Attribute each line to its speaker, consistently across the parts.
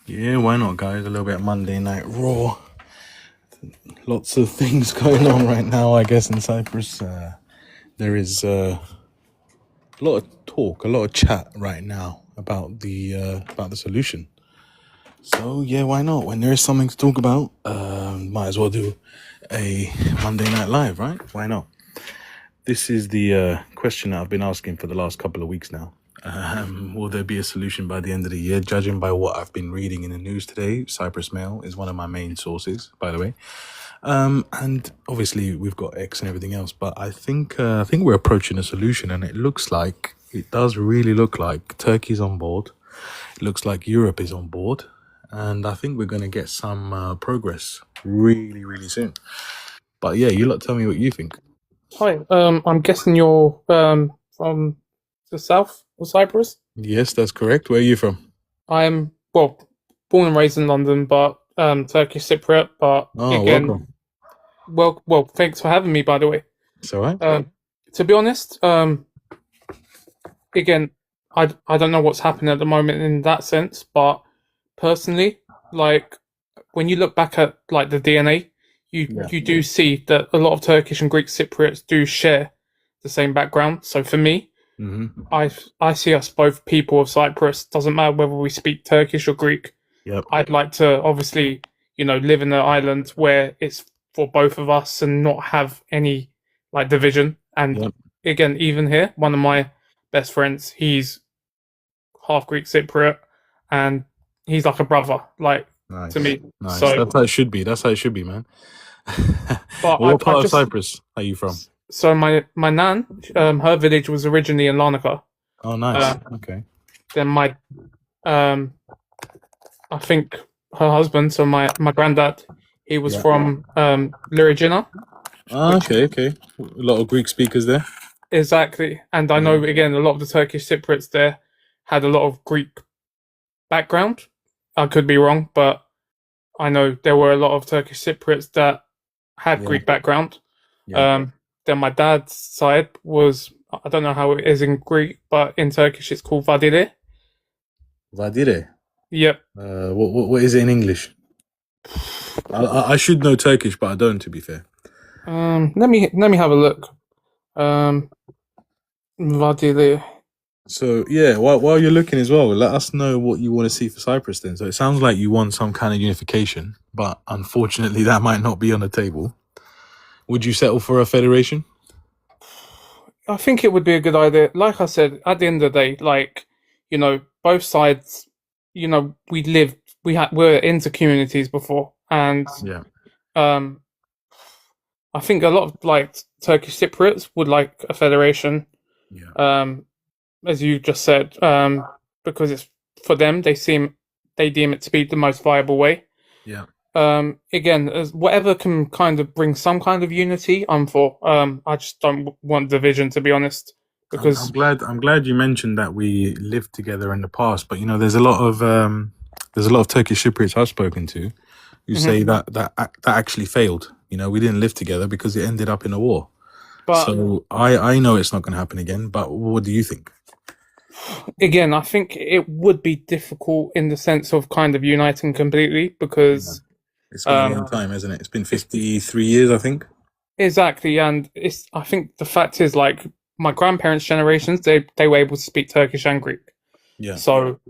Speaker 1: Yeah, why not, guys? A little bit of Monday Night Raw. Lots of things going on right now, I guess, in Cyprus. There is a lot of talk, a lot of chat right now about the solution. So yeah, why not? When there is something to talk about, might as well do a Monday Night Live, right? Why not? This is the question that I've been asking for the last couple of weeks now. Will there be a solution by the end of the year? Judging by what I've been reading in the news today, Cyprus Mail is one of my main sources, by the way. And obviously we've got X and everything else, but I think we're approaching a solution, and it does really look like Turkey's on board. It looks like Europe is on board, and I think we're going to get some progress really, really soon. But yeah, you lot tell me what you think.
Speaker 2: Hi, I'm guessing you're from the south of Cyprus.
Speaker 1: Yes, that's correct. Where are you from?
Speaker 2: I'm born and raised in London, but Turkish Cypriot. But
Speaker 1: Oh,
Speaker 2: again,
Speaker 1: welcome.
Speaker 2: thanks for having me. By the way,
Speaker 1: It's all right.
Speaker 2: to be honest, again, I don't know what's happening at the moment in that sense, but personally, like when you look back at like the DNA,
Speaker 1: Yeah.
Speaker 2: you do see that a lot of Turkish and Greek Cypriots do share the same background. So for me,
Speaker 1: Mm-hmm.
Speaker 2: I see us both people of Cyprus. Doesn't matter whether we speak Turkish or Greek.
Speaker 1: Yep.
Speaker 2: I'd like to obviously, live in an island where it's for both of us and not have any like division. And
Speaker 1: Yep.
Speaker 2: again, even here, one of my best friends, he's half Greek Cypriot, and he's like a brother, like to
Speaker 1: Nice.
Speaker 2: me.
Speaker 1: Nice.
Speaker 2: So,
Speaker 1: That's how it should be. That's how it should be, man.
Speaker 2: but
Speaker 1: What
Speaker 2: I
Speaker 1: part of
Speaker 2: just
Speaker 1: Cyprus are you from?
Speaker 2: so my nan, her village was originally in Larnaca.
Speaker 1: Oh, nice.
Speaker 2: Uh,
Speaker 1: Okay.
Speaker 2: then my um I think her husband, so my granddad, he was
Speaker 1: Yeah.
Speaker 2: from Lyrigina, which
Speaker 1: Okay. Okay. A lot of Greek speakers there.
Speaker 2: exactly, and I
Speaker 1: Yeah.
Speaker 2: know again a lot of the Turkish Cypriots there had a lot of Greek background. I could be wrong, but I know there were a lot of Turkish Cypriots that had
Speaker 1: Yeah.
Speaker 2: Greek background.
Speaker 1: Yeah.
Speaker 2: Um, then my dad's side was, I don't know how it is in Greek, but in Turkish it's called Vadire.
Speaker 1: Vadire.
Speaker 2: Yep.
Speaker 1: What is it in English? I should know Turkish, but I don't. To be fair.
Speaker 2: Let me have a look. Um, Vadire.
Speaker 1: So yeah, while you're looking as well, let us know what you want to see for Cyprus then. So it sounds like you want some kind of unification, but unfortunately that might not be on the table. Would you settle for a federation?
Speaker 2: I think it would be a good idea. Like I said, at the end of the day, like, both sides, we lived, we're into communities before, and
Speaker 1: Yeah.
Speaker 2: um, I think a lot of like Turkish Cypriots would like a federation,
Speaker 1: Yeah.
Speaker 2: um, as you just said, because it's for them. They deem it to be the most viable way.
Speaker 1: Yeah.
Speaker 2: Again, as whatever can kind of bring some kind of unity, I'm for. I just don't want division, to be honest,
Speaker 1: I'm
Speaker 2: because
Speaker 1: glad. I'm glad you mentioned that we lived together in the past. But there's a lot of Turkish Cypriots I've spoken to who
Speaker 2: Mhm.
Speaker 1: say that actually failed. We didn't live together because it ended up in a war.
Speaker 2: But
Speaker 1: So I know it's not going to happen again. But what do you think?
Speaker 2: again, I think it would be difficult in the sense of kind of uniting completely
Speaker 1: Yeah.
Speaker 2: because
Speaker 1: It's been a
Speaker 2: um,
Speaker 1: long time, hasn't it? It's been
Speaker 2: it's
Speaker 1: 53 years, I think.
Speaker 2: exactly, and it's. I think the fact is like my grandparents' generations, they were able to speak Turkish and Greek.
Speaker 1: Yeah.
Speaker 2: So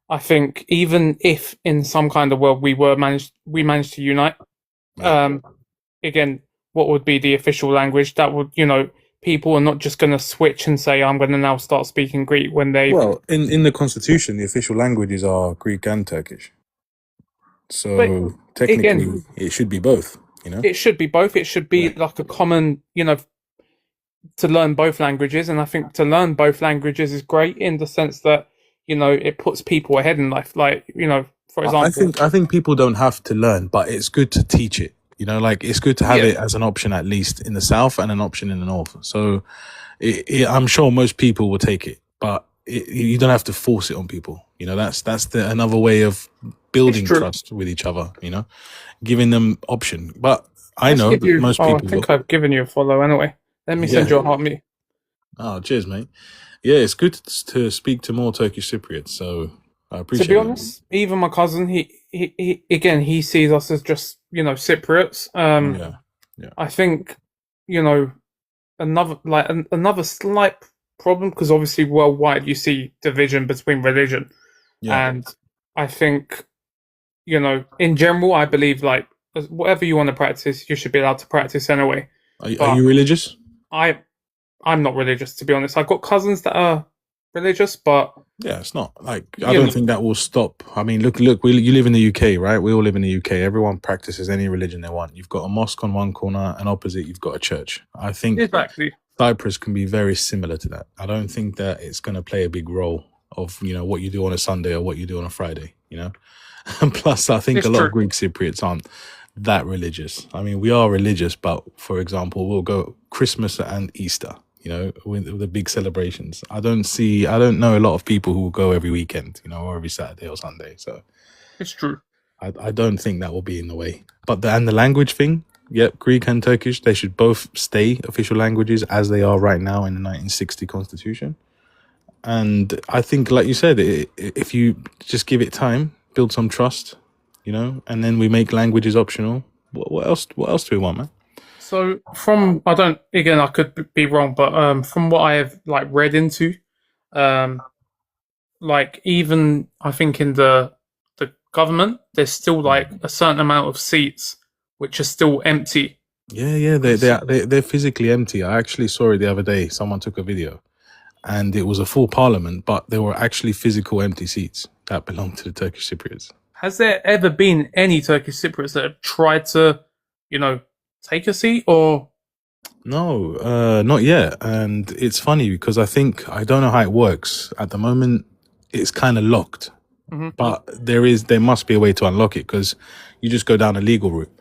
Speaker 2: I think even if in some kind of world we managed to unite,
Speaker 1: Yeah.
Speaker 2: um, again, what would be the official language? That would, people are not just going to switch and say, I'm going to now start speaking Greek when they've.
Speaker 1: Well, in the constitution, the official languages are Greek and Turkish.
Speaker 2: But
Speaker 1: So
Speaker 2: again,
Speaker 1: technically, it should be both.
Speaker 2: it should be both. It should
Speaker 1: Yeah.
Speaker 2: be like a common, to learn both languages. And I think to learn both languages is great in the sense that, it puts people ahead in life. Like, for
Speaker 1: I
Speaker 2: example,
Speaker 1: think I think people don't have to learn, but it's good to teach it. Like it's good to have
Speaker 2: yeah,
Speaker 1: it as an option at least in the south and an option in the north. So I'm sure most people will take it, but you don't have to force it on people. That's another way of
Speaker 2: it's
Speaker 1: building
Speaker 2: true.
Speaker 1: trust with each other. Giving them option. But I
Speaker 2: Let's
Speaker 1: know
Speaker 2: give
Speaker 1: that
Speaker 2: you.
Speaker 1: most
Speaker 2: Oh, I
Speaker 1: people will.
Speaker 2: think I've given you a follow anyway. Let me
Speaker 1: Yeah.
Speaker 2: send you a heart me.
Speaker 1: Oh, cheers, mate. Yeah, it's good to speak to more Turkish Cypriots. So I
Speaker 2: To be
Speaker 1: appreciate it.
Speaker 2: honest, even my cousin, he again, he sees us as just, Cypriots.
Speaker 1: Yeah, yeah,
Speaker 2: I think, you know, another slight problem, because obviously worldwide you see division between religion,
Speaker 1: yeah.
Speaker 2: and I think, in general, I believe like whatever you want to practice, you should be allowed to practice anyway.
Speaker 1: Are
Speaker 2: But
Speaker 1: you religious?
Speaker 2: I I'm not religious, to be honest. I've got cousins that are religious, but
Speaker 1: Yeah, it's not like I
Speaker 2: you
Speaker 1: don't
Speaker 2: know,
Speaker 1: think that will stop. I mean, look. You live in the UK, right? We all live in the UK. Everyone practices any religion they want. You've got a mosque on one corner, and opposite you've got a church. I think
Speaker 2: exactly.
Speaker 1: Cyprus can be very similar to that. I don't think that it's going to play a big role of what you do on a Sunday or what you do on a Friday. And plus, I think
Speaker 2: It's
Speaker 1: a lot
Speaker 2: true.
Speaker 1: of Greek Cypriots aren't that religious. I mean, we are religious, but for example, we'll go Christmas and Easter. With the big celebrations. I don't know a lot of people who will go every weekend, or every Saturday or Sunday. So
Speaker 2: It's true.
Speaker 1: I don't think that will be in the way. But the language thing, yep, Greek and Turkish, they should both stay official languages as they are right now in the 1960 constitution. And I think, like you said, if you just give it time, build some trust, and then we make languages optional. What else? What else do we want, man?
Speaker 2: So I don't, again, I could be wrong, but from what I have like read into, um, like even I think in the government, there's still like a certain amount of seats which are still empty.
Speaker 1: Yeah. They're physically empty. I actually saw it the other day. Someone took a video, and it was a full parliament, but there were actually physical empty seats that belonged to the Turkish Cypriots.
Speaker 2: Has there ever been any Turkish Cypriots that have tried to, take a seat or?
Speaker 1: No, not yet. And it's funny because I don't know how it works. At the moment, it's kind of locked,
Speaker 2: Mhm.
Speaker 1: but there must be a way to unlock it because you just go down a legal route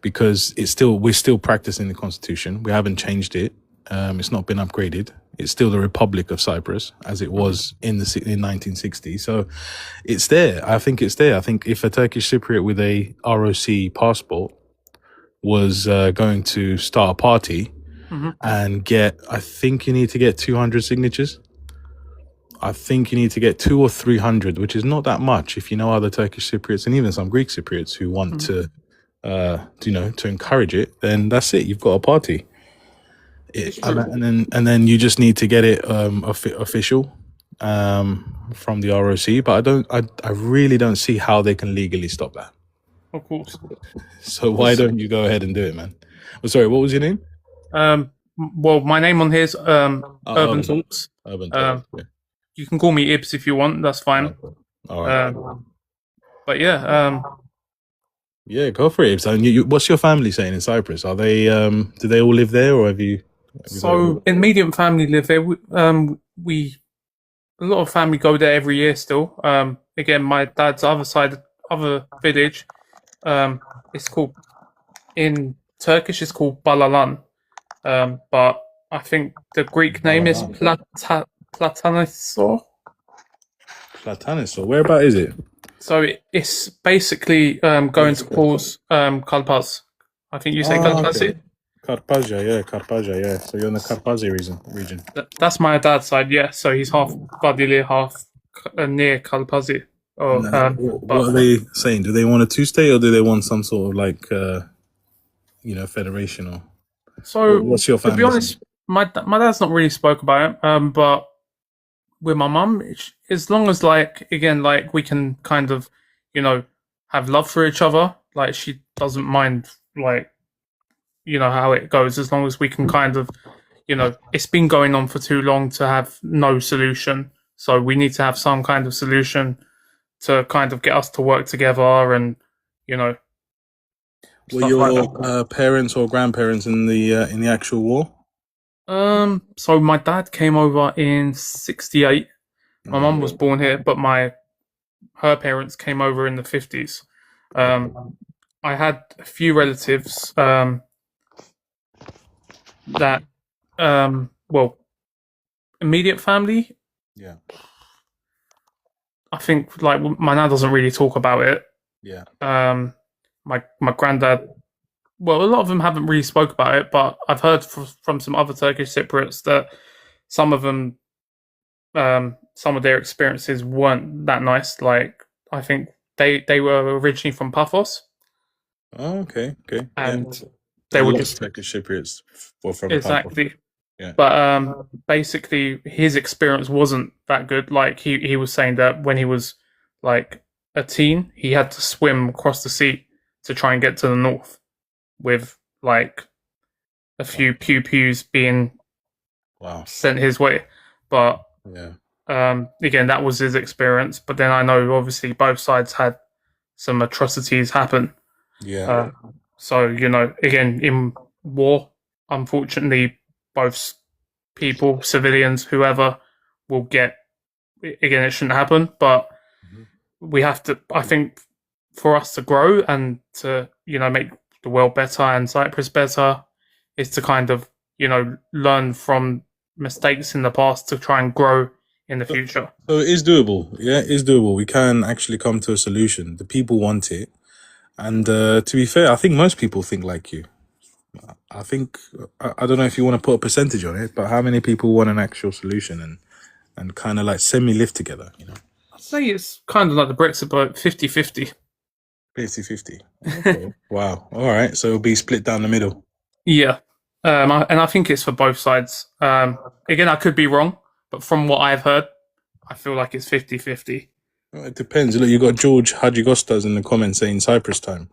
Speaker 1: because we're still practicing the constitution. We haven't changed it. It's not been upgraded. It's still the Republic of Cyprus as it was in 1960. So it's there. I think it's there. I think if a Turkish Cypriot with a ROC passport was going to start a party and I think you need to get 200 signatures. I think you need to get 200 or 300, which is not that much if you know other Turkish Cypriots and even some Greek Cypriots who want to encourage it. Then that's it. You've got a party. And then you just need to get it official from the ROC. But I really don't see how they can legally stop that.
Speaker 2: Of course.
Speaker 1: So why don't you go ahead and do it, man? Oh, sorry, what was your name?
Speaker 2: Well, my name on here is Urban
Speaker 1: Urban.
Speaker 2: Talks.
Speaker 1: Urban Talks, yeah.
Speaker 2: You can call me Ibs if you want. That's fine.
Speaker 1: All right.
Speaker 2: But yeah,
Speaker 1: Yeah, go for it. So, what's your family saying in Cyprus? Are they do they all live there, or have you?
Speaker 2: so immediate family live there. We a lot of family go there every year still. Again, my dad's other village. It's called, in Turkish, it's called Balalan. But I think the Greek name is Platanisor.
Speaker 1: Platanis, so where about is it?
Speaker 2: So it's basically going towards Kalpaz. I think you say Kalpaz.
Speaker 1: Okay. Karpazia, yeah. So you're in the Karpazia region.
Speaker 2: That's my dad's side, yeah. So he's half Vadili, half near Kalpazi.
Speaker 1: What are they saying? Do they want a two-state, or do they want some sort of like federation? Or
Speaker 2: so
Speaker 1: what's your family?
Speaker 2: To be honest, my dad's not really spoke about it. But with my mum, as long as we can kind of have love for each other. Like she doesn't mind how it goes, as long as we can kind of it's been going on for too long to have no solution. So we need to have some kind of solution to kind of get us to work together, and
Speaker 1: were your parents or grandparents in the actual war?
Speaker 2: So my dad came over in '68. My mum was born here, but her parents came over in the '50s. I had a few relatives that immediate family.
Speaker 1: Yeah.
Speaker 2: I think my dad doesn't really talk about it.
Speaker 1: Yeah.
Speaker 2: My granddad, well, a lot of them haven't really spoke about it, but I've heard from some other Turkish Cypriots that some of them some of their experiences weren't that nice. Like I think they were originally from Paphos,
Speaker 1: Oh, okay, okay, yeah.
Speaker 2: and
Speaker 1: A
Speaker 2: they were
Speaker 1: lot of
Speaker 2: just
Speaker 1: Turkish Cypriots were from Paphos.
Speaker 2: exactly.
Speaker 1: Yeah.
Speaker 2: But basically, his experience wasn't that good. Like he was saying that when he was like a teen, he had to swim across the sea to try and get to the north, with like a few pew pews being
Speaker 1: Wow.
Speaker 2: sent his way. But
Speaker 1: Yeah.
Speaker 2: again, that was his experience. But then I know obviously both sides had some atrocities happen.
Speaker 1: Yeah.
Speaker 2: So you know, again, in war, unfortunately, both people, civilians, whoever, will get. Again, it shouldn't happen, but
Speaker 1: Mhm.
Speaker 2: we have to. I think for us to grow and to make the world better and Cyprus better is to kind of learn from mistakes in the past to try and grow in the future.
Speaker 1: So it is doable. Yeah, it is doable. We can actually come to a solution. The people want it. And to be fair, I think most people think like you. I think, I don't know if you want to put a percentage on it, but how many people want an actual solution and kind of like semi-live together, you know?
Speaker 2: I'd say it's kind of like the Brexit, but 50-50.
Speaker 1: 50-50. Okay. Wow. All right. So it'll be split down the middle.
Speaker 2: Yeah. And I think it's for both sides. Again, I could be wrong, but from what I've heard, I feel like it's 50-50.
Speaker 1: Well, it depends. Look, you got George Hadjigostas in the comments saying Cyprus time.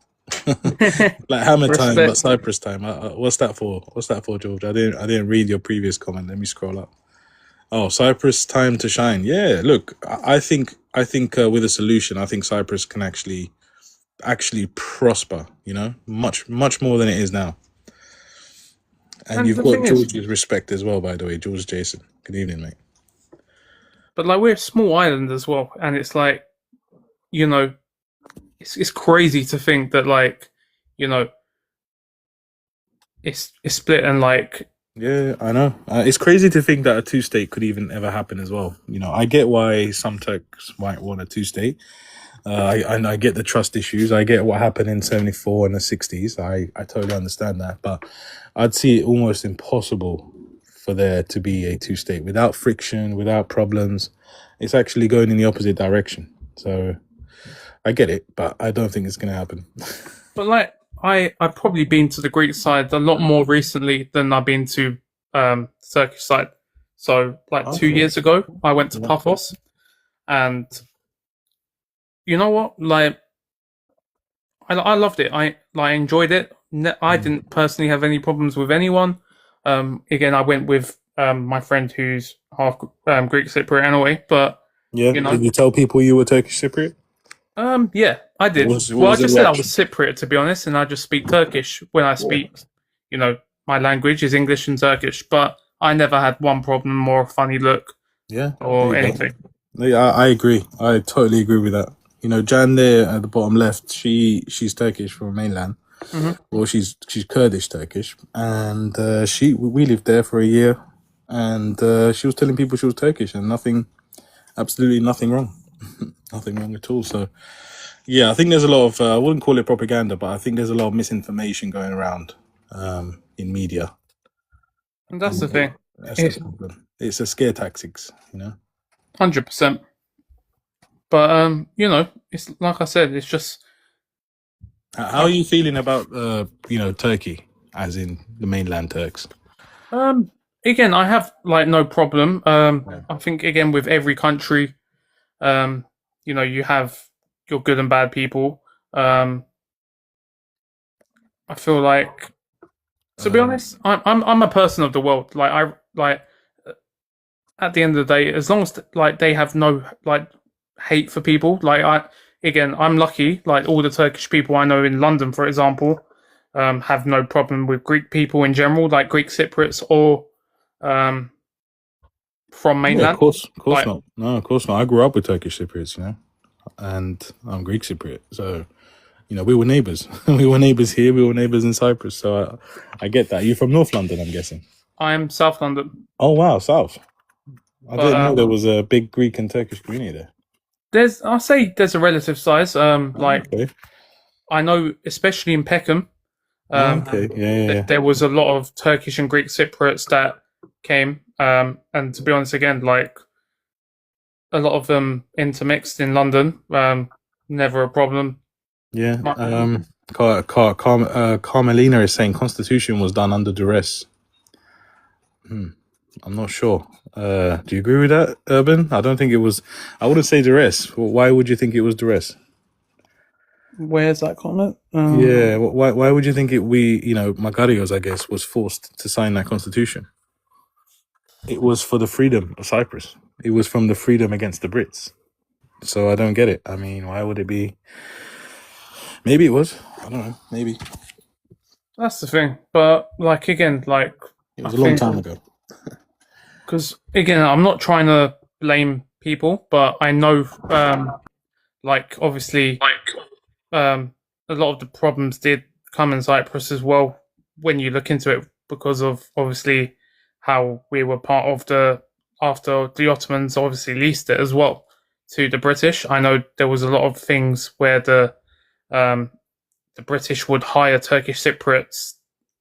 Speaker 1: Like hammer time, but
Speaker 2: Respect.
Speaker 1: Cyprus time. What's that for? What's that for, George? I didn't read your previous comment. Let me scroll up. Oh, Cyprus time to shine. Yeah, look, I think with a solution, I think Cyprus can actually prosper. You know, much more than it is now. And
Speaker 2: And
Speaker 1: you've
Speaker 2: the
Speaker 1: got
Speaker 2: thing is,
Speaker 1: George's respect as well, by the way, George Jason. Good evening, mate.
Speaker 2: but like we're a small island as well, and it's like, you know, it's crazy to think that like, you know, it's split and like,
Speaker 1: Yeah, I know. It's crazy to think that a two-state could even ever happen as well. You know, I get why some Turks might want a two-state. I get the trust issues. I get what happened in 74 and the 60s. I totally understand that. But I'd see it almost impossible for there to be a two-state without friction, without problems. It's actually going in the opposite direction. So I get it, but I don't think it's going to happen.
Speaker 2: but like I've probably been to the Greek side a lot more recently than I've been to Turkish side. So like 2 years ago, I went to Paphos, and you know what? Like I loved it. I enjoyed it. I didn't personally have any problems with anyone. Again, I went with my friend who's half Greek Cypriot anyway. But
Speaker 1: Yeah.
Speaker 2: you know,
Speaker 1: Did you tell people you were Turkish Cypriot?
Speaker 2: yeah, I did.
Speaker 1: What
Speaker 2: Well, I
Speaker 1: was the
Speaker 2: just said I
Speaker 1: reaction?
Speaker 2: was Cypriot to be honest, and I just speak Turkish when I speak. You know, my language is English and Turkish, but I never had one problem or a funny look
Speaker 1: Yeah.
Speaker 2: or
Speaker 1: There you go.
Speaker 2: anything.
Speaker 1: Yeah, I agree. I totally agree with that. You know, Jan there at the bottom left, she's Turkish from mainland.
Speaker 2: Mhm.
Speaker 1: Well, she's Kurdish Turkish, and we lived there for a year, and she was telling people she was Turkish, and absolutely nothing wrong, nothing wrong at all. So yeah, I think there's a lot of I wouldn't call it propaganda, but I think there's a lot of misinformation going around in media,
Speaker 2: And that's
Speaker 1: and
Speaker 2: the thing.
Speaker 1: that's the
Speaker 2: It's
Speaker 1: problem. It's a scare tactics, you know.
Speaker 2: 100%. But you know, it's like I said, it's just
Speaker 1: How are you feeling about Turkey, as in the mainland Turks?
Speaker 2: again, I have like no problem.
Speaker 1: Yeah.
Speaker 2: I think again with every country, um, you know, you have your good and bad people. I feel like, to be
Speaker 1: Um,
Speaker 2: honest, I'm a person of the world. Like I like at the end of the day, as long as like they have no like hate for people. Like I'm lucky. Like all the Turkish people I know in London, for example, have no problem with Greek people in general, like Greek Cypriots or um, from
Speaker 1: yeah,
Speaker 2: mainland.
Speaker 1: of course
Speaker 2: Like
Speaker 1: not. No, of course not. I grew up with Turkish Cypriots, you know, and I'm Greek Cypriot, so we were neighbors. We were neighbors here. We were neighbors in Cyprus. So I get that. You're from North London, I'm guessing.
Speaker 2: I'm South London,
Speaker 1: Oh wow, South. I
Speaker 2: but
Speaker 1: didn't know there was a big Greek and Turkish community there.
Speaker 2: I'll say there's a relative size. Like
Speaker 1: Okay.
Speaker 2: I know, especially in Peckham,
Speaker 1: Okay. Yeah.
Speaker 2: there was a lot of Turkish and Greek Cypriots that came. And to be honest, again, like a lot of them intermixed in London. Never a problem.
Speaker 1: Yeah.
Speaker 2: My-
Speaker 1: Carmelina is saying Constitution was done under duress. I'm not sure. Do you agree with that, Urban? I don't think it was. I wouldn't say duress. Why would you think it was duress?
Speaker 2: Where's that comment?
Speaker 1: Yeah. Why would you think it? Magarios, I guess, was forced to sign that constitution. It was for the freedom of Cyprus. It was from the freedom against the Brits. So I don't get it. I mean, why would it be? Maybe it was. I don't know. Maybe
Speaker 2: That's the thing. But like again, like
Speaker 1: it was a long time ago.
Speaker 2: because again, I'm not trying to blame people, but I know, like obviously, a lot of the problems did come in Cyprus as well when you look into it because of obviously how we were part of after the Ottomans obviously leased it as well to the British. I know there was a lot of things where the British would hire Turkish Cypriots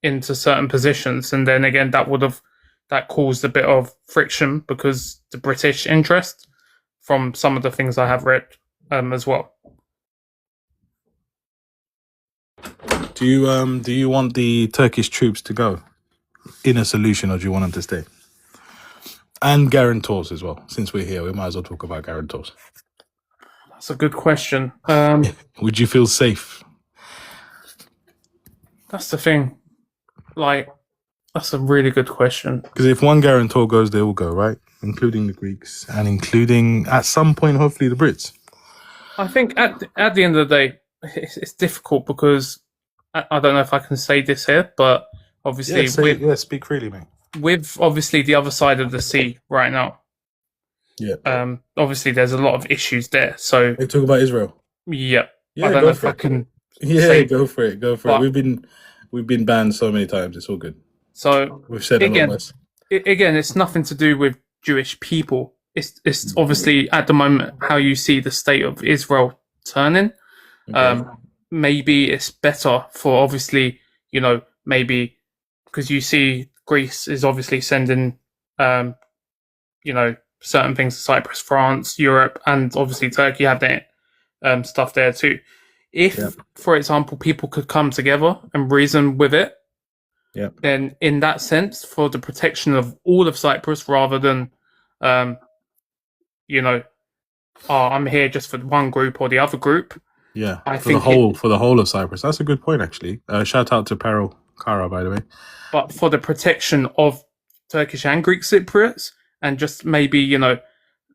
Speaker 2: into certain positions, and then again that caused a bit of friction because the British interest from some of the things I have read as well.
Speaker 1: Do you want the Turkish troops to go in a solution, or do you want them to stay? And guarantors as well. Since we're here, we might as well talk about guarantors.
Speaker 2: That's a good question.
Speaker 1: Would you feel safe?
Speaker 2: That's the thing. Like, that's a really good question.
Speaker 1: Because if one guarantor goes, they all go, right? Including the Greeks and including, at some point, hopefully the Brits.
Speaker 2: I think at the end of the day, it's difficult because I don't know if I can say this here, but obviously,
Speaker 1: speak freely, mate.
Speaker 2: with obviously the other side of the sea right now.
Speaker 1: Yeah.
Speaker 2: Obviously, there's a lot of issues there. So
Speaker 1: They talk about Israel.
Speaker 2: yeah,
Speaker 1: Yeah,
Speaker 2: I don't
Speaker 1: go
Speaker 2: know if
Speaker 1: for
Speaker 2: I
Speaker 1: it.
Speaker 2: can.
Speaker 1: Yeah,
Speaker 2: say-
Speaker 1: go for it. Go for
Speaker 2: But-
Speaker 1: it. We've been banned so many times. It's all good.
Speaker 2: So
Speaker 1: We've said
Speaker 2: Again,
Speaker 1: a lot less.
Speaker 2: again, it's nothing to do with Jewish people. It's obviously at the moment how you see the state of Israel turning.
Speaker 1: Okay.
Speaker 2: Maybe it's better for obviously, maybe because you see Greece is obviously sending, certain things to Cyprus, France, Europe, and obviously Turkey have their stuff there too. If,
Speaker 1: Yeah.
Speaker 2: for example, people could come together and reason with it,
Speaker 1: Yeah.
Speaker 2: then in that sense, for the protection of all of Cyprus, rather than, I'm here just for one group or the other group.
Speaker 1: Yeah,
Speaker 2: I
Speaker 1: for the
Speaker 2: think
Speaker 1: whole of Cyprus. That's a good point, actually. Shout out to Peril Kara, by the way.
Speaker 2: But for the protection of Turkish and Greek Cypriots, and just maybe,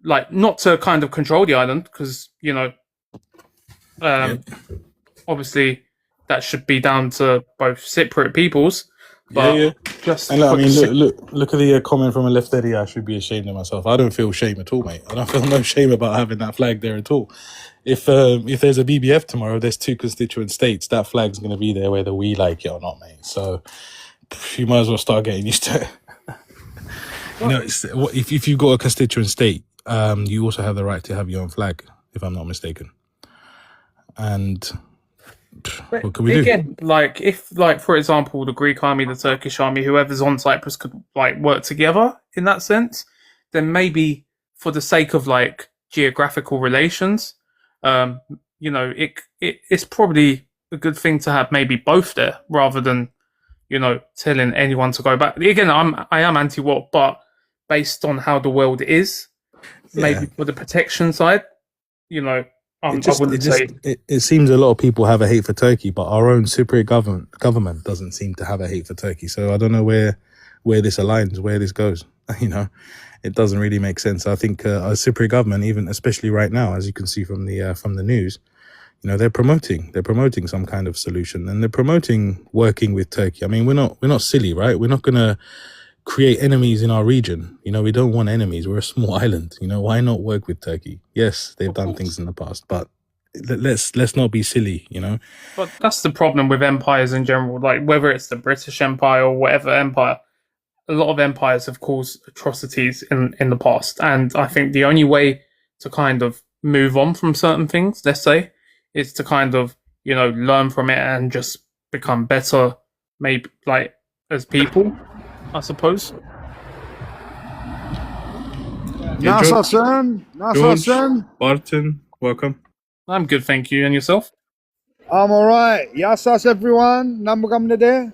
Speaker 2: like not to kind of control the island, because, obviously that should be down to both Cypriot peoples. But
Speaker 1: yeah.
Speaker 2: just
Speaker 1: And
Speaker 2: for the Cy-
Speaker 1: look at the comment from a Lefteri. I should be ashamed of myself. I don't feel shame at all, mate. I don't feel no shame about having that flag there at all. If there's a BBF tomorrow, there's 2 constituent states. That flag's going to be there whether we like it or not, mate. So you might as well start getting used to it. If you've got a constituent state, you also have the right to have your own flag, if I'm not mistaken. And what can we do?
Speaker 2: Again, like if, like for example, the Greek army, the Turkish army, whoever's on Cyprus could like work together in that sense, then maybe for the sake of like geographical relations, it's probably a good thing to have maybe both there rather than telling anyone to go back. Again, I am anti-war, but based on how the world is, maybe for the protection side, I wouldn't say.
Speaker 1: It seems a lot of people have a hate for Turkey, but our own Cypriot government doesn't seem to have a hate for Turkey. So I don't know where this aligns, where this goes. It doesn't really make sense. I think our Cypriot government, even especially right now, as you can see from the news, they're promoting some kind of solution, and they're promoting working with Turkey. I mean, we're not silly, right? We're not gonna create enemies in our region. We don't want enemies. We're a small island. Why not work with Turkey? Yes, they've done things in the past, but let's not be silly.
Speaker 2: But that's the problem with empires in general. Like whether it's the British Empire or whatever empire, a lot of empires have caused atrocities in the past, and I think the only way to kind of move on from certain things, let's say, is to kind of learn from it and just become better, maybe like as people, I suppose.
Speaker 1: Yeah, George,
Speaker 3: Nasılsın? Nasılsın?
Speaker 1: Barton, welcome.
Speaker 2: I'm good, thank you. And yourself?
Speaker 3: I'm alright. Yasas everyone. Namagam nede?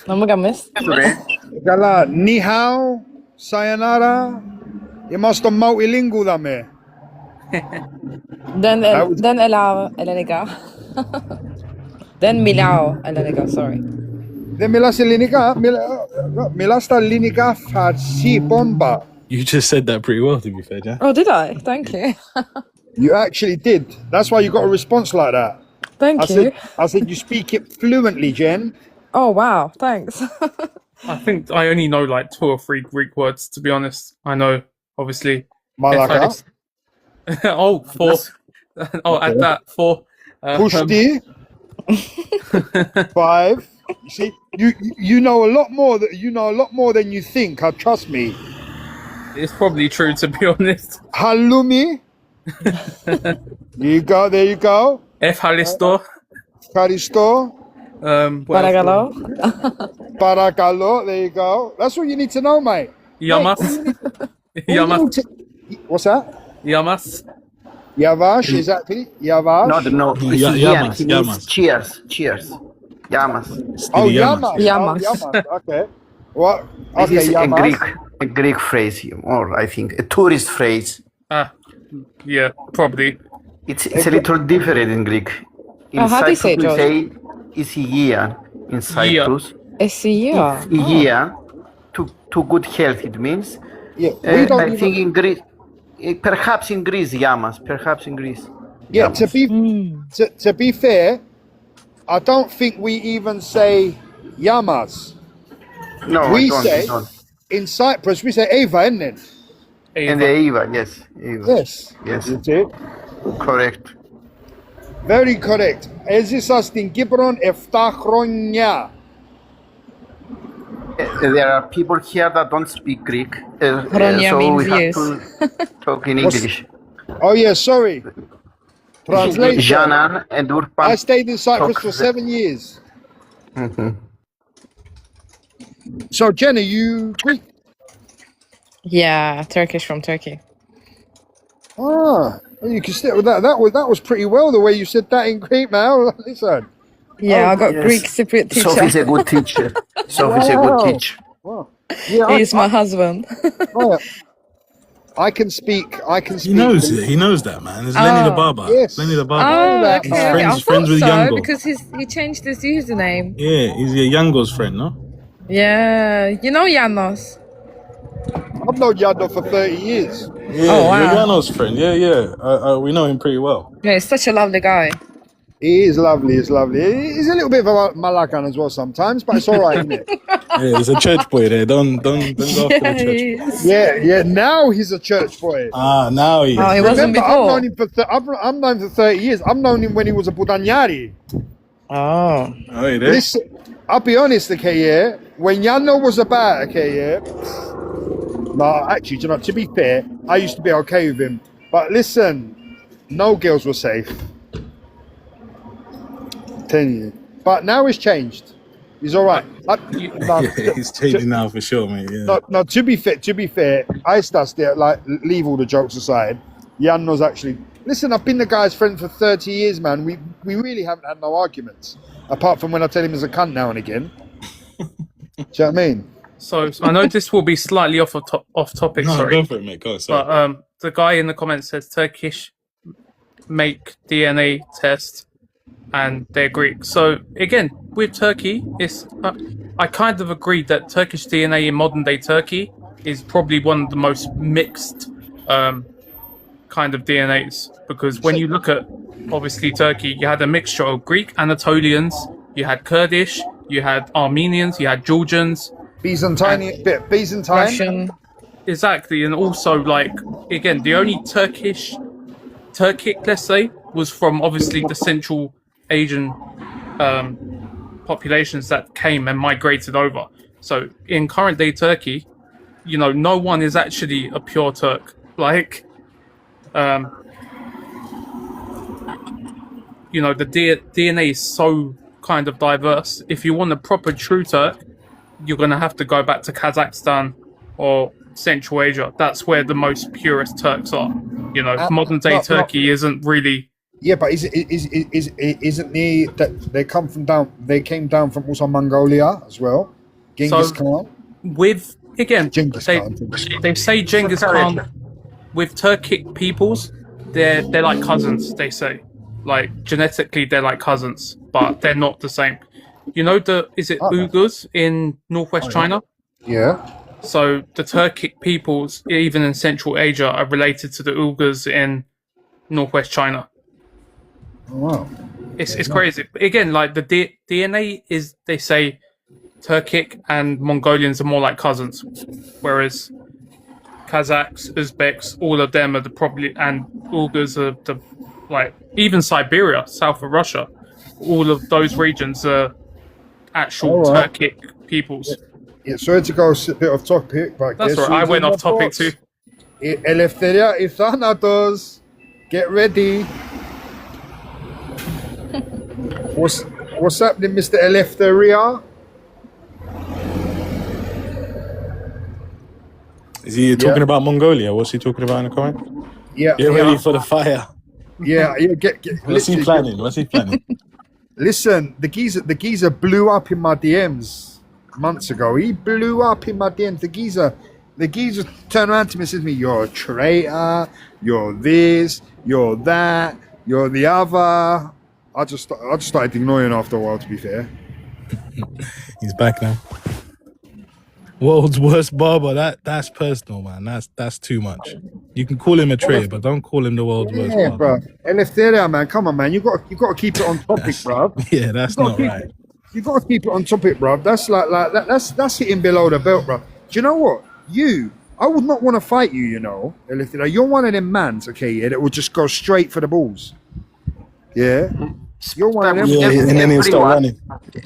Speaker 4: Namagamis.
Speaker 3: Gala ni hao, sayonara. You must have multilingual dame. That was-
Speaker 4: Den Elao Eleniga. Den Milao Eleniga, sorry.
Speaker 3: De milasta linika farsi bomba.
Speaker 1: You just said that pretty well, to be fair, Jack.
Speaker 4: Oh, did I? Thank you.
Speaker 3: You actually did. That's why you got a response like that.
Speaker 4: Thank
Speaker 3: I
Speaker 4: you.
Speaker 3: said you speak it fluently, Jen.
Speaker 4: Oh, wow. Thanks.
Speaker 2: I think I only know like 2 or 3 Greek words, to be honest. I know, obviously.
Speaker 3: Malaka.
Speaker 2: Oh, 4. Oh, add that 4.
Speaker 3: Pushti. 5. You see, you know a lot more than you think. Trust me.
Speaker 2: It's probably true, to be honest.
Speaker 3: Halloumi. There you go.
Speaker 2: F. Halisto.
Speaker 3: Karisto.
Speaker 2: What else?
Speaker 4: Paragalo.
Speaker 3: Paracalo. There you go. That's what you need to know, mate.
Speaker 2: Yamas. Yamas.
Speaker 3: What's that?
Speaker 2: Yamas.
Speaker 3: Yavash, exactly. Yavash.
Speaker 5: No.
Speaker 1: Yamas,
Speaker 5: He means cheers. Yamas.
Speaker 3: Oh,
Speaker 1: Yamas.
Speaker 3: Yamas.
Speaker 4: Yamas.
Speaker 3: Oh, Yamas. Okay. What?
Speaker 5: This
Speaker 3: Okay,
Speaker 5: is
Speaker 3: Yamas.
Speaker 5: a Greek phrase, or I think a tourist phrase.
Speaker 2: Yeah, probably.
Speaker 5: It's a little different in Greek. In
Speaker 4: Oh, how do you say it,
Speaker 5: Cyprus, we
Speaker 4: George?
Speaker 5: say Isia in Cyprus.
Speaker 4: Isia.
Speaker 5: Isia, to good health, it means.
Speaker 3: Yeah. We don't
Speaker 5: I
Speaker 3: even,
Speaker 5: think in Greece, perhaps in Greece, Yamas. Perhaps in Greece.
Speaker 3: yeah,
Speaker 5: Yamas.
Speaker 3: to be fair, I don't think we even say Yamas.
Speaker 5: No,
Speaker 3: We
Speaker 5: we don't.
Speaker 3: say-
Speaker 5: We don't.
Speaker 3: In Cyprus, we say Eva, isn't it?
Speaker 5: And the Eva, yes. Eva.
Speaker 3: Yes.
Speaker 5: Yes,
Speaker 3: That's it.
Speaker 5: correct.
Speaker 3: Very correct. Έζησα στην Κύπρο 7 χρόνια.
Speaker 5: There are people here that don't speak Greek,
Speaker 4: Hronia
Speaker 5: so
Speaker 4: means
Speaker 5: we have
Speaker 4: years.
Speaker 5: to talk in
Speaker 3: What's-
Speaker 5: English.
Speaker 3: Oh, yeah, sorry. Translation.
Speaker 5: Janan and Urpan.
Speaker 3: I stayed in Cyprus for
Speaker 5: talk-
Speaker 3: 7 years. So, Jenna, you Greek?
Speaker 4: Yeah, Turkish from Turkey.
Speaker 3: Ah, you can stick with that. That was pretty well the way you said that in Greek, man. Listen.
Speaker 4: Yeah, I got
Speaker 5: yes.
Speaker 4: Greek Cypriot teacher.
Speaker 5: Sophie's a good teacher. Sophie's a good
Speaker 3: Wow.
Speaker 5: teacher.
Speaker 3: Wow. Yeah,
Speaker 4: He's my husband.
Speaker 3: I can speak.
Speaker 1: He knows it. He knows that, man. It's Lenny the
Speaker 4: Oh.
Speaker 1: Barber.
Speaker 3: Yes.
Speaker 1: Lenny the Barber.
Speaker 4: Oh,
Speaker 3: that.
Speaker 4: okay.
Speaker 3: He's
Speaker 4: okay.
Speaker 1: friends-
Speaker 4: I
Speaker 1: friends
Speaker 4: thought
Speaker 1: with
Speaker 4: so
Speaker 1: Yango.
Speaker 4: because he changed his username.
Speaker 1: Yeah, he's Yango's friend, no?
Speaker 4: Yeah, you know Janos.
Speaker 3: I've known Yado for 30 years.
Speaker 1: Yeah,
Speaker 4: Oh, wow.
Speaker 1: you're Yano's friend. Yeah. We know him pretty well.
Speaker 4: Yeah, he's such a lovely guy.
Speaker 3: He is lovely. He's lovely. He's a little bit of a Malakan as well sometimes, but it's all right, isn't it?
Speaker 1: Yeah, he's a church boy there. Don't go after the
Speaker 4: Yeah,
Speaker 1: church.
Speaker 4: he is.
Speaker 3: Yeah. Now he's a church boy.
Speaker 1: Now he is.
Speaker 4: Oh, he wasn't
Speaker 3: Remember, I've
Speaker 4: before.
Speaker 3: known him I'm known for 30 years. I've known him when he was a Budanyari.
Speaker 4: Oh.
Speaker 1: Oh, he there?
Speaker 3: Listen, I'll be honest, okay, yeah. When Yano was about, okay, yeah. No, actually, do you know, to be fair, I used to be okay with him. But listen, no girls were safe. Telling you. But now it's changed. He's all right.
Speaker 1: He's changing now for sure, mate. Yeah.
Speaker 3: No, to be fair, I started there, like, leave all the jokes aside. Yano's actually. Listen, I've been the guy's friend for 30 years, man. We really haven't had no arguments. Apart from when I tell him he's a cunt now and again. Do you know what I mean?
Speaker 2: So I know this will be slightly off topic,
Speaker 1: No,
Speaker 2: sorry.
Speaker 1: go for it, mate. Go. Sorry.
Speaker 2: But the guy in the comments says Turkish make DNA test and they're Greek. So again, with Turkey, it's I kind of agree that Turkish DNA in modern day Turkey is probably one of the most mixed kind of DNAs, because when you look at obviously Turkey, you had a mixture of Greek Anatolians, you had Kurdish, you had Armenians, you had Georgians.
Speaker 3: Byzantine.
Speaker 4: Russian.
Speaker 2: Exactly, and also like again, the only Turkic, let's say, was from obviously the Central Asian populations that came and migrated over. So in current day Turkey, you know, no one is actually a pure Turk. Like, you know, the DNA is so kind of diverse. If you want a proper true Turk, you're going to have to go back to Kazakhstan or Central Asia. That's where the most purest Turks are. You know, modern day Turkey isn't really.
Speaker 3: Yeah, but isn't they come from down? They came down from also Mongolia as well. Genghis Khan.
Speaker 2: With again,
Speaker 3: Genghis Khan.
Speaker 2: they say Genghis Khan. With Turkic peoples, they're like cousins. They say, like genetically, they're like cousins, but they're not the same. You know, is it Uyghurs in northwest China?
Speaker 3: Yeah.
Speaker 2: So the Turkic peoples, even in Central Asia, are related to the Uyghurs in northwest China.
Speaker 3: Oh, wow.
Speaker 2: It's crazy. Again, like the DNA is, they say, Turkic and Mongolians are more like cousins, whereas Kazakhs, Uzbeks, all of them are and Uyghurs are like even Siberia, south of Russia, all of those regions are actual Turkic peoples.
Speaker 3: Yeah, sorry to go a bit off topic, but
Speaker 2: That's right. I went off topic too.
Speaker 3: Eleftheria is Thanatos. Get ready. What's happening, Mr. Eleftheria?
Speaker 1: Is he talking about Mongolia? What's he talking about in the comment?
Speaker 3: Yeah.
Speaker 1: Get ready for the fire.
Speaker 3: Yeah.
Speaker 1: What's he planning?
Speaker 3: Listen, the geezer blew up in my DMs months ago. He blew up in my DMs. The geezer turned around to me and says to me, "You're a traitor. You're this. You're that. You're the other." I just started ignoring after a while. To be fair,
Speaker 1: He's back now. World's worst barber. That's personal, man. That's too much. You can call him a traitor, but don't call him the world's worst
Speaker 3: yeah,
Speaker 1: barber.
Speaker 3: bro. Eleftheria, man. Come on, man. You got to keep it on topic, bro.
Speaker 1: Yeah, that's not right.
Speaker 3: You got to keep it on topic, bro. That's like that. That's hitting below the belt, bro. Do you know what? I would not want to fight you. You know, Eleftheria. You're one of them mans, okay? Yeah, that will just go straight for the balls. Yeah. You're one of them.
Speaker 1: Yeah, and then he'll start running.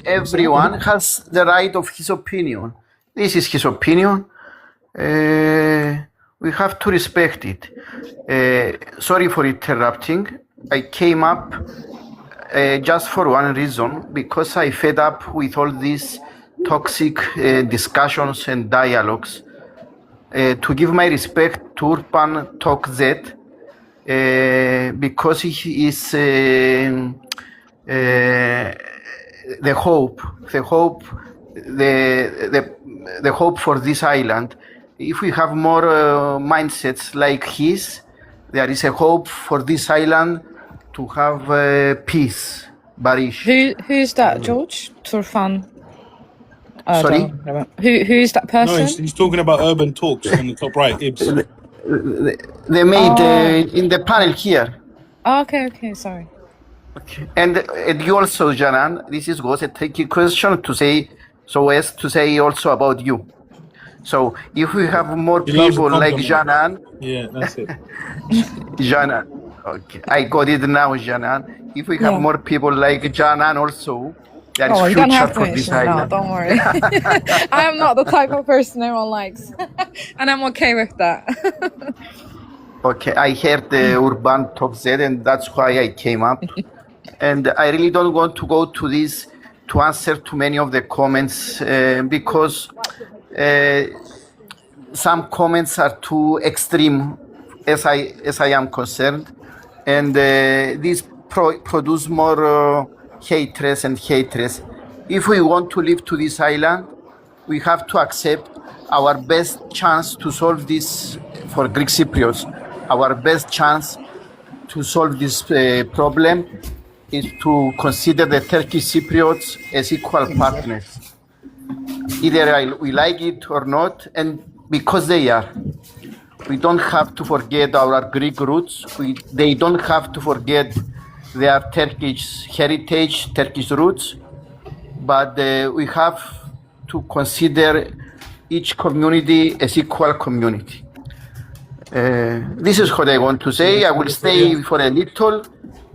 Speaker 5: Everyone has the right of his opinion. This is his opinion. We have to respect it. Sorry for interrupting. I came up just for one reason, because I fed up with all these toxic discussions and dialogues. To give my respect to Urban Talk Z, because he is the hope for this island. If we have more mindsets like his, there is a hope for this island to have peace. Barish.
Speaker 4: Who's that, George? Turfan.
Speaker 5: Sorry?
Speaker 4: Who's that
Speaker 1: No,
Speaker 4: person?
Speaker 1: he's talking about Urban Talks on the top right. Ibs.
Speaker 5: They made in the panel here.
Speaker 4: Oh, okay, sorry.
Speaker 5: Okay. And you also, Janan, this was a tricky question to say, so as to say also about you. So if we have more
Speaker 1: He loves a
Speaker 5: people like
Speaker 1: compliment.
Speaker 5: Janan,
Speaker 1: Yeah, that's it.
Speaker 5: Janan, okay, I got it now, Janan. If we have
Speaker 4: Yeah.
Speaker 5: more people like Janan also, there is
Speaker 4: Oh, you don't
Speaker 5: future
Speaker 4: have to
Speaker 5: for this
Speaker 4: mention it now,
Speaker 5: island.
Speaker 4: don't worry. I am not the type of person everyone likes. And I'm okay with that.
Speaker 5: Okay, I heard the Urban Top Z, and that's why I came up. And I really don't want to go to this to answer to many of the comments because some comments are too extreme, as I am concerned, and these produce more hatred and hatred. If we want to live to this island, we have to accept our best chance to solve this for Greek Cypriots. Our best chance to solve this problem is to consider the Turkish Cypriots as equal partners. Either we like it or not, and because they are. We don't have to forget our Greek roots. They don't have to forget their Turkish heritage, Turkish roots, but we have to consider each community as equal community. This is what I want to say. I will stay for a little,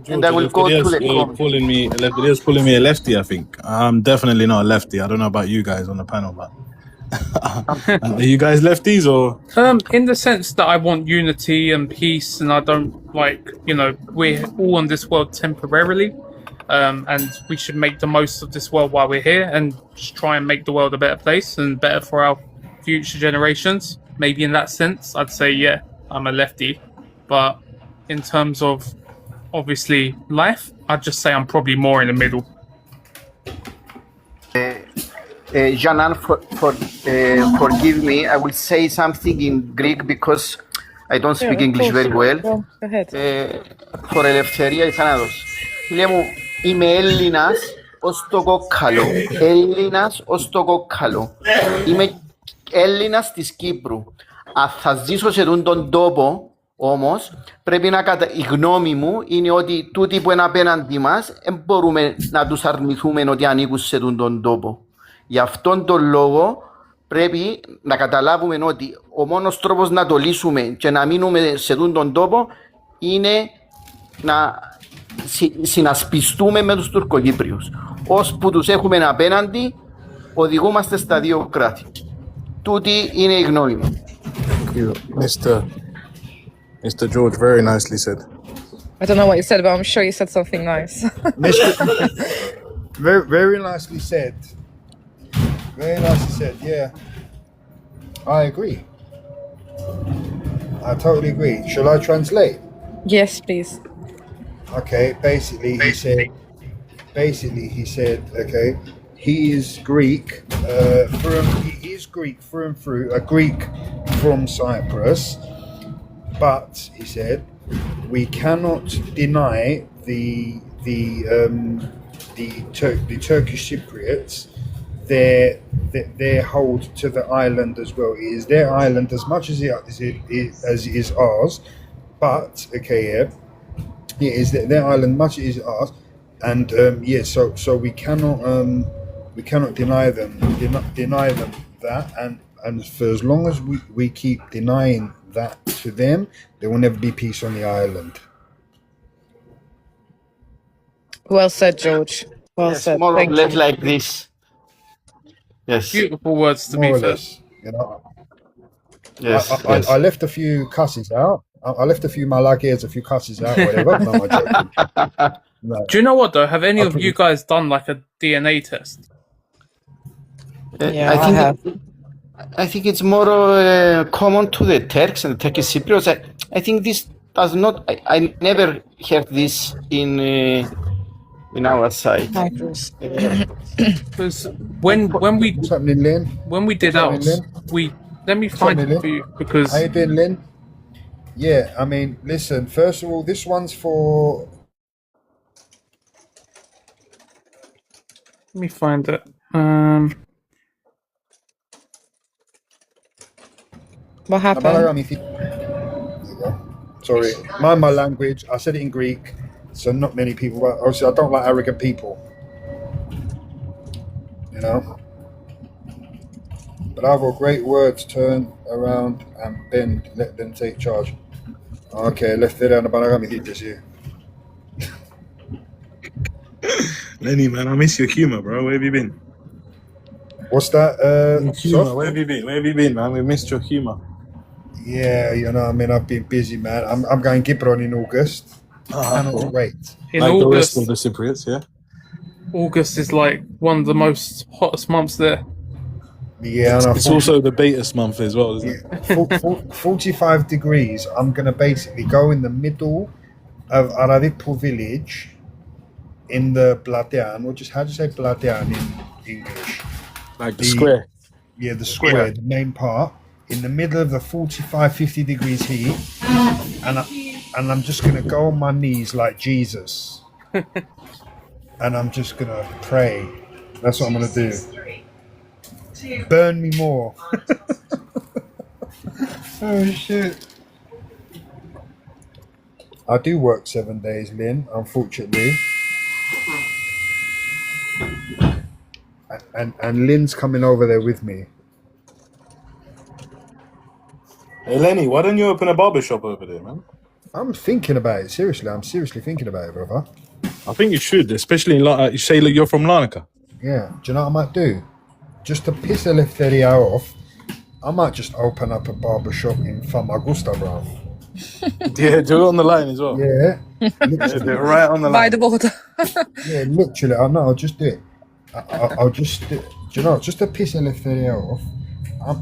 Speaker 5: and I will go to the comments.
Speaker 1: Eleftheria's calling me a lefty, I think. I'm definitely not a lefty. I don't know about you guys on the panel, but are you guys lefties or?
Speaker 2: In the sense that I want unity and peace, and I don't like, we're all on this world temporarily, and we should make the most of this world while we're here, and just try and make the world a better place and better for our future generations. Maybe in that sense, I'd say, yeah, I'm a lefty. But in terms of, obviously, life, I'd just say I'm probably more in the middle.
Speaker 5: Janan, forgive me. I will say something in Greek because I don't speak English very well.
Speaker 4: Go ahead.
Speaker 5: For ελευθερία η θάνατος. Φίλε μου, είμαι Έλληνας ως το κόκκαλο. Έλληνας ως το κόκκαλο. Είμαι Έλληνας της Κύπρου. Αν θα ζήσω σε τον τόπο, όμως, πρέπει να η γνώμη μου είναι ότι τούτοι που είναι απέναντι μας δεν μπορούμε να τους αρνηθούμε ότι ανήκουν σε τον τόπο. Γι' αυτόν τον λόγο πρέπει να καταλάβουμε ότι ο μόνος τρόπος να το λύσουμε και να μείνουμε σε τον τόπο είναι να συνασπιστούμε με τους Τουρκοκύπριους. Ώσπου τους έχουμε απέναντι, οδηγούμαστε στα δύο κράτη. Τούτη είναι η γνώμη μου.
Speaker 1: Mr. George very nicely said.
Speaker 4: I don't know what you said, but I'm sure you said something nice.
Speaker 3: Very, very nicely said. Very nicely said. Yeah, I agree. I totally agree. Shall I translate?
Speaker 4: Yes, please.
Speaker 3: Okay. Basically, he said. Okay, he is Greek. He is Greek through and through. A Greek from Cyprus. But he said, we cannot deny the Turkish Cypriots their hold to the island as well. It is their island as much as it is ours. But okay, yeah, it is their island much as it is ours, and so we cannot deny them that, and for as long as we keep denying that to them, there will never be peace on the island.
Speaker 4: Well said, George. Well
Speaker 5: Yes,
Speaker 4: said.
Speaker 5: more or
Speaker 4: Thank
Speaker 5: less
Speaker 4: you.
Speaker 5: like this. Yes.
Speaker 2: Beautiful words to
Speaker 3: More
Speaker 2: be
Speaker 3: or
Speaker 2: fair.
Speaker 3: less, you know.
Speaker 5: Yes. Yes.
Speaker 3: I left a few cusses out. I left a few malakias, a few cusses out, whatever. No, I'm joking. No.
Speaker 2: Do you know what though? Have any of you guys done like a DNA test?
Speaker 4: Yeah, I have.
Speaker 5: I think it's more common to the Turks and the Turkish Cypriots. I think this does not. I never heard this in our side.
Speaker 2: Because when we
Speaker 3: What's happening, Lynn?
Speaker 2: did
Speaker 3: What's happening,
Speaker 2: ours, let me find
Speaker 3: happening,
Speaker 2: it for you because
Speaker 3: How you doing, Lynn? Yeah, I mean, listen. First of all, this one's for.
Speaker 2: let me find it.
Speaker 4: What happened?
Speaker 3: There you go. Sorry, mind my language. I said it in Greek, so not many people. Obviously, I don't like arrogant people. You know. But I've got great words. Turn around and bend. Let them take charge. Okay, left it down the banana.
Speaker 1: Lenny, man, I miss your humor, bro. Where have you been?
Speaker 3: What's that?
Speaker 1: Humor.
Speaker 3: Soft?
Speaker 1: Where have you been? Where have you been, man? We missed your humor.
Speaker 3: Yeah, you know, I mean, I've been busy, man. I'm going Gibron in August. Cannot wait.
Speaker 2: in
Speaker 1: Like the rest
Speaker 2: August,
Speaker 1: of the Cypriots, yeah?
Speaker 2: August is like one of the most hottest months there.
Speaker 3: Yeah, and
Speaker 1: It's also the Betis month as well, isn't it?
Speaker 3: 45 degrees. I'm going to basically go in the middle of Aradipur village in the Platian, or just how do you say Platian in English?
Speaker 1: Like the square.
Speaker 3: Yeah, the square, the main part, in the middle of the 45, 50 degrees heat, and I'm just going to go on my knees like Jesus. And I'm just going to pray. That's what I'm going to do. Burn me more. Oh, shit. I do work 7 days, Lynn, unfortunately. And Lynn's coming over there with me.
Speaker 1: Hey, Lenny, why don't you open a barber shop over there, man?
Speaker 3: I'm thinking about it, seriously. I'm seriously thinking about it, brother.
Speaker 1: I think you should, especially in you say that you're from Larnaca.
Speaker 3: Yeah, do you know what I might do? Just to piss Eleftheria off, I might just open up a barber shop in Famagusta, bro.
Speaker 1: Yeah, do it on the line as well.
Speaker 3: Yeah,
Speaker 1: Yeah, do it right on the
Speaker 4: By
Speaker 1: line.
Speaker 4: the border.
Speaker 3: yeah, literally. I know. I'll just do it. I'll just do it. Do you know? Just to piss Eleftheria off,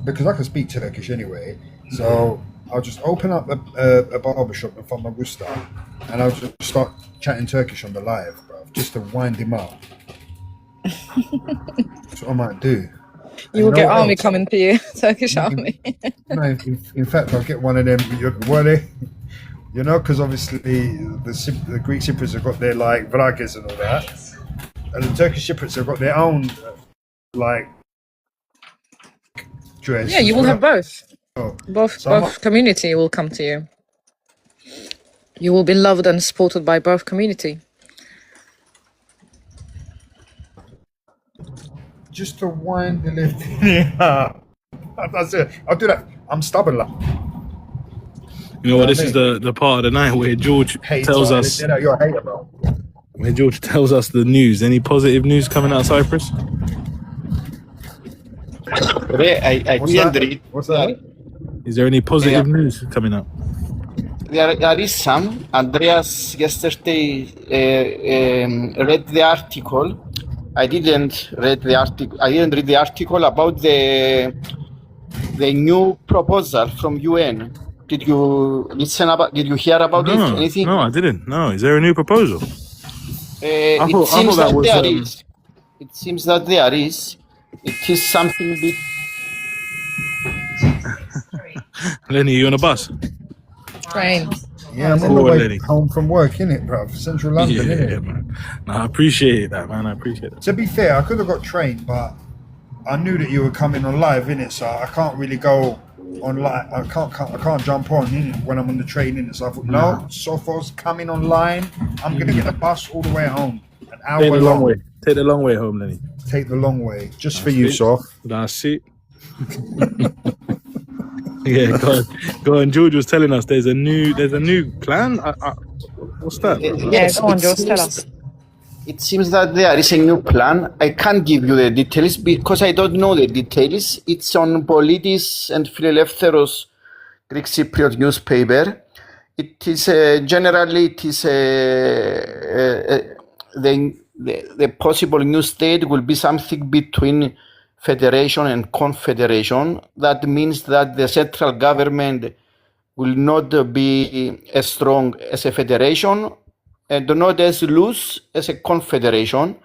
Speaker 3: because I can speak Turkish anyway, so I'll just open up a barbershop in Famagusta, and I'll just start chatting Turkish on the live, bro, just to wind him up. That's what I might do.
Speaker 4: You will
Speaker 3: know
Speaker 4: get
Speaker 3: what
Speaker 4: army
Speaker 3: else?
Speaker 4: coming to you, Turkish army.
Speaker 3: No, in fact, I'll get one of them. You know, because obviously the Greek Cypriots have got their like vragas and all that, and the Turkish Cypriots have got their own like dress.
Speaker 4: Yeah, you
Speaker 3: as
Speaker 4: will
Speaker 3: well.
Speaker 4: have both.
Speaker 3: Oh,
Speaker 4: Both
Speaker 3: so I'm
Speaker 4: both community will come to you. You will be loved and supported by both community.
Speaker 3: just to wind the left. Yeah, that's it. I'll do that. I'm stubborn, like.
Speaker 1: You know what? This is the part of the night where George tells us
Speaker 3: You know, you're a hater, bro.
Speaker 1: where George tells us the news. Any positive news coming out of Cyprus?
Speaker 6: Today, I
Speaker 3: What's
Speaker 6: didn't
Speaker 3: that?
Speaker 6: read.
Speaker 3: What's that?
Speaker 1: Is there any positive news coming up?
Speaker 6: There is some. Andreas yesterday read the article. I didn't read the article. I didn't read the article about the new proposal from UN. Did you listen about? Did you hear about it? Anything?
Speaker 1: No, I didn't. No, is there a new proposal?
Speaker 6: It
Speaker 1: thought
Speaker 6: seems
Speaker 1: that
Speaker 6: that
Speaker 1: was,
Speaker 6: there is. It seems that there is. It is something bit.
Speaker 1: Lenny, you on a bus?
Speaker 4: Train.
Speaker 3: Yeah, I'm on the
Speaker 1: Cool,
Speaker 3: way
Speaker 1: Lenny.
Speaker 3: home from work, innit, bro? Central London,
Speaker 1: Yeah,
Speaker 3: innit?
Speaker 1: man. No, I appreciate that, man. I appreciate that.
Speaker 3: To be fair, I could have got trained, but I knew that you were coming on live, innit? So I can't really go on live. I can't jump on, innit, when I'm on the train, innit? So I thought, no, Sofo's coming online. I'm gonna get the bus all the way home. An hour
Speaker 1: Take the long
Speaker 3: long.
Speaker 1: way. Take the long way home, Lenny.
Speaker 3: Take the long way, just for you,
Speaker 1: it.
Speaker 3: Sof.
Speaker 1: That's it. Yeah, go on. George was telling us there's a new plan. What's that?
Speaker 6: Yes,
Speaker 4: go on,
Speaker 6: it
Speaker 4: George, tell
Speaker 6: seems-
Speaker 4: us.
Speaker 6: It seems that there is a new plan. I can't give you the details because I don't know the details. It's on Politis and Philaeleftheros Greek Cypriot newspaper. It is generally the possible new state will be something between federation and confederation. That means that the central government will not be as strong as a federation and not as loose as a confederation.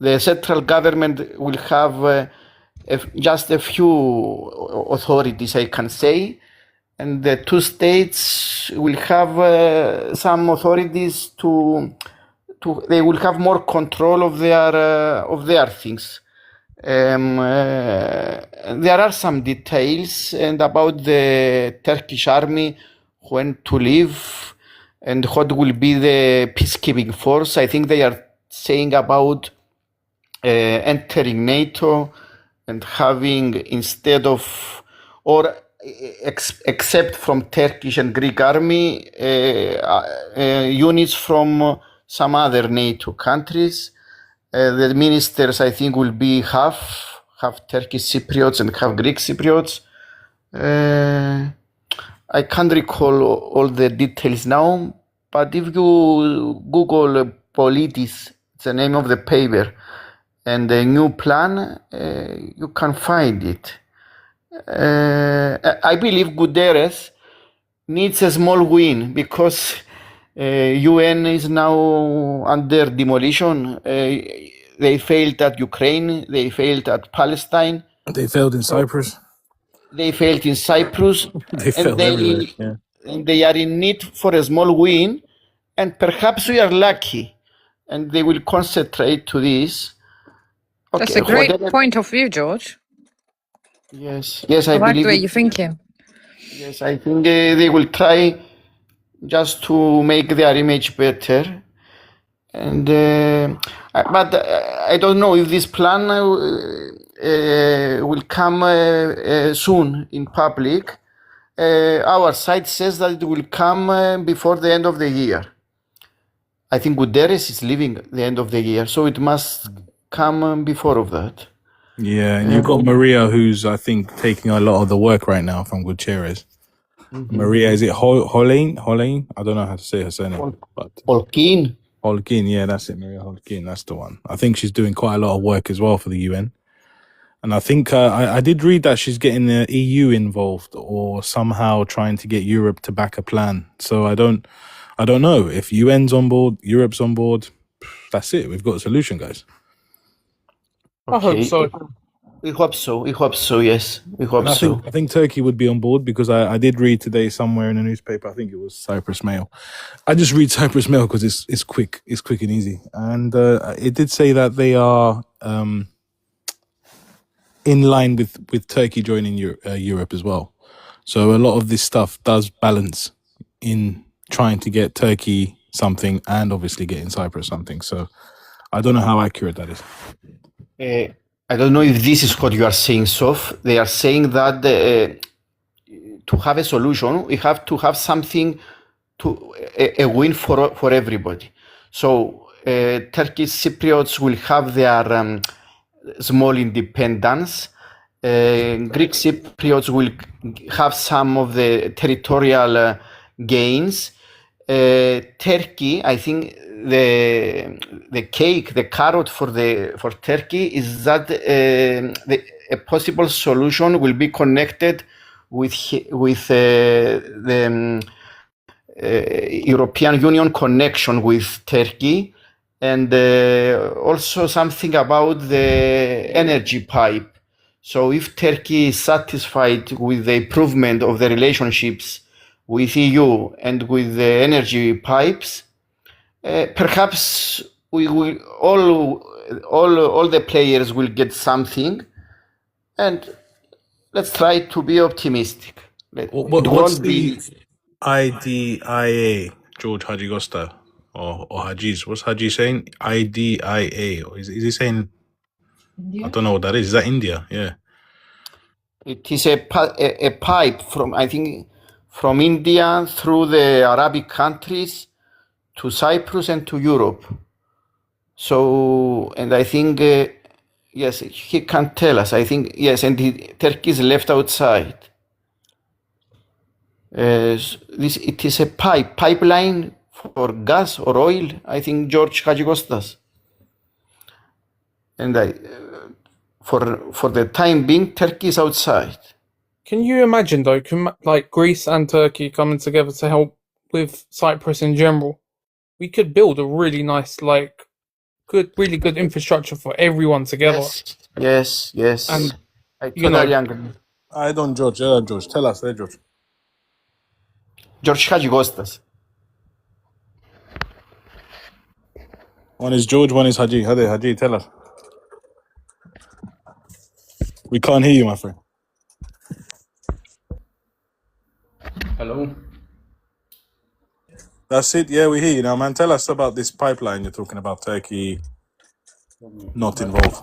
Speaker 6: The central government will have just a few authorities, I can say, and the two states will have some authorities they will have more control of their things. There are some details and about the Turkish army, when to leave, and what will be the peacekeeping force. I think they are saying about entering NATO and having instead of or except from Turkish and Greek army units from some other NATO countries. The ministers, I think, will be half Turkish Cypriots and half Greek Cypriots. I can't recall all the details now, but if you Google Politis, it's the name of the paper, and the new plan, you can find it. I believe Guterres needs a small win because UN is now under demolition. They failed at Ukraine. They failed at Palestine.
Speaker 1: They failed in Cyprus.
Speaker 6: They failed in Cyprus.
Speaker 1: They failed everywhere. Yeah.
Speaker 6: And they are in need for a small win. And perhaps we are lucky. And they will concentrate to this.
Speaker 4: That's a great point of view, George.
Speaker 6: Yes,
Speaker 4: I
Speaker 6: I
Speaker 4: like
Speaker 6: believe
Speaker 4: the way
Speaker 6: it.
Speaker 4: you're thinking.
Speaker 6: Yes, I think they will try just to make their image better. And but I don't know if this plan will come soon in public. Our site says that it will come before the end of the year. I think Guterres is leaving the end of the year, so it must come before of that.
Speaker 1: Yeah, and you've got Maria, who's I think taking a lot of the work right now from Gutierrez. Maria, is it Hollein? I don't know how to say her surname, but
Speaker 6: Holkeen.
Speaker 1: Holguin, yeah, that's it. Maria Holguin, that's the one. I think she's doing quite a lot of work as well for the UN. And I think I did read that she's getting the EU involved or somehow trying to get Europe to back a plan. So I don't know if UN's on board, Europe's on board. That's it. We've got a solution, guys.
Speaker 2: I hope
Speaker 6: Okay.
Speaker 2: so.
Speaker 6: We hope so. We hope so. Yes, we hope
Speaker 1: And
Speaker 6: so.
Speaker 1: I think Turkey would be on board because I did read today somewhere in a newspaper. I think it was Cyprus Mail. I just read Cyprus Mail because it's quick and easy. And it did say that they are in line with Turkey joining Europe as well. So a lot of this stuff does balance in trying to get Turkey something and obviously getting Cyprus something. So I don't know how accurate that is.
Speaker 6: I don't know if this is what you are saying, Sof. They are saying that to have a solution, we have to have something a win for everybody. So Turkish Cypriots will have their small independence. Greek Cypriots will have some of the territorial gains. Turkey, I think the cake, the carrot for Turkey is that a possible solution will be connected with the European Union connection with Turkey, and also something about the energy pipe. So if Turkey is satisfied with the improvement of the relationships with EU and with the energy pipes, perhaps we will all the players will get something, and let's try to be optimistic.
Speaker 1: What's the IDIA, George Hagigosta or Hajiz? What's Haji saying? IDIA, or is he saying? I don't know what that is. Is that India? Yeah.
Speaker 6: It is a pipe from, I think, from India through the Arabic countries to Cyprus and to Europe. So, and I think, yes, he can tell us. I think, yes, and Turkey is left outside. It is a pipeline for gas or oil, I think, George Hagikostas. And for the time being, Turkey is outside.
Speaker 2: Can you imagine though, like Greece and Turkey coming together to help with Cyprus in general? We could build a really nice, really good infrastructure for everyone together.
Speaker 6: Yes.
Speaker 2: And
Speaker 6: I totally agree.
Speaker 1: I don't, George. George. Tell us, George.
Speaker 6: George Hagikostas.
Speaker 1: One is George, one is Haji. Haji, tell us. We can't hear you, my friend.
Speaker 7: Hello.
Speaker 1: That's it. Yeah, we hear you now, man. Tell us about this pipeline you're talking about. Turkey not involved.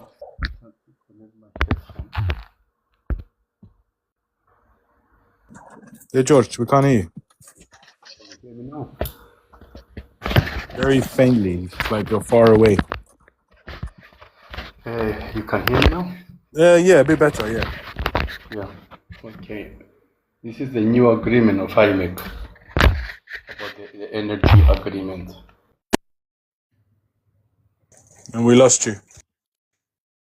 Speaker 1: Yeah, George, we can't hear you. Very faintly, it's like you're far away.
Speaker 7: You can hear me now?
Speaker 1: Yeah, a bit better, yeah.
Speaker 7: Yeah. Okay. This is the new agreement of IMEC about the energy agreement.
Speaker 1: And we lost you.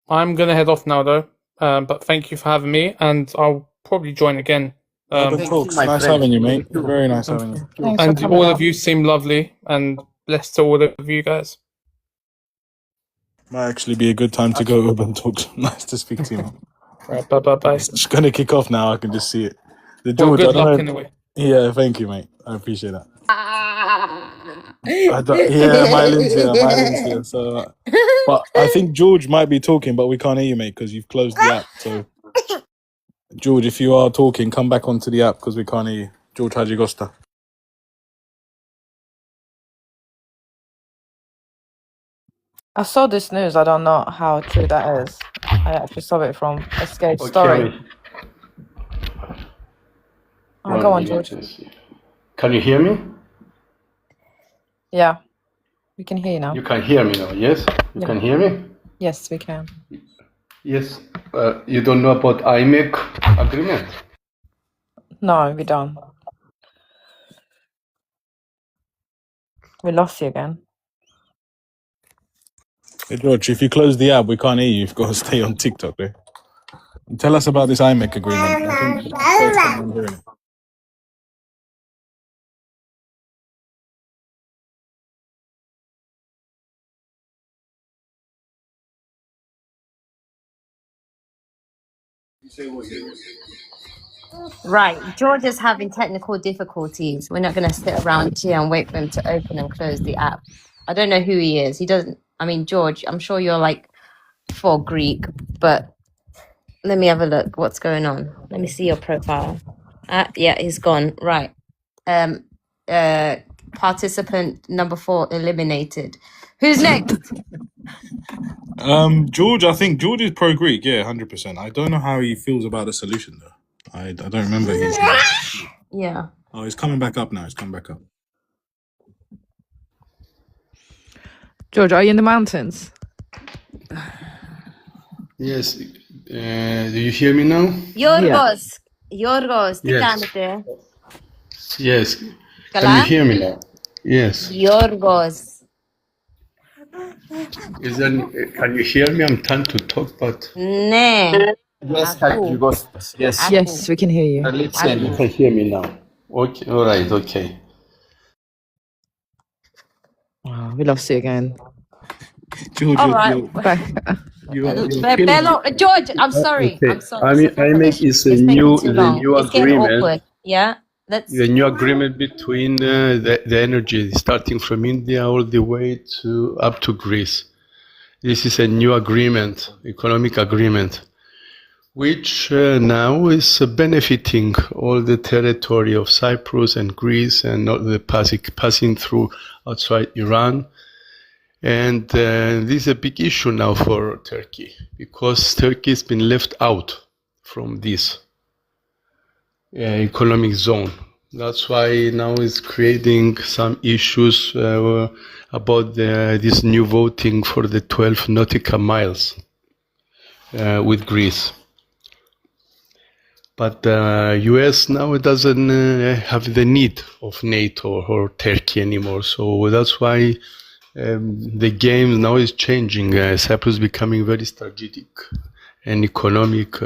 Speaker 2: I'm gonna head off now though. But thank you for having me, and I'll probably join again.
Speaker 1: Open talks. Nice having you, mate. Very nice having you.
Speaker 4: Thanks
Speaker 2: And
Speaker 4: for coming
Speaker 2: all
Speaker 4: on.
Speaker 2: of you seem lovely, and blessed to all of you guys.
Speaker 1: Might actually be a good time to go open talks. Nice to speak to you, man.
Speaker 2: Right, bye.
Speaker 1: It's gonna kick off now. I can just see it. The
Speaker 2: Well,
Speaker 1: George,
Speaker 2: good
Speaker 1: I don't
Speaker 2: luck
Speaker 1: know-
Speaker 2: anyway.
Speaker 1: Yeah, thank you, mate. I appreciate that. Mylin's here. So, but I think George might be talking, but we can't hear you, mate, because you've closed the app. So, George, if you are talking, come back onto the app because we can't hear you. George Hagigosta.
Speaker 4: I saw this news. I don't know how true that is. I actually saw it from a scared story. Oh, go on, George.
Speaker 7: Can you hear me?
Speaker 4: Yeah, we can hear you now.
Speaker 7: You can hear me now, yes? You
Speaker 4: Yeah.
Speaker 7: can hear me?
Speaker 4: Yes, we can.
Speaker 7: Yes. You don't know about IMEC agreement?
Speaker 4: No, we don't. We lost you again.
Speaker 1: Hey, George, if you close the app, we can't hear you. You've got to stay on TikTok, eh? Tell us about this IMEC agreement. I think it's the first time I'm hearing it.
Speaker 8: Right, George is having technical difficulties. We're not going to sit around here and wait for him to open and close the app. I don't know who he is. He doesn't. I mean, George, I'm sure you're like for Greek, but let me have a look. What's going on? Let me see your profile. Yeah, he's gone. Right. Um. Participant number 4 eliminated. Who's next?
Speaker 1: George, I think George is pro-Greek, yeah, 100%. I don't know how he feels about the solution, though. I don't remember his...
Speaker 8: Yeah.
Speaker 1: Oh, he's coming back up now. He's coming back up.
Speaker 4: George, are you in the mountains?
Speaker 7: Yes. Do you hear me now?
Speaker 8: Yorgos. Yorgos.
Speaker 7: Yes.
Speaker 8: Tikante.
Speaker 7: Yes. Can
Speaker 8: Καλά.
Speaker 7: you hear me now? Yes.
Speaker 8: Yorgos.
Speaker 7: Can you hear me? I'm trying to talk, but...
Speaker 8: Ναι.
Speaker 5: Yes,
Speaker 8: Aku.
Speaker 5: Kyrgios. Yes.
Speaker 4: Yes, we can hear you.
Speaker 5: Listen.
Speaker 7: You can hear me now. Okay. All right. Okay.
Speaker 4: Oh, we lost you again.
Speaker 1: George,
Speaker 8: All right. Bello, George, I'm sorry.
Speaker 7: Okay.
Speaker 8: I'm sorry.
Speaker 7: IMEC is
Speaker 8: It's taking too long.
Speaker 7: new
Speaker 8: It's getting
Speaker 7: agreement.
Speaker 8: awkward. Yeah. Let's.
Speaker 7: The new agreement between the energy, starting from India all the way to up to Greece. This is a new agreement, economic agreement, which now is benefiting all the territory of Cyprus and Greece and all the passing through outside Iran. And this is a big issue now for Turkey because Turkey has been left out from this economic zone. That's why now it's creating some issues about this new voting for the 12 nautical miles with Greece. But US now doesn't have the need of NATO or Turkey anymore. So that's why the game now is changing. Cyprus is becoming very strategic and economic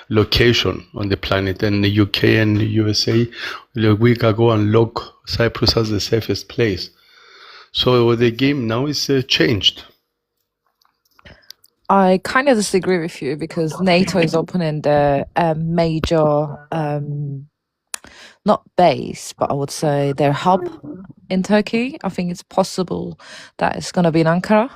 Speaker 7: location on the planet. And the UK and the USA a week ago unlocked Cyprus as the safest place. So the game now is changed.
Speaker 4: I kind of disagree with you because NATO is opening the major, not base, but I would say their hub in Turkey. I think it's possible that it's going to be in Ankara.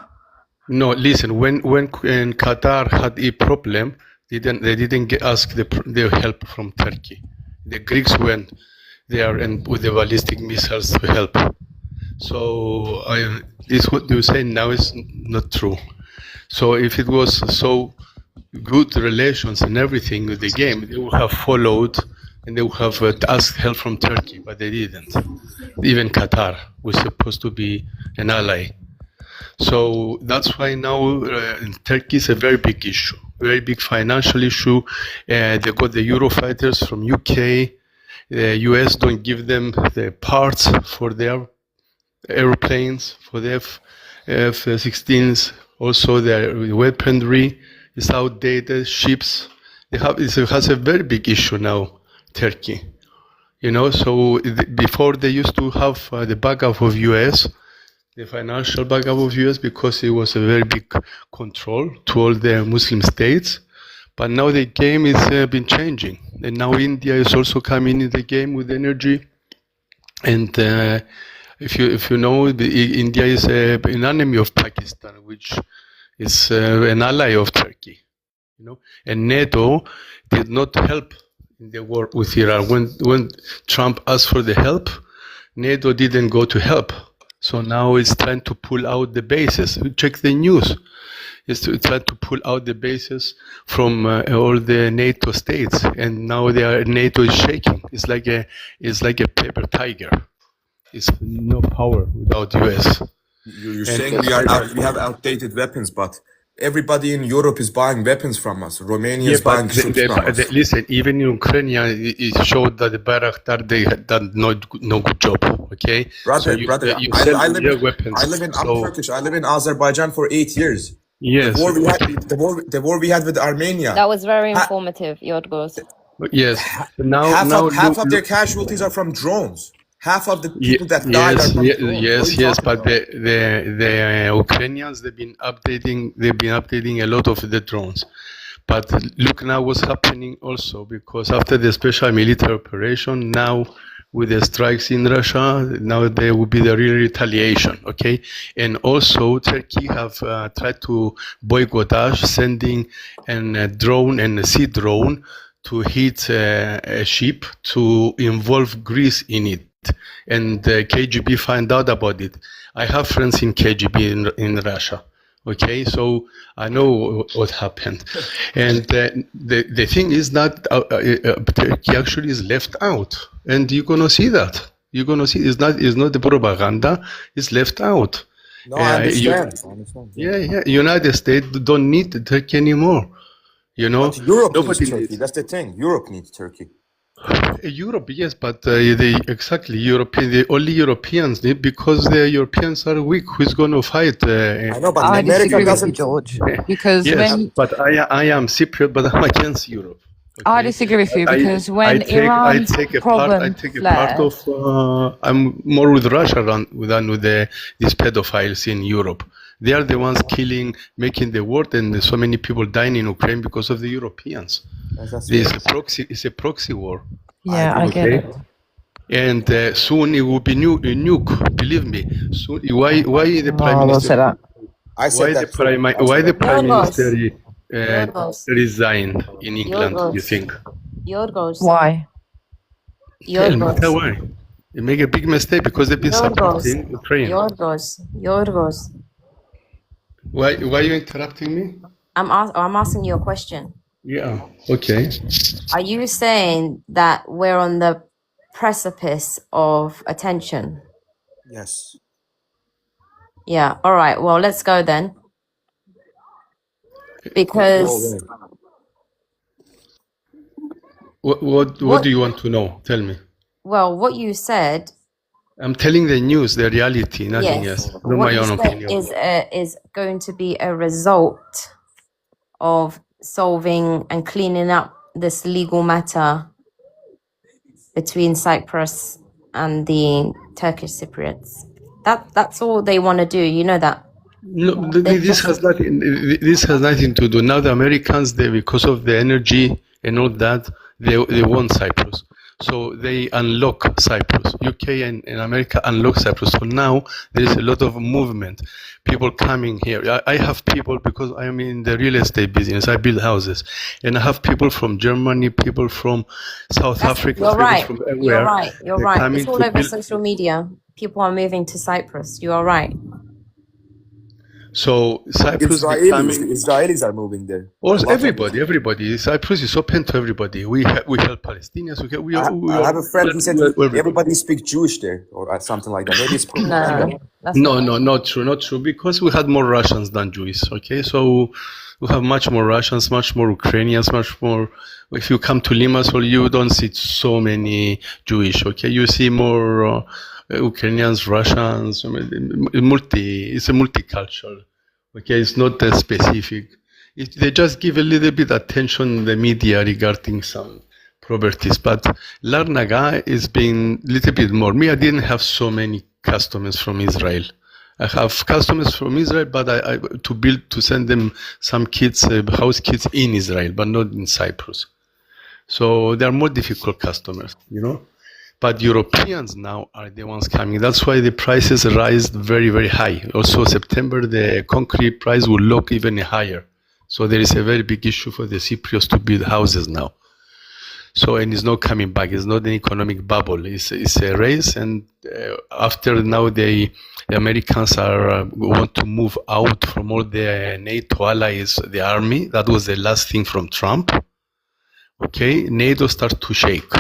Speaker 7: No, listen. When Qatar had a problem, they didn't ask the help from Turkey. The Greeks went there and with the ballistic missiles to help. So this what you say now is not true. So if it was so good relations and everything with the game, they would have followed and they would have asked help from Turkey, but they didn't. Even Qatar was supposed to be an ally. So that's why now Turkey is a very big issue, very big financial issue. They got the Eurofighters from UK. The US don't give them the parts for their airplanes, for the F-16s. Also, their weaponry is outdated. Ships. It has a very big issue now, Turkey. You know, so before they used to have the backup of US. The financial backup of US because it was a very big control to all the Muslim states. But now the game is been changing. And now India is also coming in the game with energy. And if you know, India is an enemy of Pakistan, which is an ally of Turkey. You know, and NATO did not help in the war with Iran. When Trump asked for the help, NATO didn't go to help. So now it's trying to pull out the bases. Check the news. It's trying to pull out the bases from all the NATO states, and now NATO is shaking. It's like a paper tiger. It's no power without US.
Speaker 9: You're saying we have outdated weapons, but everybody in Europe is buying weapons from us. Romania is buying troops from us.
Speaker 7: Listen, even in Ukraine, it showed that the Bayraktar, they had done no good job. Okay,
Speaker 9: Brother,
Speaker 7: you
Speaker 9: I'm
Speaker 7: sell your weapons.
Speaker 9: I'm Turkish. I live in Azerbaijan for 8 years.
Speaker 7: Yes, okay.
Speaker 9: The war we had with Armenia.
Speaker 8: That was very
Speaker 9: Ha-
Speaker 8: informative, Yorgos.
Speaker 7: Yes. Now,
Speaker 9: half
Speaker 7: look,
Speaker 9: of their
Speaker 7: look.
Speaker 9: casualties are from drones. Half of the people that died are
Speaker 7: Yes,
Speaker 9: from drones. What are you
Speaker 7: yes.
Speaker 9: talking
Speaker 7: But
Speaker 9: about?
Speaker 7: the Ukrainians, they've been updating a lot of the drones. But look now what's happening also, because after the special military operation, now with the strikes in Russia, now there will be the real retaliation, okay? And also Turkey have tried to boycottage sending a drone and a sea drone to hit a ship to involve Greece in it. And the KGB find out about it. I have friends in KGB in Russia. Okay, so I know what happened, and the thing is that Turkey actually is left out, and you're gonna see that. You're gonna see it's not the propaganda. It's left out.
Speaker 9: No, I understand. I understand.
Speaker 7: Yeah. United States don't need Turkey anymore. You know,
Speaker 9: But Europe needs
Speaker 7: nobody
Speaker 9: Turkey.
Speaker 7: needs
Speaker 9: That's the thing. Europe needs Turkey.
Speaker 7: Europe, yes, but the only Europeans need, because the Europeans are weak. Who's going to fight?
Speaker 9: I know, but
Speaker 4: I
Speaker 9: America
Speaker 4: disagree with you,
Speaker 9: doesn't.
Speaker 4: George, because
Speaker 7: Yes,
Speaker 4: when
Speaker 7: but I am Cypriot, but I'm against Europe.
Speaker 4: I
Speaker 7: Okay,
Speaker 4: disagree with you,
Speaker 7: I
Speaker 4: because when
Speaker 7: I
Speaker 4: Iran's
Speaker 7: take a part. I
Speaker 4: problem
Speaker 7: take a part
Speaker 4: flared,
Speaker 7: of. I'm more with Russia than with these pedophiles in Europe. They are the ones killing, making the war, and so many people dying in Ukraine because of the Europeans.
Speaker 9: That's
Speaker 7: This
Speaker 9: right.
Speaker 7: is a proxy war.
Speaker 4: yeah, I get
Speaker 7: Okay.
Speaker 4: it.
Speaker 7: And soon it will be a nuke. Believe me. Soon, why the prime
Speaker 4: No, don't
Speaker 7: minister?
Speaker 4: say that.
Speaker 9: I said that too. I
Speaker 7: Why
Speaker 9: said
Speaker 7: the
Speaker 9: that.
Speaker 7: prime
Speaker 8: Yorgos,
Speaker 7: minister
Speaker 8: Yorgos,
Speaker 7: resigned in England? You
Speaker 8: Yorgos,
Speaker 7: think?
Speaker 8: Yorgos,
Speaker 4: Why?
Speaker 7: Tell me, tell
Speaker 8: Yorgos,
Speaker 7: why? They make a big mistake because they've been
Speaker 8: Yorgos,
Speaker 7: supporting Ukraine.
Speaker 8: Yorgos.
Speaker 7: Why are you interrupting me?
Speaker 8: I'm asking you a question.
Speaker 7: Yeah. Okay.
Speaker 8: Are you saying that we're on the precipice of attention?
Speaker 9: Yes.
Speaker 8: Yeah. All right. Well, let's go then.
Speaker 9: Go
Speaker 8: Because,
Speaker 9: away.
Speaker 7: What do you want to know? Tell me.
Speaker 8: well, what you said,
Speaker 7: I'm telling the news, the reality, nothing
Speaker 8: yes,
Speaker 7: else. Not
Speaker 8: what
Speaker 7: my
Speaker 8: you
Speaker 7: own
Speaker 8: said
Speaker 7: opinion.
Speaker 8: is going to be a result of solving and cleaning up this legal matter between Cyprus and the Turkish Cypriots. That's all they want to do. You know that.
Speaker 7: No,
Speaker 8: They
Speaker 7: this
Speaker 8: just
Speaker 7: has nothing. This has nothing to do. Now the Americans, because of the energy and all that, they want Cyprus. So they unlock Cyprus. UK and America unlock Cyprus. So now there is a lot of movement. People coming here. I have people, because I am in the real estate business. I build houses, and I have people from Germany, people from South Africa,
Speaker 8: You're
Speaker 7: people
Speaker 8: right.
Speaker 7: from
Speaker 8: You're
Speaker 7: everywhere.
Speaker 8: right. You're
Speaker 7: They're
Speaker 8: right.
Speaker 7: coming
Speaker 8: It's all
Speaker 7: to
Speaker 8: over
Speaker 7: build.
Speaker 8: social media. People are moving to Cyprus. You are right.
Speaker 7: So Cyprus
Speaker 9: The
Speaker 7: becoming.
Speaker 9: Israelis are moving there. A
Speaker 7: Also,
Speaker 9: lot of them.
Speaker 7: everybody. Cyprus is open to everybody. We help Palestinians.
Speaker 9: I have a friend. He said
Speaker 7: Everybody.
Speaker 9: everybody speaks Jewish there, or something like that. Maybe it's propaganda.
Speaker 8: No, that's
Speaker 7: No,
Speaker 8: not
Speaker 7: no, not true. Because we had more Russians than Jews. Okay, so we have much more Russians, much more Ukrainians, much more. If you come to Limassol, you don't see so many Jewish. Okay, you see more Ukrainians, Russians. It's a multicultural. Okay, it's not that specific. They just give a little bit attention in the media regarding some properties, but Larnaca is being a little bit more. Me, I didn't have so many customers from Israel. I have customers from Israel, but I to send them some kids, house kids in Israel, but not in Cyprus. So they are more difficult customers, you know. But Europeans now are the ones coming. That's why the prices rise very, very high. Also, September, the concrete price will look even higher. So there is a very big issue for the Cypriots to build houses now. So, and it's not coming back. It's not an economic bubble. It's a race. And after now, the Americans want to move out from all the NATO allies, the army. That was the last thing from Trump. Okay, NATO starts to shake.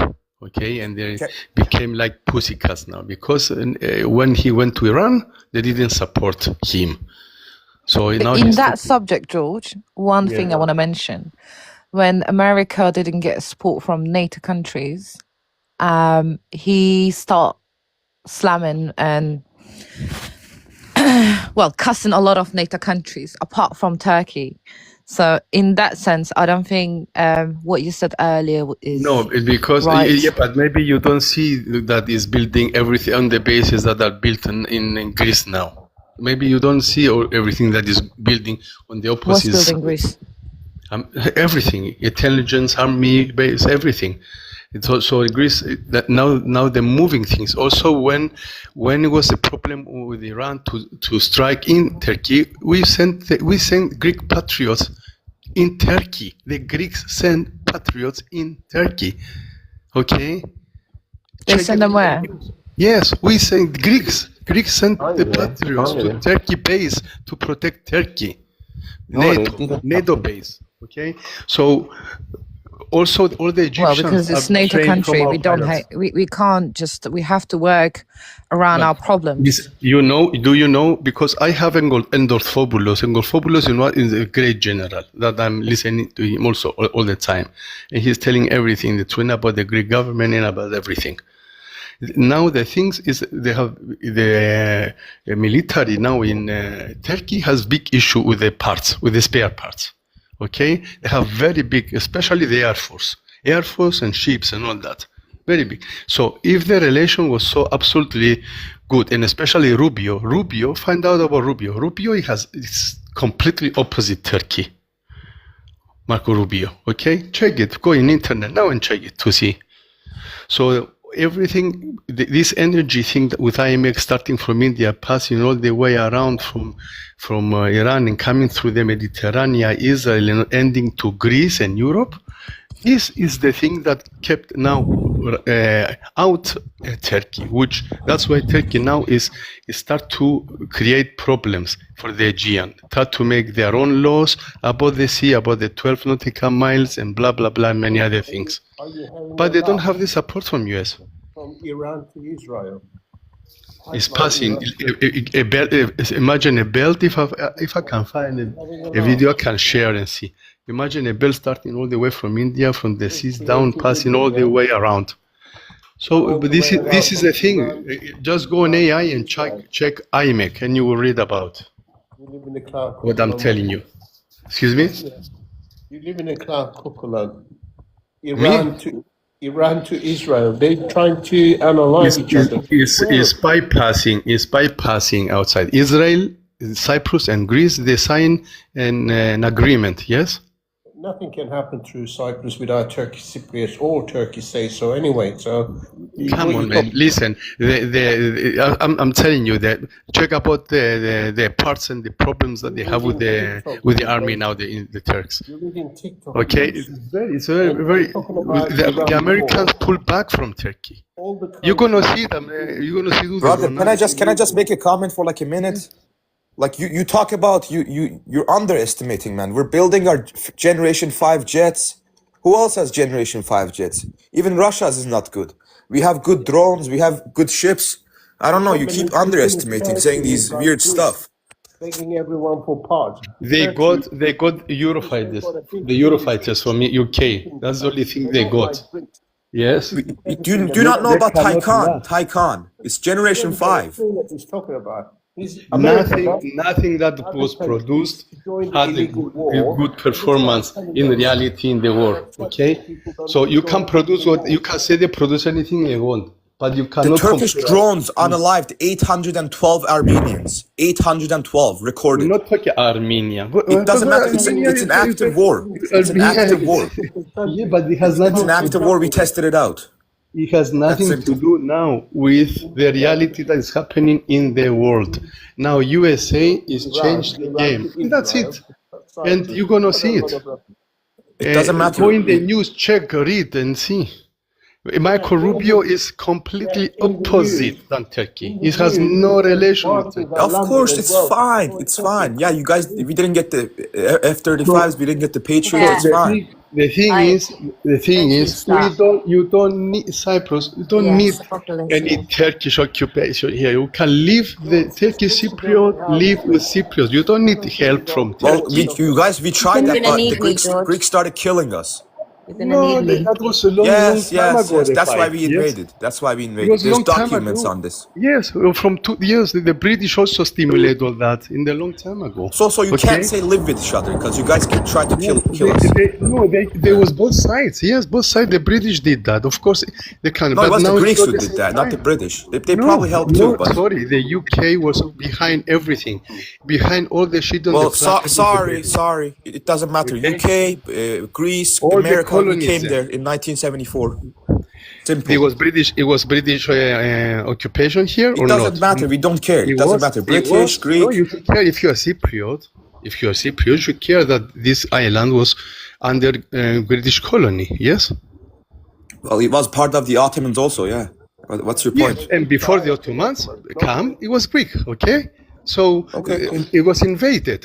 Speaker 7: Okay, and they became like pussycats now, because when he went to Iran, they didn't support him. So now
Speaker 4: In
Speaker 7: he's
Speaker 4: that subject, George, one thing I want to mention: when America didn't get support from NATO countries, he start slamming and well, cussing a lot of NATO countries apart from Turkey. So in that sense, I don't think what you said earlier is
Speaker 7: No, because
Speaker 4: right.
Speaker 7: yeah, but maybe you don't see that is building everything on the bases that are built in Greece now. Maybe you don't see everything that is building on the
Speaker 4: What's
Speaker 7: opposite.
Speaker 4: building Greece?
Speaker 7: Everything, intelligence, army base, everything. It's also Greece that now they're moving things. Also, when it was a problem with Iran to strike in Turkey, we sent Greek patriots in Turkey. The Greeks sent patriots in Turkey. Okay.
Speaker 4: They send them where?
Speaker 7: Yes, we sent Greeks. Greeks sent the patriots to Turkey base to protect Turkey. NATO base. Okay, so also all the Egyptians.
Speaker 4: Well, because it's NATO country, we don't we can't just, we have to work around our problems.
Speaker 7: Do you know? Because I have Endorphoboulos. Endorphoboulos is a great general that I'm listening to him also all the time, and he's telling everything in the twin about the Greek government and about everything. Now the things is they have the military now in Turkey has big issue with the parts, with the spare parts. Okay, they have very big, especially the Air Force and ships and all that, very big. So if the relation was so absolutely good, and especially Rubio, find out about Rubio. It's completely opposite Turkey. Marco Rubio. Okay, check it. Go in internet now and check it to see. So everything, this energy thing with IMX starting from India, passing all the way around from Iran and coming through the Mediterranean, Israel, and ending to Greece and Europe, this is the thing that kept now out Turkey, which that's why Turkey now is start to create problems for the Aegean, start to make their own laws about the sea, about the 12 nautical miles and blah, blah, blah, many other things. But they don't have the support from US.
Speaker 10: From Iran to Israel.
Speaker 7: It's passing a belt. Imagine a belt. If I can find a video, I can share and see. Imagine a belt starting all the way from India, from the seas down, passing all the way around. So this is the thing. Just go on AI and check IMEC, and you will read about what I'm telling you. Excuse me?
Speaker 10: You live in a cloud cuckoo. Iran to Israel. They're trying to analyze each other.
Speaker 7: Is bypassing outside Israel, Cyprus, and Greece. They sign an agreement. Yes.
Speaker 10: Nothing can happen through Cyprus without Turkey Cypriots or Turkey say so anyway. So
Speaker 7: come on, man. Listen, I'm telling you that check about the parts and the problems that they have with the army now, the Turks. Okay, it's very. The Americans pull back from Turkey. You're gonna see them. You're gonna see.
Speaker 9: Brother, can I just make a comment for like a minute? Like you talk about you're underestimating, man. We're building our Generation 5 jets. Who else has Generation 5 jets? Even Russia's is not good. We have good drones. We have good ships. I don't know. You keep underestimating, saying these weird stuff.
Speaker 10: Begging everyone for parts.
Speaker 7: They got Eurofighters. The Eurofighters from UK. That's the only thing they got. Yes.
Speaker 9: Do you not know about Taycan? It's Generation 5.
Speaker 10: He's talking about.
Speaker 7: Nothing that was produced had a good performance in reality in the world. Okay, so you can produce what you can say. They produce anything they want, but you cannot.
Speaker 9: The Turkish drones unalived 812 Armenians. 812 recorded.
Speaker 7: We're not talking Armenia.
Speaker 9: It doesn't matter. It's an active war. It's an active war.
Speaker 7: Yeah, but it has nothing.
Speaker 9: It's an active war. We tested it out.
Speaker 7: It has nothing to do now with the reality that is happening in the world. Now USA is changed the game. That's it. And you're going to see it.
Speaker 9: It doesn't matter.
Speaker 7: Go in the news, check, read, and see. Marco Rubio is completely opposite than Turkey. It has no relation with Turkey.
Speaker 9: Of course, it's fine. It's fine. Yeah, you guys, we didn't get the F-35s, we didn't get the Patriots. It's fine.
Speaker 7: The thing is, you don't need Cyprus. You don't need any Turkish occupation here. You can leave the Turkish Cypriot, live with Cypriots. You don't need help from Turkey.
Speaker 9: Well, we tried that, but the Greeks started killing us.
Speaker 8: You're gonna
Speaker 7: No,
Speaker 8: need me.
Speaker 7: that was a long
Speaker 11: Yes,
Speaker 7: time
Speaker 11: yes,
Speaker 7: ago.
Speaker 11: yes.
Speaker 7: They
Speaker 11: That's why
Speaker 7: fight.
Speaker 11: we
Speaker 7: Yes,
Speaker 11: invaded. That's why we
Speaker 7: it
Speaker 11: invaded.
Speaker 7: was a
Speaker 11: There's
Speaker 7: long time
Speaker 11: documents
Speaker 7: ago.
Speaker 11: on this.
Speaker 7: Yes, from 2 years. The British also stimulated all that in the long time ago.
Speaker 11: So you
Speaker 7: Okay.
Speaker 11: can't say live with each other because you guys can try to
Speaker 7: No,
Speaker 11: kill us.
Speaker 7: there was both sides. Yes, both sides. The British did that. Of course, they can.
Speaker 11: No, it
Speaker 7: But
Speaker 11: was
Speaker 7: now
Speaker 11: the
Speaker 7: it's
Speaker 11: Greeks
Speaker 7: not
Speaker 11: who
Speaker 7: the
Speaker 11: did
Speaker 7: same
Speaker 11: that, not the
Speaker 7: time.
Speaker 11: British. They
Speaker 7: No,
Speaker 11: probably helped
Speaker 7: no,
Speaker 11: too, but
Speaker 7: sorry. The UK was behind everything, behind all the shit on
Speaker 11: well,
Speaker 7: the planet.
Speaker 11: sorry. It doesn't matter.
Speaker 7: Okay.
Speaker 11: UK, Greece,
Speaker 7: All the
Speaker 11: America, we
Speaker 7: colonies.
Speaker 11: came there in 1974. Simple.
Speaker 7: It was British occupation here
Speaker 11: It
Speaker 7: or
Speaker 11: doesn't
Speaker 7: not?
Speaker 11: matter. We don't care. It
Speaker 7: It
Speaker 11: doesn't
Speaker 7: was.
Speaker 11: matter.
Speaker 7: It
Speaker 11: British,
Speaker 7: was.
Speaker 11: Greek.
Speaker 7: No, you should care if you are Cypriot. If you are Cypriot, you should care that this island was under British colony. Yes.
Speaker 11: Well, it was part of the Ottomans also. Yeah. What's your
Speaker 7: Yeah.
Speaker 11: point?
Speaker 7: And before the Ottomans come, it was Greek. Okay. So
Speaker 11: Okay, cool.
Speaker 7: it was invaded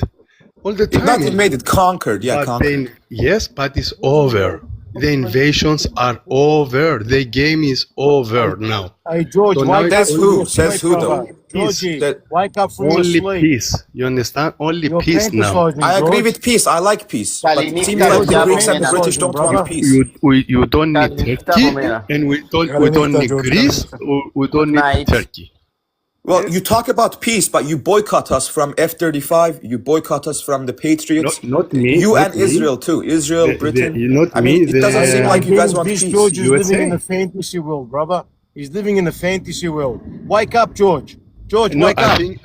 Speaker 7: all the
Speaker 11: It not
Speaker 7: time.
Speaker 11: invaded, conquered. Yeah,
Speaker 7: But
Speaker 11: conquered.
Speaker 7: yes, but it's over. The invasions are over. The game is over now.
Speaker 12: Hey George,
Speaker 7: So now
Speaker 12: wake
Speaker 7: it's
Speaker 12: up
Speaker 11: That's
Speaker 12: from
Speaker 11: who?
Speaker 12: your
Speaker 11: Says
Speaker 12: sleep,
Speaker 11: who,
Speaker 12: brother.
Speaker 11: though?
Speaker 12: Georgie,
Speaker 11: That-
Speaker 12: wake up from your
Speaker 7: Only
Speaker 12: sleep.
Speaker 7: peace. You understand? Only
Speaker 12: You're
Speaker 7: peace now.
Speaker 12: fantasizing,
Speaker 11: I agree
Speaker 12: George.
Speaker 11: with peace. I like peace. But it
Speaker 5: Kalinita
Speaker 11: seems like the
Speaker 5: Jabo
Speaker 11: Greeks and the
Speaker 5: Mena.
Speaker 11: British don't want
Speaker 12: Brother.
Speaker 11: peace.
Speaker 7: You don't need
Speaker 5: Kalinita
Speaker 7: Turkey,
Speaker 5: Romero.
Speaker 7: and we don't need Greece, or we don't need
Speaker 5: Night.
Speaker 7: Turkey.
Speaker 11: Well, you talk about peace, but you boycott us from F-35. You boycott us from the Patriots.
Speaker 7: Not me.
Speaker 11: You
Speaker 7: not
Speaker 11: and
Speaker 7: me.
Speaker 11: Israel too. Israel, Britain.
Speaker 7: Not
Speaker 11: I mean,
Speaker 7: me.
Speaker 11: it doesn't seem like you guys want
Speaker 12: This
Speaker 11: peace.
Speaker 12: George is
Speaker 7: USA.
Speaker 12: living in a fantasy world, brother. He's living in a fantasy world. Wake up, George. George,
Speaker 7: No,
Speaker 12: wake
Speaker 7: I
Speaker 12: up.
Speaker 7: think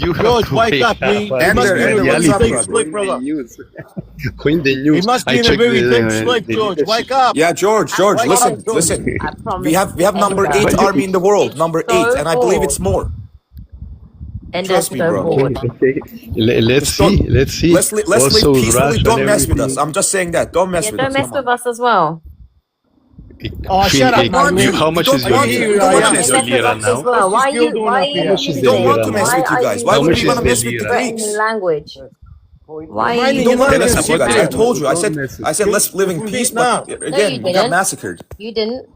Speaker 7: you have
Speaker 12: George,
Speaker 7: to
Speaker 12: wake up. He
Speaker 11: Ender,
Speaker 12: must be in a
Speaker 11: Ender,
Speaker 12: very
Speaker 11: what's up,
Speaker 12: deep
Speaker 11: brother?
Speaker 12: sleep, brother.
Speaker 7: When the news.
Speaker 12: He must be
Speaker 7: I
Speaker 12: in a
Speaker 7: checked
Speaker 12: very deep
Speaker 7: the
Speaker 12: sleep, George.
Speaker 7: leadership.
Speaker 12: Wake up.
Speaker 11: Yeah, George,
Speaker 12: Wake
Speaker 11: listen,
Speaker 12: up, George.
Speaker 11: listen.
Speaker 8: I promise.
Speaker 11: We have number
Speaker 8: Ender.
Speaker 11: 8 army in the world, number 8,
Speaker 8: So
Speaker 11: and I believe
Speaker 8: bored.
Speaker 11: it's more.
Speaker 8: Ender's
Speaker 11: Trust me,
Speaker 8: so
Speaker 11: bro.
Speaker 8: bored.
Speaker 7: Okay. Let's
Speaker 11: Just don't-
Speaker 7: see. Let's see.
Speaker 11: Let's
Speaker 7: Also,
Speaker 11: live peacefully.
Speaker 7: Russia
Speaker 11: Don't
Speaker 7: and
Speaker 11: mess with us.
Speaker 7: everything.
Speaker 11: I'm just saying that. Don't mess
Speaker 8: Yeah,
Speaker 11: with
Speaker 8: don't
Speaker 11: us.
Speaker 8: mess
Speaker 11: Come on.
Speaker 8: with us as well.
Speaker 12: Oh, shut up, man.
Speaker 7: How much
Speaker 11: don't
Speaker 7: is your
Speaker 11: want
Speaker 7: lira?
Speaker 11: to.
Speaker 12: You
Speaker 11: How
Speaker 12: don't
Speaker 11: much
Speaker 12: want
Speaker 11: is
Speaker 12: to
Speaker 11: your
Speaker 8: Mess
Speaker 12: mess
Speaker 8: with
Speaker 11: lira
Speaker 8: us
Speaker 11: now?
Speaker 8: as well. Why are you? Why are you?
Speaker 7: How much is
Speaker 11: We
Speaker 7: the
Speaker 11: don't want
Speaker 7: lira
Speaker 11: to
Speaker 7: now?
Speaker 11: mess with you
Speaker 8: Why
Speaker 11: guys.
Speaker 8: are
Speaker 11: Why
Speaker 7: How
Speaker 11: would
Speaker 7: much
Speaker 11: we
Speaker 7: is
Speaker 11: want to
Speaker 7: the
Speaker 11: mess with the
Speaker 7: lira?
Speaker 11: Greeks?
Speaker 8: threatening language? Why
Speaker 12: Miley,
Speaker 8: are
Speaker 11: We
Speaker 8: you?
Speaker 11: don't want to
Speaker 12: Miley,
Speaker 11: mess with you guys. I
Speaker 12: Miley.
Speaker 11: told you. I
Speaker 7: Don't mess with
Speaker 11: said let's live in
Speaker 12: From
Speaker 11: peace,
Speaker 12: Vietnam.
Speaker 11: but
Speaker 8: No,
Speaker 11: again,
Speaker 8: you
Speaker 11: we got
Speaker 8: didn't.
Speaker 11: massacred.
Speaker 8: You didn't.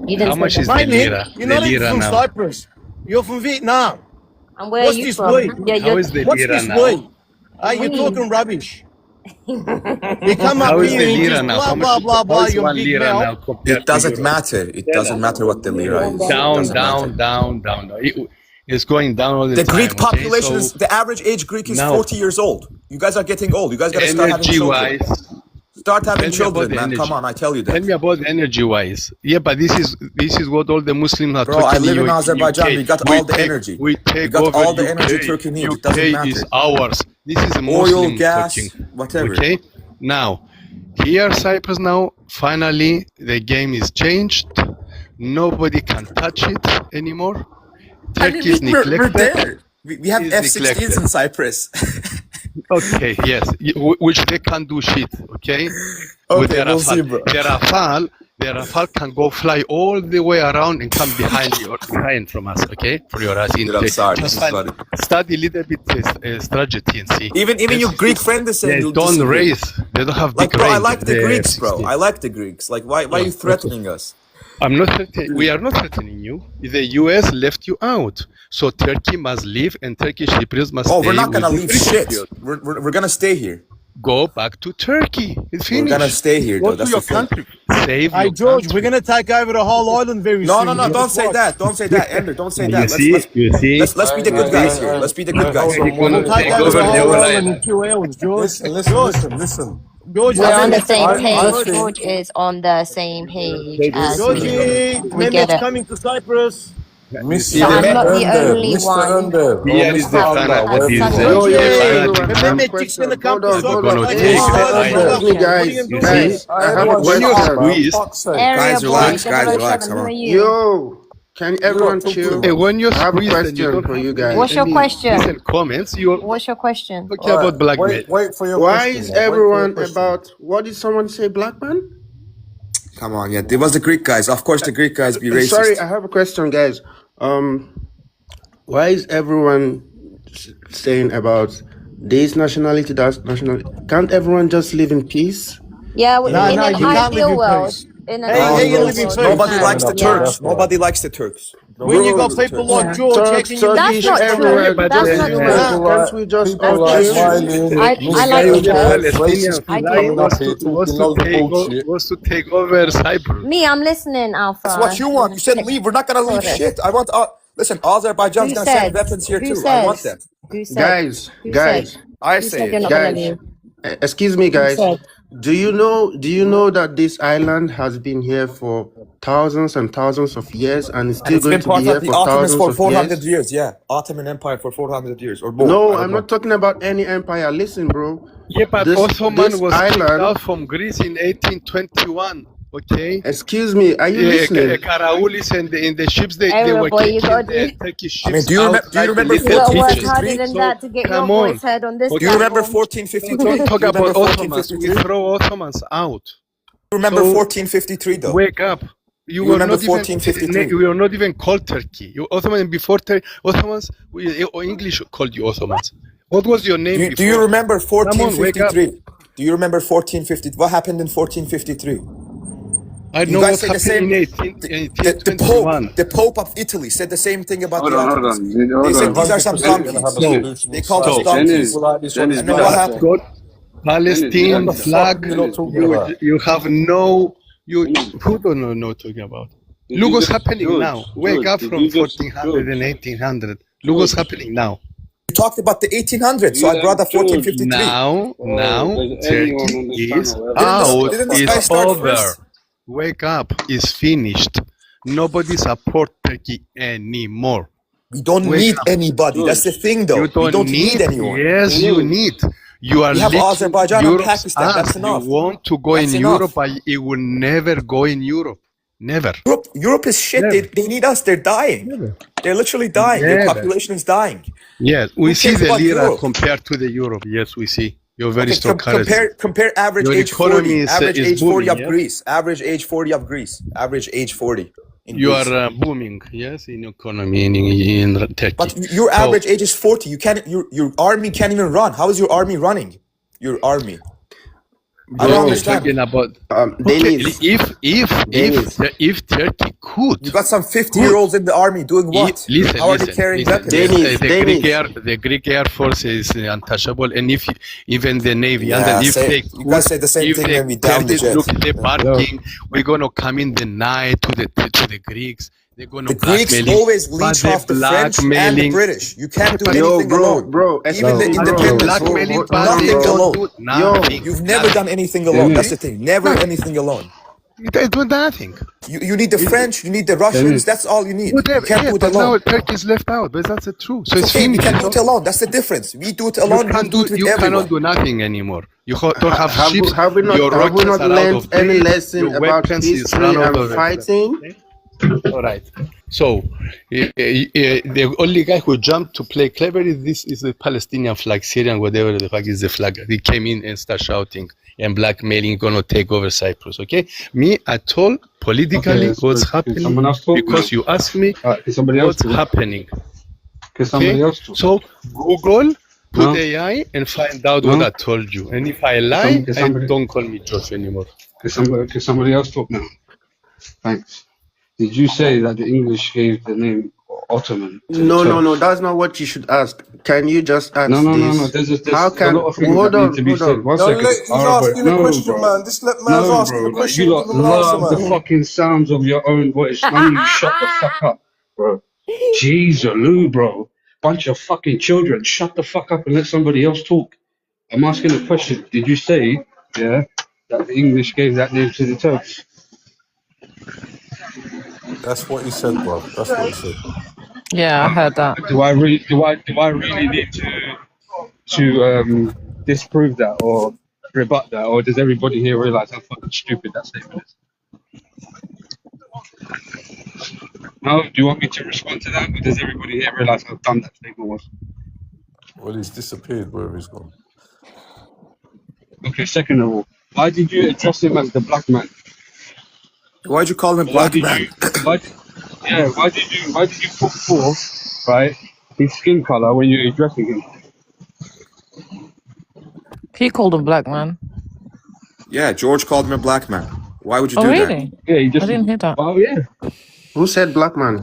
Speaker 8: You
Speaker 7: How
Speaker 8: didn't.
Speaker 7: much
Speaker 8: say
Speaker 7: is
Speaker 8: that.
Speaker 7: the
Speaker 12: Miley,
Speaker 7: lira?
Speaker 12: you're
Speaker 7: The
Speaker 12: not even
Speaker 7: lira
Speaker 12: from
Speaker 7: now.
Speaker 12: Cyprus. You're from Vietnam.
Speaker 8: And where
Speaker 12: What's
Speaker 8: are you
Speaker 12: this
Speaker 8: from?
Speaker 12: way?
Speaker 8: Yeah,
Speaker 7: How
Speaker 8: you're.
Speaker 7: is the
Speaker 12: What's
Speaker 7: lira
Speaker 12: this
Speaker 7: now?
Speaker 12: way? You're
Speaker 8: Wait.
Speaker 12: talking rubbish. You come
Speaker 7: How
Speaker 12: up
Speaker 7: is
Speaker 12: here
Speaker 7: the
Speaker 12: and
Speaker 7: lira
Speaker 12: just
Speaker 7: now?
Speaker 12: blah,
Speaker 7: How
Speaker 12: blah,
Speaker 7: much?
Speaker 12: blah,
Speaker 7: How
Speaker 12: blah,
Speaker 7: is
Speaker 12: your
Speaker 7: 1
Speaker 12: big
Speaker 7: lira
Speaker 12: mouth.
Speaker 7: now compared
Speaker 11: It doesn't
Speaker 7: to
Speaker 11: matter. It doesn't matter what the lira is. It
Speaker 7: down,
Speaker 11: doesn't matter.
Speaker 7: down. It's going down all the
Speaker 11: The
Speaker 7: time.
Speaker 11: Greek
Speaker 7: okay?
Speaker 11: population
Speaker 7: So
Speaker 11: is the average age Greek is
Speaker 7: now,
Speaker 11: 40 years old. You guys are getting old. You guys gotta start having children.
Speaker 7: energy-wise,
Speaker 11: Start
Speaker 7: tell
Speaker 11: having
Speaker 7: me about
Speaker 11: children,
Speaker 7: the
Speaker 11: man.
Speaker 7: energy.
Speaker 11: Come on, I tell you
Speaker 7: Tell
Speaker 11: that.
Speaker 7: me about the energy-wise. Yeah, but this is what all the Muslims are
Speaker 11: Bro, I
Speaker 7: talking
Speaker 11: live in
Speaker 7: in
Speaker 11: Azerbaijan.
Speaker 7: UK.
Speaker 11: We got all the energy.
Speaker 7: We
Speaker 11: We
Speaker 7: take
Speaker 11: got
Speaker 7: over
Speaker 11: all the
Speaker 7: UK.
Speaker 11: energy Turkey needs. It
Speaker 7: UK
Speaker 11: doesn't
Speaker 7: is
Speaker 11: matter.
Speaker 7: ours. This is a
Speaker 11: Oil,
Speaker 7: Muslim
Speaker 11: gas,
Speaker 7: talking.
Speaker 11: whatever.
Speaker 7: Okay. Now, here Cyprus now. Finally, the game is changed. Nobody can touch it anymore.
Speaker 11: I mean,
Speaker 7: Turkey is
Speaker 11: we're
Speaker 7: neglected.
Speaker 11: there. We have
Speaker 7: Is
Speaker 11: F-16s
Speaker 7: neglected.
Speaker 11: in Cyprus.
Speaker 7: Okay, yes, which they can do shit, okay? With
Speaker 11: Okay,
Speaker 7: the
Speaker 11: we'll see,
Speaker 7: Rafale.
Speaker 11: bro.
Speaker 7: The Rafale can go fly all the way around and come behind from us, okay? For your ass in
Speaker 11: Dude, I'm sorry. This
Speaker 7: Just
Speaker 11: is funny.
Speaker 7: study a little bit strategy and see.
Speaker 11: Even your Greek friend is saying
Speaker 7: They
Speaker 11: you'll
Speaker 7: don't
Speaker 11: disagree.
Speaker 7: raise. They don't have
Speaker 11: Like,
Speaker 7: big
Speaker 11: bro, I
Speaker 7: range.
Speaker 11: like the Greeks, bro.
Speaker 7: F-16.
Speaker 11: I like the Greeks. Like, why are you threatening us?
Speaker 7: I'm not threatening. We are not threatening you. The US left you out, so Turkey must leave, and Turkish Cypriots must
Speaker 11: Oh,
Speaker 7: stay.
Speaker 11: we're not gonna
Speaker 7: with
Speaker 11: leave
Speaker 7: the
Speaker 11: shit.
Speaker 7: Cypriot.
Speaker 11: We're gonna stay here.
Speaker 7: Go back to Turkey. It's
Speaker 11: We're
Speaker 7: finished.
Speaker 11: gonna stay here,
Speaker 12: Go
Speaker 11: though.
Speaker 12: to
Speaker 11: That's
Speaker 12: your
Speaker 11: the thing.
Speaker 12: country.
Speaker 7: Save
Speaker 12: Hey,
Speaker 7: your
Speaker 12: George,
Speaker 7: country.
Speaker 12: we're going to take over the whole island very
Speaker 11: No,
Speaker 12: soon.
Speaker 11: no, no!
Speaker 12: You
Speaker 11: Don't
Speaker 12: just
Speaker 11: say
Speaker 12: watch.
Speaker 11: that. Don't say that, Ender. Don't say
Speaker 7: You
Speaker 11: that.
Speaker 7: see? You see?
Speaker 11: Let's be the good guys here. Let's be the good guys.
Speaker 7: We're gonna
Speaker 12: We'll take
Speaker 7: take
Speaker 12: over
Speaker 7: over
Speaker 12: the
Speaker 7: the
Speaker 12: whole
Speaker 7: whole
Speaker 12: island in
Speaker 7: island.
Speaker 12: 2 hours, George.
Speaker 10: Listen.
Speaker 12: George,
Speaker 8: We're on the same
Speaker 12: I-
Speaker 8: page. George is on the same page as me.
Speaker 12: Georgie,
Speaker 8: We get
Speaker 12: Mehmet's
Speaker 8: it.
Speaker 12: coming to Cyprus.
Speaker 10: Mr.
Speaker 8: So I'm not the only
Speaker 10: Mr.
Speaker 8: one.
Speaker 10: Under.
Speaker 7: Here is the
Speaker 8: Have
Speaker 7: fanatic.
Speaker 8: such
Speaker 7: This is
Speaker 8: a-
Speaker 7: the
Speaker 12: Georgie,
Speaker 7: fanatic.
Speaker 12: Mehmet's going to come to
Speaker 5: Hold on,
Speaker 12: Cyprus.
Speaker 7: We're gonna
Speaker 12: like
Speaker 7: take
Speaker 12: this.
Speaker 7: the
Speaker 12: What are you
Speaker 7: island.
Speaker 12: doing?
Speaker 5: Guys,
Speaker 7: You
Speaker 5: guys,
Speaker 7: see?
Speaker 5: I have a
Speaker 7: When you're
Speaker 5: question.
Speaker 7: squeezed,
Speaker 8: Area
Speaker 11: Guys,
Speaker 8: boy,
Speaker 11: relax, guys,
Speaker 8: 007,
Speaker 11: relax.
Speaker 8: who are you?
Speaker 5: Yo, can everyone chill?
Speaker 7: hey, when you're
Speaker 5: I have a
Speaker 7: squeezed and you
Speaker 5: question
Speaker 7: don't
Speaker 5: for
Speaker 7: have
Speaker 5: you guys.
Speaker 8: What's your
Speaker 7: any
Speaker 8: question?
Speaker 7: decent comments, you're
Speaker 8: What's your question?
Speaker 7: talking about blackmail.
Speaker 10: Wait for your
Speaker 5: Why
Speaker 10: question.
Speaker 5: is
Speaker 10: Wait for your
Speaker 5: everyone
Speaker 10: question.
Speaker 5: about, what did someone say, black man?
Speaker 11: Come on, yeah. It was the Greek guys. Of course, the Greek guys be racist.
Speaker 5: Sorry, I have a question, guys. Why is everyone saying about this nationality, that nationality? Can't everyone just live in peace?
Speaker 8: Yeah,
Speaker 12: No,
Speaker 8: in
Speaker 12: no,
Speaker 8: an
Speaker 12: you can't live
Speaker 8: ideal
Speaker 12: in
Speaker 8: world.
Speaker 12: peace.
Speaker 8: In an
Speaker 12: Hey,
Speaker 8: ideal
Speaker 12: hey, you
Speaker 8: world,
Speaker 12: live in
Speaker 8: we
Speaker 12: peace.
Speaker 11: Nobody
Speaker 8: can.
Speaker 11: likes the
Speaker 8: Yeah.
Speaker 11: Turks. Nobody likes the Turks.
Speaker 12: When you got people like George taking you
Speaker 8: That's
Speaker 12: to
Speaker 8: not
Speaker 12: everywhere,
Speaker 8: true. That's not true.
Speaker 10: Can't we just
Speaker 8: That's not true. I like
Speaker 7: The
Speaker 8: Turks.
Speaker 7: Palestinian
Speaker 8: I
Speaker 7: flag
Speaker 8: do.
Speaker 7: was to take over Cyprus.
Speaker 8: Me, I'm listening, Alpha.
Speaker 11: That's what you want. You said leave. We're not gonna leave
Speaker 8: Taurus.
Speaker 11: shit. I want. Listen, Azerbaijan's
Speaker 8: Who
Speaker 11: gonna send
Speaker 8: said?
Speaker 11: weapons here
Speaker 8: Who
Speaker 11: too. I
Speaker 8: said?
Speaker 11: want them.
Speaker 8: Who said?
Speaker 10: Guys,
Speaker 8: Who
Speaker 10: guys,
Speaker 8: said?
Speaker 11: I
Speaker 8: Who
Speaker 11: say
Speaker 8: said you're
Speaker 11: it.
Speaker 8: not gonna
Speaker 10: guys.
Speaker 8: leave?
Speaker 10: Excuse me,
Speaker 8: Who
Speaker 10: guys.
Speaker 8: said?
Speaker 10: Do you know that this island has been here for thousands and thousands of years and is
Speaker 11: And
Speaker 10: still
Speaker 11: it's
Speaker 10: going
Speaker 11: been
Speaker 10: to be
Speaker 11: part
Speaker 10: here
Speaker 11: of the
Speaker 10: for
Speaker 11: Ottomans
Speaker 10: thousands
Speaker 11: for
Speaker 10: of
Speaker 11: 400
Speaker 10: years?
Speaker 11: years. Yeah, Ottoman Empire for 400 years or more.
Speaker 10: No,
Speaker 11: I don't
Speaker 10: I'm
Speaker 11: know.
Speaker 10: not talking about any empire. Listen, bro.
Speaker 7: Yeah, but
Speaker 10: This
Speaker 7: Ottoman was kicked
Speaker 10: island.
Speaker 7: out from Greece in 1821. Okay.
Speaker 10: Excuse me, are you listening?
Speaker 7: Karaulis and in the ships they
Speaker 8: Hey,
Speaker 7: were
Speaker 8: boy, you
Speaker 7: kicking
Speaker 8: gotta
Speaker 7: the
Speaker 8: do.
Speaker 7: Turkish
Speaker 11: I mean,
Speaker 7: ships
Speaker 11: do you
Speaker 7: out
Speaker 11: remember
Speaker 7: like
Speaker 8: You gotta
Speaker 7: little
Speaker 8: work
Speaker 7: pigeons.
Speaker 8: harder than
Speaker 7: So
Speaker 8: that to get your
Speaker 7: come on.
Speaker 8: voice heard on this
Speaker 11: Do you remember
Speaker 8: platform.
Speaker 11: 1453?
Speaker 7: Don't talk
Speaker 11: Do you
Speaker 7: about
Speaker 11: remember
Speaker 7: Ottomans. We
Speaker 11: 1453?
Speaker 7: throw Ottomans out.
Speaker 11: You remember
Speaker 7: So
Speaker 11: 1453 though?
Speaker 7: wake up.
Speaker 11: You remember 1453?
Speaker 7: We were not even called Turkey. You Ottoman before Ottomans, English called you Ottomans. What was your name
Speaker 11: Do you
Speaker 7: before?
Speaker 11: remember
Speaker 7: Come on, wake up.
Speaker 11: 1453? Do you remember 1450? What happened in 1453?
Speaker 7: I
Speaker 11: You
Speaker 7: know
Speaker 11: guys
Speaker 7: what
Speaker 11: say the
Speaker 7: happened
Speaker 11: same.
Speaker 7: in
Speaker 11: The Pope of Italy said the same thing about
Speaker 13: Hold
Speaker 11: the
Speaker 13: on,
Speaker 11: Ottomans.
Speaker 13: hold
Speaker 11: They said
Speaker 13: on.
Speaker 11: these are some donkeys. They called us
Speaker 7: Stop.
Speaker 11: donkeys.
Speaker 13: Dennis,
Speaker 11: And then what happened?
Speaker 7: God, Palestine
Speaker 13: Dennis,
Speaker 7: flag.
Speaker 13: Dennis.
Speaker 7: You have no. Who don't know what talking about? Look what's happening now. Wake up from 1400 and 1800. Look what's happening now.
Speaker 11: You talked about the 1800s, so I brought up 1453.
Speaker 7: Now,
Speaker 13: does anyone
Speaker 7: Turkey
Speaker 13: understand
Speaker 7: is
Speaker 13: or
Speaker 7: out.
Speaker 11: Didn't this guy
Speaker 7: It's
Speaker 11: start
Speaker 7: over.
Speaker 11: first?
Speaker 7: Wake up. It's finished. Nobody support Turkey anymore.
Speaker 11: We don't
Speaker 7: Wake
Speaker 11: need
Speaker 7: up.
Speaker 11: anybody. That's the thing, though.
Speaker 7: You
Speaker 11: We don't need anyone.
Speaker 7: Yes, you need. You are
Speaker 11: We have
Speaker 7: licking
Speaker 11: Azerbaijan and
Speaker 7: Europe's
Speaker 11: Pakistan.
Speaker 7: ass.
Speaker 11: That's enough.
Speaker 7: You want to go
Speaker 11: That's
Speaker 7: in
Speaker 11: enough.
Speaker 7: Europe, but it will never go in Europe. Never.
Speaker 11: Europe is shit.
Speaker 7: Never.
Speaker 11: They need us. They're dying.
Speaker 7: Never.
Speaker 11: They're literally dying. Their
Speaker 7: Never.
Speaker 11: population is dying.
Speaker 7: Yes, we
Speaker 11: Who
Speaker 7: see
Speaker 11: cares
Speaker 7: the
Speaker 11: about
Speaker 7: lira
Speaker 11: Europe?
Speaker 7: compared to the Europe. Yes, we see. You're very
Speaker 11: Okay,
Speaker 7: strong currency.
Speaker 11: compare average
Speaker 7: Your
Speaker 11: age
Speaker 7: economy
Speaker 11: 40.
Speaker 7: is,
Speaker 11: Average
Speaker 7: is
Speaker 11: age 40
Speaker 7: booming,
Speaker 11: of
Speaker 7: yeah?
Speaker 11: Greece. Average age 40 of Greece. Average age 40 in
Speaker 7: You
Speaker 11: Greece.
Speaker 7: are booming, yes, in economy in Turkey.
Speaker 11: But your
Speaker 7: So-
Speaker 11: average age is 40. You can't. Your army can't even run. How is your army running? Your army. I don't
Speaker 7: Bro,
Speaker 11: understand.
Speaker 7: talking about
Speaker 10: Dennis,
Speaker 7: if Turkey could.
Speaker 11: You got some 50-year-olds in the army doing what?
Speaker 7: Listen,
Speaker 11: How are they carrying weapons?
Speaker 10: Dennis,
Speaker 7: the Greek Air Force is untouchable, and if even the Navy,
Speaker 11: Yeah,
Speaker 7: and if they
Speaker 11: you guys say the same
Speaker 7: if
Speaker 11: thing
Speaker 7: they
Speaker 11: when we down the
Speaker 7: Kurdish
Speaker 11: jet.
Speaker 7: look at the barking, we're gonna come in the night to the Greeks. They're gonna
Speaker 11: The Greeks
Speaker 7: blackmailing,
Speaker 11: always
Speaker 7: but
Speaker 11: leech
Speaker 7: they're
Speaker 11: off the French and the
Speaker 7: blackmailing.
Speaker 11: British. You can't do
Speaker 10: yo,
Speaker 11: anything alone.
Speaker 10: bro,
Speaker 11: Even the
Speaker 10: bro,
Speaker 11: independents,
Speaker 7: Blackmailing, but
Speaker 11: nothing
Speaker 7: they don't
Speaker 11: alone.
Speaker 7: do nothing.
Speaker 11: You've never done anything alone. That's the thing. Never anything alone.
Speaker 7: They do nothing.
Speaker 11: You need the French. You need the Russians. That's all you need. You
Speaker 7: Whatever.
Speaker 11: can't
Speaker 7: Yeah,
Speaker 11: do it
Speaker 7: but now
Speaker 11: alone.
Speaker 7: Turkey is left out. But that's the truth. So
Speaker 11: It's
Speaker 7: it's
Speaker 11: okay. We
Speaker 7: finished.
Speaker 11: can do it alone. That's the difference. We do it alone. You do it with
Speaker 7: You
Speaker 11: everyone.
Speaker 7: cannot do nothing anymore. You don't have
Speaker 10: have
Speaker 7: ships.
Speaker 10: have we not,
Speaker 7: your
Speaker 10: have we
Speaker 7: rockets
Speaker 10: not
Speaker 7: are out
Speaker 10: learned
Speaker 7: of
Speaker 10: any
Speaker 7: date,
Speaker 10: lesson
Speaker 7: your
Speaker 10: about
Speaker 7: weapons is
Speaker 10: history
Speaker 7: run out
Speaker 10: and
Speaker 7: of it.
Speaker 10: fighting?
Speaker 7: All right. So the only guy who jumped to play clever is the Palestinian flag, Syrian, whatever the fuck is the flag. He came in and started shouting and blackmailing, gonna take over Cyprus. Okay, me I told politically what's happening because you asked me what's happening. Okay, so Google. Put AI and find out what I told you. And if I lie, don't call me Josh anymore.
Speaker 14: Can somebody else talk now? Thanks. Did you say that the English gave the name Ottoman?
Speaker 10: No, that's not what you should ask. Can you just ask
Speaker 14: No.
Speaker 10: this?
Speaker 14: There's
Speaker 10: How
Speaker 14: a
Speaker 10: can
Speaker 14: lot of things
Speaker 10: hold
Speaker 14: that
Speaker 10: on,
Speaker 14: need to be
Speaker 10: hold
Speaker 14: said.
Speaker 10: on.
Speaker 14: One
Speaker 12: Don't
Speaker 14: second.
Speaker 12: let, he's
Speaker 14: Alright,
Speaker 12: asking a question,
Speaker 14: bro.
Speaker 12: man. Just let man's
Speaker 14: No,
Speaker 12: asking
Speaker 14: bro.
Speaker 12: a question.
Speaker 14: You lot
Speaker 12: Give him an answer,
Speaker 14: love the
Speaker 12: man.
Speaker 14: fucking sounds of your own voice. None of you shut the fuck up, bro. Jeez, Lou, bro. Bunch of fucking children. Shut the fuck up and let somebody else talk. I'm asking a question. Did you say, yeah, that the English gave that name to the Turks?
Speaker 15: That's what he said, bro. That's what he said.
Speaker 4: Yeah, I heard that.
Speaker 14: Do I really need to disprove that or rebut that, or does everybody here realize how fucking stupid that statement is? No, do you want me to respond to that, or does everybody here realize how dumb that statement was?
Speaker 15: Well, he's disappeared wherever he's gone.
Speaker 14: Okay, second of all, why did you address him as the black man?
Speaker 11: Why'd you call him a black man?
Speaker 14: Why did you put forth, right, his skin color when you're addressing him?
Speaker 4: He called him black man.
Speaker 11: Yeah, George called him a black man. Why would you
Speaker 4: Oh,
Speaker 11: do
Speaker 4: really?
Speaker 14: Yeah, he
Speaker 4: I
Speaker 14: just.
Speaker 4: didn't hear that.
Speaker 14: Oh yeah.
Speaker 10: Who said black man?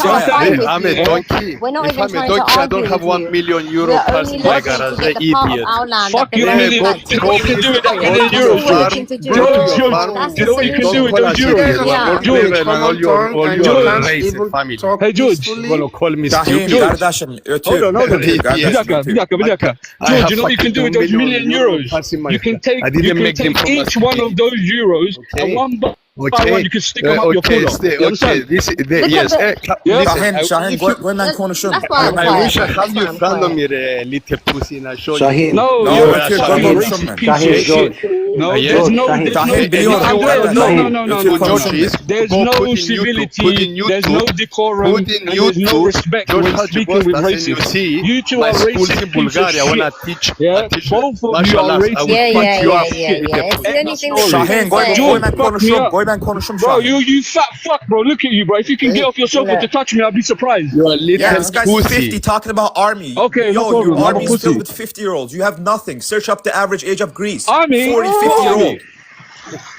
Speaker 8: trying to fight with
Speaker 15: I'm
Speaker 8: you.
Speaker 15: a donkey.
Speaker 8: We're not
Speaker 15: If
Speaker 8: even
Speaker 15: I'm a
Speaker 8: trying to
Speaker 15: donkey, I
Speaker 8: argue
Speaker 15: don't have
Speaker 8: with you.
Speaker 15: 1 million euro
Speaker 8: We're
Speaker 15: parked
Speaker 8: only
Speaker 15: in my
Speaker 8: looking to
Speaker 15: garage.
Speaker 8: get
Speaker 15: The
Speaker 8: the part of
Speaker 15: idiot.
Speaker 8: our land
Speaker 14: Fuck
Speaker 8: that
Speaker 14: your
Speaker 8: belongs
Speaker 14: million.
Speaker 8: back
Speaker 14: Do
Speaker 8: to
Speaker 14: you know what you can do with that
Speaker 8: you.
Speaker 14: million
Speaker 8: That's all
Speaker 14: euros?
Speaker 8: we're looking to do.
Speaker 14: George,
Speaker 8: That's
Speaker 14: do you
Speaker 8: the
Speaker 14: know what you can do
Speaker 8: solution.
Speaker 14: with those
Speaker 10: You guys
Speaker 14: euros?
Speaker 10: are
Speaker 8: Yeah.
Speaker 10: speaking
Speaker 14: George,
Speaker 10: a common tongue
Speaker 15: all
Speaker 10: and
Speaker 15: your
Speaker 10: you can't
Speaker 15: race
Speaker 10: even
Speaker 15: family.
Speaker 10: talk
Speaker 14: Hey, George.
Speaker 10: peacefully.
Speaker 15: Gonna call me
Speaker 11: Şahin
Speaker 15: stupid.
Speaker 14: George.
Speaker 11: kardeşim ötür.
Speaker 14: Hold on.
Speaker 11: Ötür kardeşim
Speaker 14: Vidaka,
Speaker 11: ötür.
Speaker 14: Vidaka.
Speaker 15: I
Speaker 14: George,
Speaker 15: have
Speaker 14: you know what you can
Speaker 15: fucking
Speaker 14: do with
Speaker 15: 2
Speaker 14: those million euros?
Speaker 15: passing my.
Speaker 14: You can take
Speaker 15: I didn't make them from a
Speaker 14: each one of those euros
Speaker 15: Okay.
Speaker 14: and one by
Speaker 15: Okay.
Speaker 14: one you can stick them up your
Speaker 15: Okay.
Speaker 14: cooler.
Speaker 15: Stay.
Speaker 14: You
Speaker 15: Okay.
Speaker 14: understand?
Speaker 15: This.
Speaker 8: Look
Speaker 15: Yes.
Speaker 8: at
Speaker 14: Yeah.
Speaker 11: Şahin, Şahin
Speaker 15: If you,
Speaker 11: hemen konuşun.
Speaker 8: That's why I'm
Speaker 15: I
Speaker 8: quiet.
Speaker 15: wish I have you in
Speaker 8: I'm
Speaker 15: front of
Speaker 8: quiet.
Speaker 15: me, little pussy, and I show you.
Speaker 16: Şahin.
Speaker 14: No,
Speaker 11: No,
Speaker 14: you're
Speaker 11: ötür,
Speaker 14: a
Speaker 11: Şahin.
Speaker 14: fucking racist piece
Speaker 16: Şahin,
Speaker 14: of
Speaker 16: George.
Speaker 14: shit. No,
Speaker 15: Yeah.
Speaker 14: there's no,
Speaker 16: Şahin.
Speaker 14: there's no,
Speaker 11: Şahin biliyorum.
Speaker 14: Andrea, no,
Speaker 11: Şahin,
Speaker 14: no,
Speaker 11: ötür
Speaker 14: no.
Speaker 11: konuşun.
Speaker 14: There's
Speaker 15: Go
Speaker 14: no
Speaker 15: put in YouTube,
Speaker 14: civility,
Speaker 15: put in
Speaker 14: there's no
Speaker 15: YouTube,
Speaker 14: decorum,
Speaker 15: put in
Speaker 14: and there's no
Speaker 15: YouTube,
Speaker 14: respect
Speaker 15: George
Speaker 14: when speaking with
Speaker 15: Hajibostas, and you
Speaker 14: racists.
Speaker 15: see
Speaker 14: You two
Speaker 15: my
Speaker 14: are
Speaker 15: schools
Speaker 14: racist
Speaker 15: in
Speaker 14: piece of
Speaker 15: Bulgaria when I
Speaker 14: shit.
Speaker 15: teach.
Speaker 14: Yeah,
Speaker 15: I teach
Speaker 14: both of you
Speaker 15: martial
Speaker 14: are
Speaker 15: arts. I
Speaker 14: racist.
Speaker 15: will
Speaker 8: Yeah,
Speaker 15: punch
Speaker 8: yeah,
Speaker 15: you
Speaker 8: yeah,
Speaker 15: up.
Speaker 8: yeah, yeah. It's the only thing that
Speaker 14: Sorry.
Speaker 8: you
Speaker 11: Şahin
Speaker 8: can
Speaker 11: koy
Speaker 8: say.
Speaker 14: George,
Speaker 11: hemen
Speaker 14: fuck me
Speaker 11: konuşun.
Speaker 14: up.
Speaker 11: Koy ben konuşum
Speaker 14: Bro,
Speaker 11: Şahin.
Speaker 14: you fat fuck, bro. Look at you, bro. If you can get off your sofa to touch me, I'll be surprised.
Speaker 15: You're a little
Speaker 11: Yeah, this guy's
Speaker 15: pussy.
Speaker 11: 50 talking about army.
Speaker 14: Okay, no
Speaker 11: Yo,
Speaker 14: problem.
Speaker 11: your
Speaker 14: I'm a
Speaker 11: army's
Speaker 14: pussy.
Speaker 11: filled with 50-year-olds. You have nothing. Search up the average age of Greece.
Speaker 14: Army?
Speaker 11: 40,
Speaker 14: Oh.
Speaker 11: 50-year-old.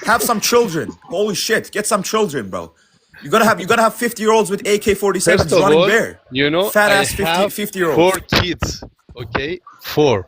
Speaker 11: Have some children. Holy shit. Get some children, bro. You gotta have 50-year-olds with AK-47s
Speaker 15: First of
Speaker 11: running
Speaker 15: all,
Speaker 11: bare.
Speaker 15: you know,
Speaker 11: Fat
Speaker 15: I
Speaker 11: ass
Speaker 15: have
Speaker 11: 50-year-olds.
Speaker 15: 4 kids. Okay, 4.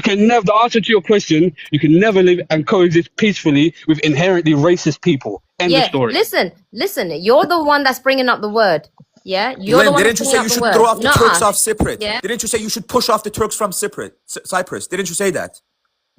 Speaker 14: You can never. The answer to your question: you can never live and coexist peacefully with inherently racist people. End of
Speaker 8: Yeah,
Speaker 14: story.
Speaker 8: listen. You're the one that's bringing up the word. Yeah, you're the
Speaker 11: Glenn,
Speaker 8: one
Speaker 11: didn't
Speaker 8: that's
Speaker 11: you
Speaker 8: bringing
Speaker 11: say
Speaker 8: up
Speaker 11: you
Speaker 8: the
Speaker 11: should throw
Speaker 8: word,
Speaker 11: off the
Speaker 8: not
Speaker 11: Turks
Speaker 8: us.
Speaker 11: off Cyprus?
Speaker 8: Yeah.
Speaker 11: Didn't you say you should push off the Turks from Cyprus? Didn't you say that?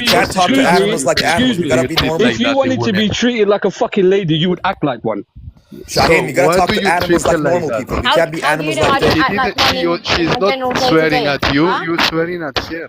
Speaker 9: We can't talk to
Speaker 13: excuse me,
Speaker 9: animals like animals.
Speaker 13: excuse
Speaker 9: We
Speaker 13: me.
Speaker 9: gotta be normal.
Speaker 13: If you wanted to be treated like a fucking lady, you would act like one.
Speaker 9: Shaheen, we gotta
Speaker 15: why
Speaker 9: talk
Speaker 15: do
Speaker 9: to
Speaker 15: you
Speaker 9: animals
Speaker 15: treat
Speaker 9: like
Speaker 15: her like
Speaker 9: normal
Speaker 15: that?
Speaker 9: people. We
Speaker 8: How,
Speaker 9: can't be
Speaker 8: how do you
Speaker 9: animals
Speaker 8: know I
Speaker 9: like
Speaker 8: don't
Speaker 9: them.
Speaker 8: act like one in
Speaker 15: She's
Speaker 8: my general
Speaker 15: not swearing
Speaker 8: day-to-day?
Speaker 15: at you.
Speaker 8: Huh?
Speaker 15: You're swearing at her.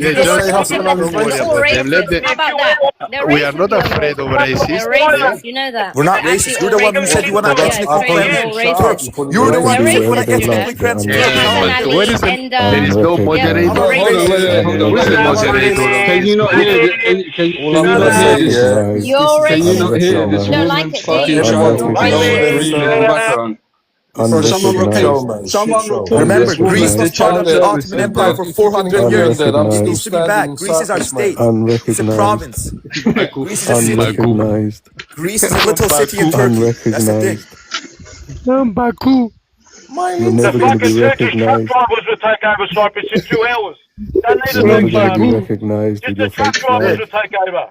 Speaker 15: They
Speaker 8: racist.
Speaker 15: just
Speaker 8: Don't
Speaker 15: don't worry
Speaker 8: worry
Speaker 15: about them. Let
Speaker 8: racist.
Speaker 15: them.
Speaker 8: How about that? They're
Speaker 15: We are
Speaker 8: racist.
Speaker 15: not afraid of racists.
Speaker 8: They're racist. You know that.
Speaker 9: We're not
Speaker 8: They're
Speaker 9: racist.
Speaker 8: actually
Speaker 9: You're
Speaker 8: all
Speaker 9: the one who
Speaker 8: racist.
Speaker 9: said you want to
Speaker 8: Yeah,
Speaker 9: ethnically
Speaker 8: it's crazy.
Speaker 9: cleanse
Speaker 8: All racist.
Speaker 9: Turks. You're the one who said you want to ethnically cleanse
Speaker 8: Yeah,
Speaker 9: Turks.
Speaker 8: Hasan
Speaker 15: Where
Speaker 8: Ali
Speaker 15: is the?
Speaker 8: and
Speaker 15: There is no moderator.
Speaker 8: yeah, all
Speaker 13: Hold on,
Speaker 8: racist.
Speaker 13: hold on. Where's the moderator? Can you not hear? Can you
Speaker 17: All I'm
Speaker 13: not
Speaker 17: gonna
Speaker 13: hear
Speaker 17: say,
Speaker 13: this?
Speaker 17: yeah,
Speaker 8: You're
Speaker 13: Can you
Speaker 8: racist.
Speaker 13: not hear this
Speaker 8: You don't like
Speaker 13: woman
Speaker 8: it, do
Speaker 13: fucking
Speaker 8: you?
Speaker 13: child
Speaker 8: Racist.
Speaker 13: screaming in the background? Bro, someone
Speaker 17: shit show,
Speaker 13: report.
Speaker 17: man.
Speaker 13: Someone
Speaker 17: Shit show.
Speaker 13: report
Speaker 9: Remember,
Speaker 13: this woman
Speaker 9: Greece
Speaker 13: to
Speaker 9: was part of
Speaker 13: child
Speaker 9: the Ottoman
Speaker 13: services,
Speaker 9: Empire
Speaker 13: bro.
Speaker 9: for 400 years.
Speaker 17: That I'm
Speaker 9: It
Speaker 17: still
Speaker 9: needs to be back.
Speaker 17: standing in
Speaker 9: Greece is our
Speaker 17: Cyprus,
Speaker 9: state.
Speaker 17: mate.
Speaker 9: It's a province.
Speaker 13: Michael.
Speaker 9: Greece is a city.
Speaker 16: Unrecognized.
Speaker 9: Greece is a little city in Turkey. That's the thing.
Speaker 16: Unrecognized.
Speaker 15: Baku.
Speaker 16: You're never going to be recognized.
Speaker 12: drivers will take over Cyprus in 2 hours. Don't need
Speaker 16: You're never going to be recognized with your fake
Speaker 12: drivers
Speaker 16: flag.
Speaker 12: will take over.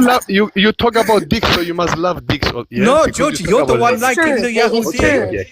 Speaker 15: love you talk about dicks, so you must love dicks. Yeah?
Speaker 18: No,
Speaker 15: Because
Speaker 18: George,
Speaker 15: you
Speaker 18: you're
Speaker 15: talk
Speaker 18: the
Speaker 15: about
Speaker 18: one
Speaker 15: them.
Speaker 18: liking the
Speaker 8: It's
Speaker 18: Yahudi.
Speaker 8: true.
Speaker 15: Okay.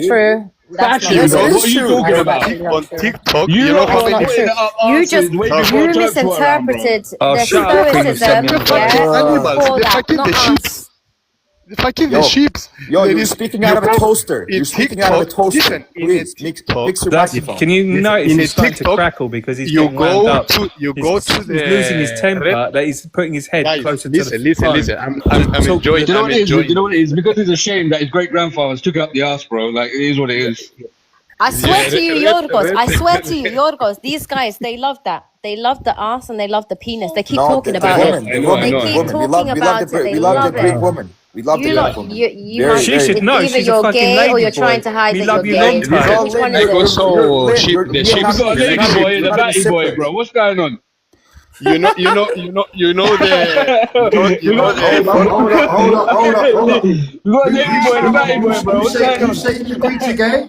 Speaker 9: you.
Speaker 8: true. That's not
Speaker 15: You
Speaker 8: true.
Speaker 15: know,
Speaker 9: What are you talking about?
Speaker 15: on TikTok,
Speaker 13: You
Speaker 15: you know
Speaker 13: lot
Speaker 15: how
Speaker 13: are
Speaker 15: many
Speaker 13: putting it up
Speaker 8: You
Speaker 13: asses
Speaker 8: just
Speaker 13: way
Speaker 8: you
Speaker 13: before Turks were around, bro.
Speaker 8: misinterpreted
Speaker 18: Oh,
Speaker 8: the
Speaker 18: shut up, Queen
Speaker 8: stoicism.
Speaker 18: Sonia.
Speaker 15: the fucking
Speaker 8: Yeah,
Speaker 15: animals,
Speaker 8: for
Speaker 15: the
Speaker 8: that,
Speaker 15: fucking
Speaker 8: not
Speaker 15: the sheep,
Speaker 8: us.
Speaker 15: the fucking the
Speaker 9: Yo,
Speaker 15: sheep.
Speaker 9: yo,
Speaker 15: There
Speaker 9: you're
Speaker 15: is
Speaker 9: speaking
Speaker 15: you
Speaker 9: out of a
Speaker 15: go
Speaker 9: toaster.
Speaker 15: in
Speaker 9: You're speaking out of a
Speaker 15: TikTok.
Speaker 9: toaster.
Speaker 15: Listen, in a
Speaker 9: Please,
Speaker 15: TikTok,
Speaker 9: fix your
Speaker 18: That's,
Speaker 9: microphone.
Speaker 18: can you notice
Speaker 15: in a
Speaker 18: he's starting to
Speaker 15: TikTok,
Speaker 18: crackle because he's
Speaker 15: you
Speaker 18: getting wound
Speaker 15: go
Speaker 18: up.
Speaker 15: to you
Speaker 18: He's,
Speaker 15: go to
Speaker 18: he's losing his
Speaker 15: the
Speaker 18: temper.
Speaker 15: red.
Speaker 18: That he's putting his head
Speaker 15: Guys,
Speaker 18: closer to
Speaker 15: listen,
Speaker 18: the
Speaker 15: listen,
Speaker 18: phone.
Speaker 15: listen. I'm
Speaker 18: Talk to
Speaker 15: enjoying.
Speaker 13: Do you know
Speaker 15: I'm
Speaker 13: what it is? Do you
Speaker 15: enjoying.
Speaker 13: know what it is? Because he's ashamed that his great grandfathers took out the ass, bro. Like it is what it is.
Speaker 8: I swear
Speaker 15: Yeah,
Speaker 8: to you,
Speaker 15: red,
Speaker 8: Yorgos. I swear to you,
Speaker 15: red.
Speaker 8: Yorgos. These guys, they love that. They love the ass and they love the penis. They keep
Speaker 9: No,
Speaker 8: talking
Speaker 9: the
Speaker 8: about
Speaker 9: woman,
Speaker 8: it.
Speaker 9: the
Speaker 13: I
Speaker 9: woman,
Speaker 8: They
Speaker 9: the
Speaker 8: keep
Speaker 9: woman.
Speaker 8: talking about it. They
Speaker 9: We love the
Speaker 8: love
Speaker 9: Greek
Speaker 8: it.
Speaker 9: woman. We love the
Speaker 8: You
Speaker 9: Greek
Speaker 8: lot,
Speaker 9: woman.
Speaker 8: you
Speaker 9: Very,
Speaker 8: must.
Speaker 18: She
Speaker 9: very.
Speaker 18: should know.
Speaker 8: Either
Speaker 18: She's a
Speaker 8: you're
Speaker 18: fucking
Speaker 8: gay or
Speaker 18: lady
Speaker 8: you're trying
Speaker 18: boy.
Speaker 8: to hide
Speaker 18: We
Speaker 8: that
Speaker 18: love
Speaker 8: you're
Speaker 18: you
Speaker 8: gay.
Speaker 18: long
Speaker 9: He's
Speaker 18: time.
Speaker 9: all
Speaker 8: Which one
Speaker 9: limp.
Speaker 8: is
Speaker 15: Like
Speaker 8: it?
Speaker 15: also
Speaker 9: You're
Speaker 15: sheep,
Speaker 9: limp.
Speaker 15: the
Speaker 9: You're
Speaker 15: sheep.
Speaker 13: You
Speaker 9: not
Speaker 13: got a
Speaker 9: you're
Speaker 13: lady
Speaker 9: not
Speaker 13: boy and
Speaker 9: you're
Speaker 13: a
Speaker 9: not
Speaker 13: batty boy,
Speaker 9: insipid.
Speaker 13: bro. What's going on?
Speaker 15: You know the
Speaker 13: You got
Speaker 5: Hold up.
Speaker 13: you got a lady boy and a batty boy, bro.
Speaker 5: You
Speaker 13: What's
Speaker 5: say
Speaker 13: going on?
Speaker 5: the Greeks are gay?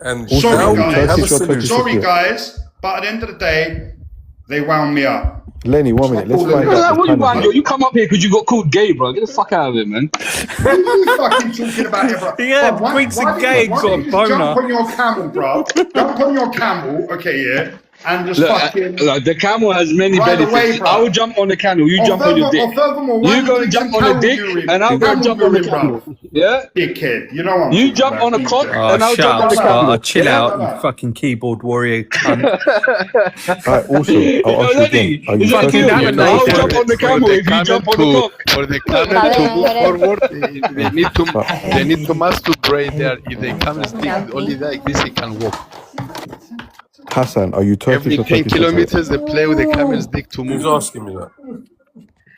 Speaker 17: And
Speaker 16: Also,
Speaker 3: Sorry,
Speaker 16: are you
Speaker 3: guys.
Speaker 16: Turkish or Turkish
Speaker 3: Sorry,
Speaker 16: Cypriot?
Speaker 3: guys. But at the end of the day, they wound me up.
Speaker 16: Lenny, 1 minute. Let's
Speaker 3: All
Speaker 16: find
Speaker 3: of it.
Speaker 16: out.
Speaker 13: What
Speaker 16: the
Speaker 13: you
Speaker 16: kind
Speaker 13: want,
Speaker 16: of-
Speaker 13: yo? You come up here because you got called gay, bro. Get the fuck out of here, man.
Speaker 3: What are you fucking talking about here, bro?
Speaker 18: Yeah,
Speaker 3: Bro,
Speaker 18: Greeks are
Speaker 3: did
Speaker 18: gay,
Speaker 3: you- why
Speaker 18: got
Speaker 3: did
Speaker 18: a
Speaker 3: you just jump
Speaker 18: boner.
Speaker 3: on your camel, bro? Jump on your camel, okay, yeah, and just
Speaker 13: Look,
Speaker 3: fucking.
Speaker 13: the camel has many
Speaker 3: Ride
Speaker 13: benefits.
Speaker 3: away, bro.
Speaker 13: I will jump on the camel. You jump on your dick.
Speaker 3: Or furthermore, why
Speaker 13: You
Speaker 3: don't
Speaker 13: go and
Speaker 3: drink
Speaker 13: jump
Speaker 3: some
Speaker 13: on the
Speaker 3: camel
Speaker 13: dick,
Speaker 3: urine?
Speaker 13: and I'll go and
Speaker 3: Camel
Speaker 13: jump on the
Speaker 3: urine,
Speaker 13: camel.
Speaker 3: bro.
Speaker 13: Yeah?
Speaker 3: Dickhead, you know what I'm
Speaker 13: You
Speaker 3: talking
Speaker 13: jump
Speaker 3: about,
Speaker 13: on a
Speaker 3: you
Speaker 13: cock,
Speaker 3: dickhead.
Speaker 18: Oh,
Speaker 13: and I'll
Speaker 18: shut
Speaker 13: jump on
Speaker 18: up,
Speaker 13: the
Speaker 18: Scott.
Speaker 13: camel.
Speaker 18: Chill
Speaker 13: Yeah?
Speaker 18: out, you fucking keyboard warrior cunt.
Speaker 16: Alright, also, I'll ask you
Speaker 13: Lenny,
Speaker 16: again. Are you
Speaker 13: is that
Speaker 16: Turkish
Speaker 13: cute?
Speaker 16: or
Speaker 18: Fucking
Speaker 13: I'll
Speaker 18: naked.
Speaker 13: jump on the camel if you jump on the cock.
Speaker 15: For the camel to move forward, they need to masturbate there. If the camel stick only like this, he can walk.
Speaker 16: Hassan, are you Turkish
Speaker 15: Every
Speaker 16: or
Speaker 15: 10
Speaker 16: Turkish Cypriot?
Speaker 15: kilometers, they play with the camel's dick to
Speaker 17: who's
Speaker 15: move.
Speaker 17: asking me that?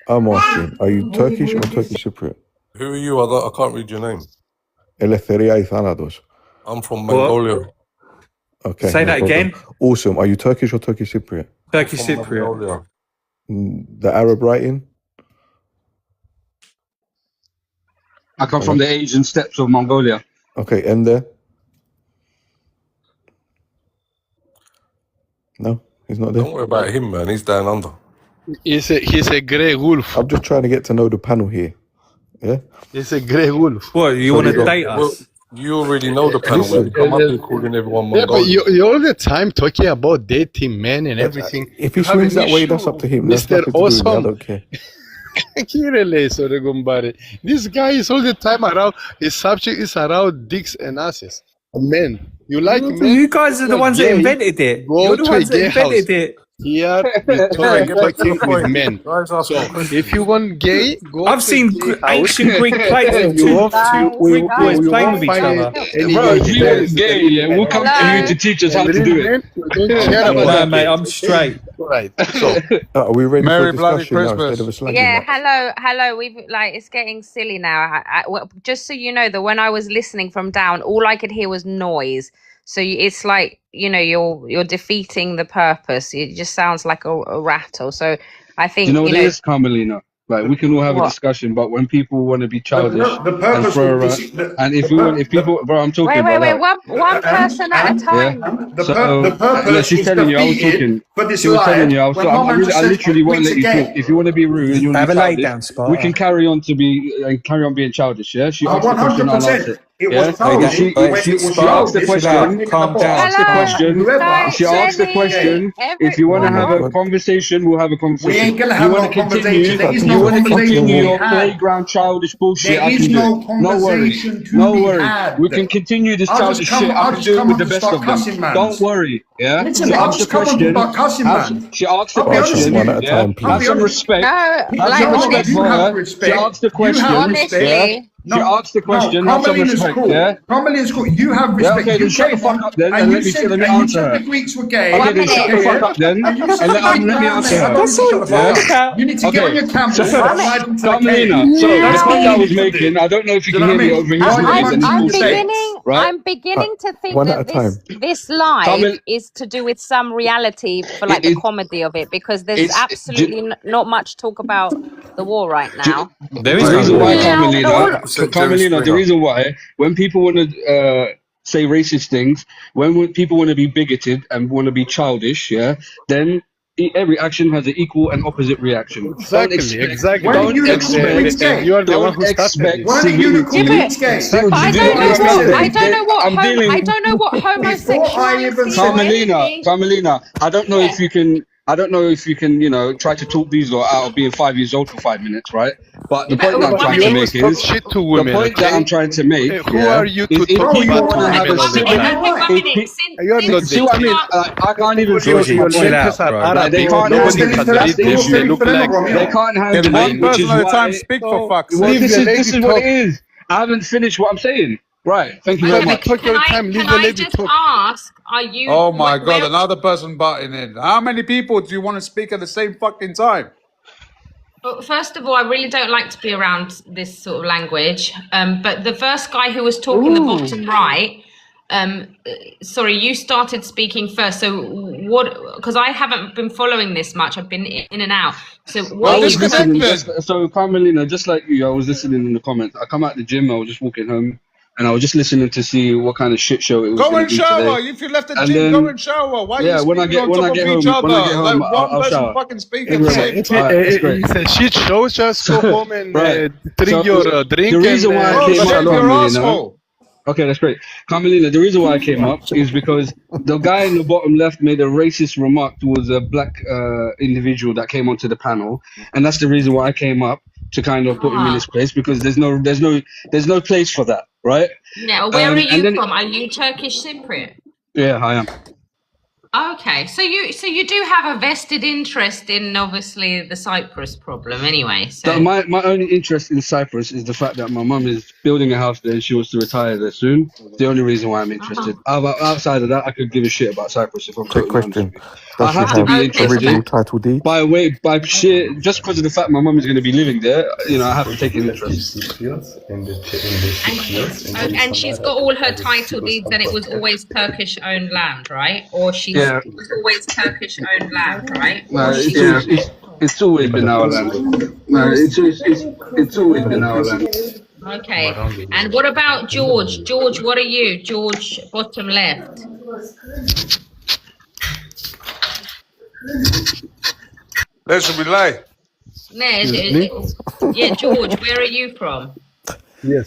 Speaker 16: I'm asking, are you Turkish or Turkish Cypriot?
Speaker 17: Who are you? I can't read your name.
Speaker 16: Eleftheria Ithanados.
Speaker 17: I'm from
Speaker 18: What?
Speaker 17: Mongolia.
Speaker 16: Okay.
Speaker 18: Say
Speaker 16: no
Speaker 18: that
Speaker 16: problem.
Speaker 18: again.
Speaker 16: Awesome. Are you Turkish or Turkish Cypriot?
Speaker 18: Turkish
Speaker 17: From
Speaker 18: Cypriot.
Speaker 17: Mongolia.
Speaker 16: The Arab writing?
Speaker 14: I come
Speaker 16: Hello?
Speaker 14: from the Asian steppes of Mongolia.
Speaker 16: Okay, and there? No, he's not there.
Speaker 17: Don't worry about him, man. He's down under.
Speaker 15: He's a grey wolf.
Speaker 16: I'm just trying to get to know the panel here. Yeah?
Speaker 15: He's a grey wolf.
Speaker 18: What, you
Speaker 16: So
Speaker 18: want
Speaker 16: you
Speaker 18: to
Speaker 16: got-
Speaker 18: date
Speaker 17: Well,
Speaker 18: us?
Speaker 17: you already know the panel.
Speaker 16: Listen,
Speaker 17: You come up here calling everyone
Speaker 15: Yeah, but
Speaker 17: Mongolian.
Speaker 15: you all the time talking about dating men and everything.
Speaker 16: If he
Speaker 15: You have
Speaker 16: swings
Speaker 15: an
Speaker 16: that way,
Speaker 15: issue,
Speaker 16: that's up to him. That's
Speaker 15: Mr.
Speaker 16: nothing to do with me. I
Speaker 15: Awesome.
Speaker 16: don't care.
Speaker 15: This guy is all the time around. His subject is around dicks and asses. Men. You like men?
Speaker 18: You guys are the
Speaker 15: You're
Speaker 18: ones that
Speaker 15: gay.
Speaker 18: invented it.
Speaker 15: Go
Speaker 18: You're the
Speaker 15: to a
Speaker 18: ones that
Speaker 15: gay
Speaker 18: invented
Speaker 15: house.
Speaker 18: it.
Speaker 15: Here we
Speaker 17: Yeah,
Speaker 15: talk
Speaker 17: get back to the
Speaker 15: with
Speaker 17: point.
Speaker 15: men.
Speaker 17: Guys, ask
Speaker 15: So
Speaker 17: me.
Speaker 15: if you want gay, go
Speaker 18: I've
Speaker 15: to
Speaker 18: seen
Speaker 15: a gay house.
Speaker 18: ancient Greek plays of
Speaker 15: You
Speaker 18: two
Speaker 15: won't
Speaker 18: Greek boys
Speaker 15: you
Speaker 18: playing
Speaker 15: won't
Speaker 18: with each
Speaker 15: find
Speaker 18: other.
Speaker 15: any
Speaker 14: Bro, if you
Speaker 15: gay
Speaker 14: want gay, yeah, we'll come to you
Speaker 4: Hello?
Speaker 14: to teach us how to
Speaker 15: real
Speaker 14: do it.
Speaker 15: men. We don't care about
Speaker 18: No,
Speaker 15: that.
Speaker 18: mate, I'm straight.
Speaker 15: Right. So
Speaker 16: Are we ready
Speaker 19: Merry
Speaker 16: for a
Speaker 19: bloody
Speaker 16: discussion now
Speaker 19: Christmas.
Speaker 16: instead of a slagging
Speaker 4: Yeah,
Speaker 16: match?
Speaker 4: hello. We've like it's getting silly now. Well, just so you know that when I was listening from down, all I could hear was noise. So it's like you're defeating the purpose. It just sounds like a rattle. So I
Speaker 14: Do
Speaker 4: think
Speaker 14: you know what it is, Carmelina? Like we can all have a
Speaker 4: What?
Speaker 14: discussion, but when people want to be childish
Speaker 3: The
Speaker 14: and
Speaker 3: purpose
Speaker 14: throw
Speaker 3: would
Speaker 14: around,
Speaker 3: be
Speaker 14: and if people, bro, I'm talking
Speaker 4: Wait,
Speaker 14: about that.
Speaker 4: one person at a time.
Speaker 14: So yeah, she's telling you I was talking. She was telling you I was. I literally won't let you talk. If you want to be rude and you want
Speaker 18: Have
Speaker 14: to
Speaker 18: a
Speaker 14: be
Speaker 18: lay
Speaker 14: childish,
Speaker 18: down, Sparta.
Speaker 14: we can carry on being childish. Yeah, she asked the question, I'll
Speaker 3: 100%.
Speaker 14: answer.
Speaker 3: It
Speaker 14: Yeah,
Speaker 3: was told.
Speaker 14: she asked the question.
Speaker 18: Calm down.
Speaker 14: Ask the question.
Speaker 4: Don't
Speaker 14: She asked the
Speaker 4: Jenny.
Speaker 14: question. If you want to have a conversation, we'll have a conversation.
Speaker 3: We ain't gonna
Speaker 14: You
Speaker 3: have
Speaker 14: want
Speaker 3: no
Speaker 14: to continue?
Speaker 3: conversation. There is
Speaker 14: You
Speaker 3: no
Speaker 14: want to
Speaker 3: conversation
Speaker 14: continue
Speaker 3: to
Speaker 14: your
Speaker 3: be had.
Speaker 14: playground childish bullshit?
Speaker 3: There
Speaker 14: I
Speaker 3: is
Speaker 14: can do
Speaker 3: no
Speaker 14: it. No worry.
Speaker 3: conversation to
Speaker 14: No
Speaker 3: be
Speaker 14: worry.
Speaker 3: had.
Speaker 14: We can continue this
Speaker 3: I'll
Speaker 14: childish
Speaker 3: just come-
Speaker 14: shit.
Speaker 3: I'll
Speaker 14: I can
Speaker 3: just
Speaker 14: do it
Speaker 3: come
Speaker 14: with
Speaker 3: up
Speaker 14: the
Speaker 3: and
Speaker 14: best
Speaker 3: start
Speaker 14: of them.
Speaker 3: cussing, man.
Speaker 14: Don't worry. Yeah.
Speaker 3: Listen,
Speaker 14: She
Speaker 3: I'll
Speaker 14: asked the
Speaker 3: just come up and
Speaker 14: question.
Speaker 3: start cussing, man.
Speaker 14: She asked the
Speaker 3: I'll be honest
Speaker 14: question.
Speaker 3: with you.
Speaker 16: One at a
Speaker 14: Yeah.
Speaker 16: time, please.
Speaker 14: Have some respect.
Speaker 4: No,
Speaker 14: Have
Speaker 4: like
Speaker 14: some respect
Speaker 4: honestly,
Speaker 14: for
Speaker 3: You have
Speaker 14: her.
Speaker 3: respect.
Speaker 14: She asked the
Speaker 3: You
Speaker 14: question.
Speaker 3: have respect.
Speaker 14: Yeah. She asked the question. Have some
Speaker 3: Carmelina's
Speaker 14: respect.
Speaker 3: cool.
Speaker 14: Yeah.
Speaker 3: Carmelina's cool. You have
Speaker 14: Yeah,
Speaker 3: respect.
Speaker 14: okay,
Speaker 3: You
Speaker 14: then shut the
Speaker 3: came
Speaker 14: fuck
Speaker 3: on
Speaker 14: up then
Speaker 3: and
Speaker 14: and
Speaker 3: you
Speaker 14: let me
Speaker 3: said
Speaker 14: answer her.
Speaker 3: the Greeks were gay.
Speaker 14: Okay, then
Speaker 4: minute.
Speaker 14: shut the fuck up then
Speaker 3: And you
Speaker 14: and
Speaker 3: said
Speaker 14: let me
Speaker 3: man,
Speaker 14: answer her.
Speaker 18: That's all it's
Speaker 14: Yeah.
Speaker 18: about.
Speaker 3: You need to get on your camel
Speaker 14: So,
Speaker 3: and ride into the
Speaker 14: Carmelina,
Speaker 3: cave.
Speaker 14: so
Speaker 3: That's
Speaker 14: the
Speaker 3: what
Speaker 14: point
Speaker 3: you
Speaker 14: I was
Speaker 3: need to do.
Speaker 14: making, I don't know if you
Speaker 3: Do
Speaker 14: can
Speaker 3: you know
Speaker 14: hear me
Speaker 3: what I
Speaker 14: over
Speaker 3: mean?
Speaker 14: his
Speaker 3: How you
Speaker 14: noise
Speaker 3: man
Speaker 14: and
Speaker 3: to
Speaker 14: his
Speaker 4: I'm
Speaker 3: do
Speaker 14: bullshit,
Speaker 4: beginning.
Speaker 14: right?
Speaker 4: I'm beginning to think
Speaker 16: One
Speaker 4: that
Speaker 16: at a time.
Speaker 4: this live
Speaker 14: Carmel,
Speaker 4: is to do with some reality for like
Speaker 14: it,
Speaker 4: the
Speaker 14: it,
Speaker 4: comedy of it because there's
Speaker 14: it's
Speaker 4: absolutely not much talk about the war right now.
Speaker 18: There
Speaker 14: the
Speaker 18: is no
Speaker 14: reason why,
Speaker 18: war.
Speaker 14: Carmelina,
Speaker 4: all,
Speaker 14: Carmelina, the reason why when people want to say racist things, when people want to be bigoted and want to be childish, yeah, then every action has an equal and opposite reaction.
Speaker 15: Exactly.
Speaker 3: When
Speaker 15: Don't
Speaker 3: you
Speaker 15: expect. You are the one who started
Speaker 3: When
Speaker 15: this.
Speaker 3: a unicorn
Speaker 4: Yeah,
Speaker 3: is gay.
Speaker 4: but I
Speaker 14: Do
Speaker 4: don't
Speaker 14: you
Speaker 4: know
Speaker 14: understand?
Speaker 4: what I don't know what
Speaker 14: I'm dealing.
Speaker 4: I don't know what homosexuality is or
Speaker 14: Carmelina,
Speaker 4: anything.
Speaker 14: Carmelina, I don't know
Speaker 4: Yeah.
Speaker 14: if you can. I don't know if you can, try to talk these lot out of being 5 years old for 5 minutes, right? But the point that I'm
Speaker 4: One
Speaker 14: trying to
Speaker 4: minute.
Speaker 14: make
Speaker 15: Talk
Speaker 14: is
Speaker 15: shit to
Speaker 14: the
Speaker 15: women.
Speaker 14: point that
Speaker 15: Okay?
Speaker 14: I'm trying to make.
Speaker 15: Who are you to
Speaker 14: is if
Speaker 15: talk
Speaker 14: people
Speaker 15: about
Speaker 14: want to have
Speaker 15: women
Speaker 14: a
Speaker 15: all the
Speaker 14: civic,
Speaker 15: time?
Speaker 14: if
Speaker 15: You are not
Speaker 14: see what I mean? I can't even feel
Speaker 18: Georgie,
Speaker 14: your
Speaker 18: chill out,
Speaker 15: Letters are
Speaker 18: bro.
Speaker 14: Like, they
Speaker 15: Arabic.
Speaker 14: can't
Speaker 15: Nobody
Speaker 14: handle
Speaker 15: can
Speaker 14: it. That's
Speaker 15: read
Speaker 14: the
Speaker 15: them. They
Speaker 14: issue.
Speaker 15: look like
Speaker 14: They can't handle
Speaker 19: Can one
Speaker 14: it, which
Speaker 19: person
Speaker 14: is
Speaker 19: at a
Speaker 14: why.
Speaker 19: time speak for fuck's
Speaker 15: Well,
Speaker 19: sake?
Speaker 15: leave
Speaker 14: This
Speaker 15: the
Speaker 14: is
Speaker 15: lady
Speaker 14: what
Speaker 15: talk.
Speaker 14: it is. I haven't finished what I'm saying. Right. Thank you
Speaker 15: You
Speaker 14: very
Speaker 15: have to
Speaker 14: much.
Speaker 15: talk your time. Leave
Speaker 4: Can
Speaker 15: the
Speaker 4: I
Speaker 15: lady
Speaker 4: just
Speaker 15: talk.
Speaker 4: ask, are you
Speaker 19: Oh my god,
Speaker 4: where
Speaker 19: another person butting in. How many people do you want to speak at the same fucking time?
Speaker 4: Well, first of all, I really don't like to be around this sort of language. But the first guy who was talking, the bottom right, sorry, you started speaking first. So what? Because I haven't been following this much. I've been in and out. So
Speaker 14: I
Speaker 4: what
Speaker 14: was
Speaker 4: is the?
Speaker 14: listening. So, Carmelina, just like you, I was listening in the comments. I come out the gym. I was just walking home, and I was just listening to see what kind of shit show it was
Speaker 19: Go
Speaker 14: going
Speaker 19: and
Speaker 14: to be
Speaker 19: shower.
Speaker 14: today.
Speaker 19: If you left the
Speaker 14: And
Speaker 19: gym,
Speaker 14: then,
Speaker 19: go and shower. Why are
Speaker 14: yeah,
Speaker 19: you
Speaker 14: when I
Speaker 19: speaking
Speaker 14: get
Speaker 19: on
Speaker 14: when
Speaker 19: top
Speaker 14: I get
Speaker 19: of each
Speaker 14: home,
Speaker 19: other?
Speaker 14: when I get home,
Speaker 19: Like one
Speaker 14: I'll
Speaker 19: person
Speaker 14: shower.
Speaker 19: fucking speaking at the
Speaker 14: Anyway,
Speaker 19: same time.
Speaker 14: that's great.
Speaker 15: It's a shit show. Just go home and
Speaker 14: Right.
Speaker 15: drink
Speaker 14: So
Speaker 15: your drink.
Speaker 14: the reason why
Speaker 19: Oh,
Speaker 14: I came
Speaker 19: shut
Speaker 14: up,
Speaker 19: your
Speaker 14: Carmelina.
Speaker 19: asshole.
Speaker 14: Okay, that's great. Carmelina, the reason why I came up is because the guy in the bottom left made a racist remark towards a black individual that came onto the panel, and that's the reason why I came up to kind of put him in his place because there's no place for that, right?
Speaker 4: Yeah, where are
Speaker 14: and
Speaker 4: you
Speaker 14: then-
Speaker 4: from? Are you Turkish Cypriot?
Speaker 14: Yeah, I am.
Speaker 4: Okay, so you do have a vested interest in obviously the Cyprus problem, anyway. So
Speaker 14: So my only interest in Cyprus is the fact that my mum is building a house there and she wants to retire there soon. It's the only reason why I'm interested. Outside of that, I could give a shit about Cyprus if I'm
Speaker 16: Quick
Speaker 14: totally honest
Speaker 16: question.
Speaker 14: with you.
Speaker 16: Does she
Speaker 14: have to
Speaker 16: have
Speaker 14: be interested.
Speaker 16: original title deed?
Speaker 14: By sheer, just because of the fact my mum is going to be living there, you know, I have to take an interest.
Speaker 4: And she's got all her title deeds, and it was always Turkish-owned land, right? Or she's
Speaker 14: Yeah.
Speaker 4: it was always Turkish-owned land, right?
Speaker 14: No,
Speaker 4: Or she-
Speaker 14: it's always been our land. No, it's always been our land.
Speaker 4: Okay. And what about George? George, what are you? George, bottom left.
Speaker 17: Δεν σου μιλάει.
Speaker 4: Yeah, George, where are you from?
Speaker 15: Yes.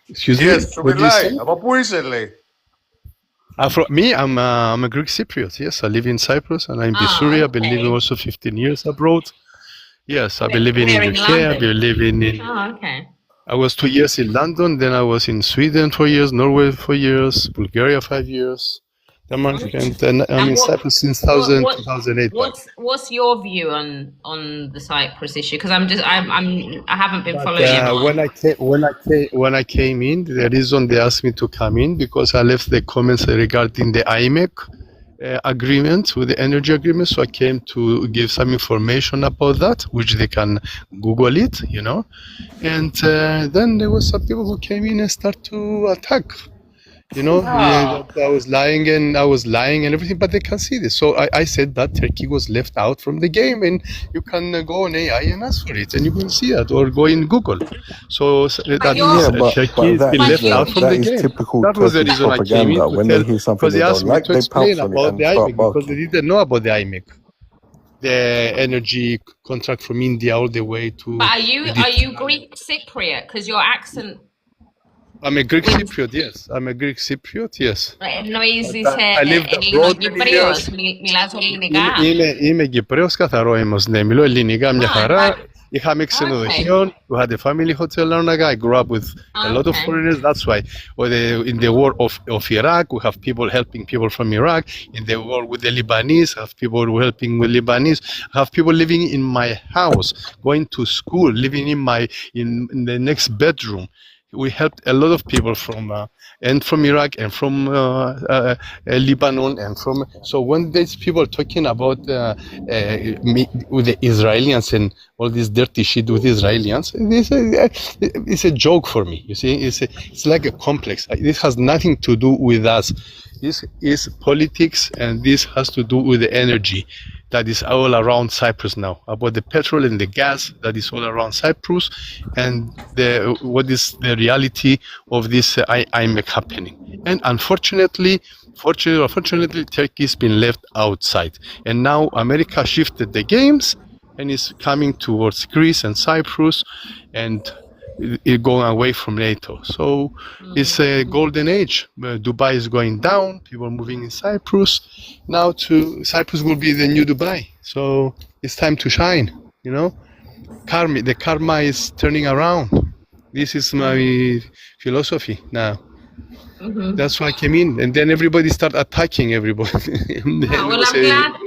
Speaker 15: Excuse me.
Speaker 17: Yes, σου
Speaker 15: What did you
Speaker 17: μιλάει.
Speaker 15: say?
Speaker 17: Από πού είσαι, λέει.
Speaker 15: I'm a Greek Cypriot. Yes, I live in Cyprus and I'm in Syria. I've been living also 15 years abroad. Yes, I've been living in
Speaker 4: Where in
Speaker 15: UK. I've been living in.
Speaker 4: Oh, okay.
Speaker 15: I was 2 years in London. Then I was in Sweden 4 years, Norway 4 years, Bulgaria 5 years, Denmark, and then I'm in Cyprus since 2008.
Speaker 4: What's your view on the Cyprus issue? Because I haven't been following it.
Speaker 15: When I came in, the reason they asked me to come in because I left the comments regarding the IMEC agreement with the energy agreement. So I came to give some information about that, which they can Google it, you know. And then there was some people who came in and start to attack. You know, I was lying and everything, but they can see this. So I said that Turkey was left out from the game, and you can go on AI and ask for it, and you can see that, or go in Google. So that means Turkey has been left out from the game. That was the reason I came in to tell, because they asked me to explain about the IMEC, because they didn't know about the IMEC, the energy contract from India all the way to.
Speaker 4: But are you Greek Cypriot? Because your accent.
Speaker 15: I'm a Greek Cypriot, yes. I'm a Greek Cypriot, yes.
Speaker 4: Εννοείς
Speaker 15: I lived abroad.
Speaker 4: Κυπρίος, μιλάς ελληνικά.
Speaker 15: Είμαι Κυπρέος, καθαρό είμαι. Ναι, μιλώ ελληνικά μια χαρά. Είχαμε ξενοδοχείο. We had a family hotel in Larnaca. I grew up with a lot of foreigners. That's why in the war of Iraq, we have people helping people from Iraq. In the war with the Lebanese, I have people helping with Lebanese. I have people living in my house, going to school, living in the next bedroom. We helped a lot of people from Iraq and from Lebanon and from. So when these people talking about with the Israelis and all this dirty shit with Israelis, it's a joke for me. You see, it's like a complex. This has nothing to do with us. This is politics, and this has to do with the energy that is all around Cyprus now, about the petrol and the gas that is all around Cyprus, and what is the reality of this IMEC happening. And unfortunately, Turkey has been left outside. And now America shifted the games and is coming towards Greece and Cyprus and going away from NATO. So it's a golden age. Dubai is going down, people are moving in Cyprus. Now Cyprus will be the new Dubai. So it's time to shine, you know. The karma is turning around. This is my philosophy now. That's why I came in, and then everybody start attacking everybody.
Speaker 4: Well,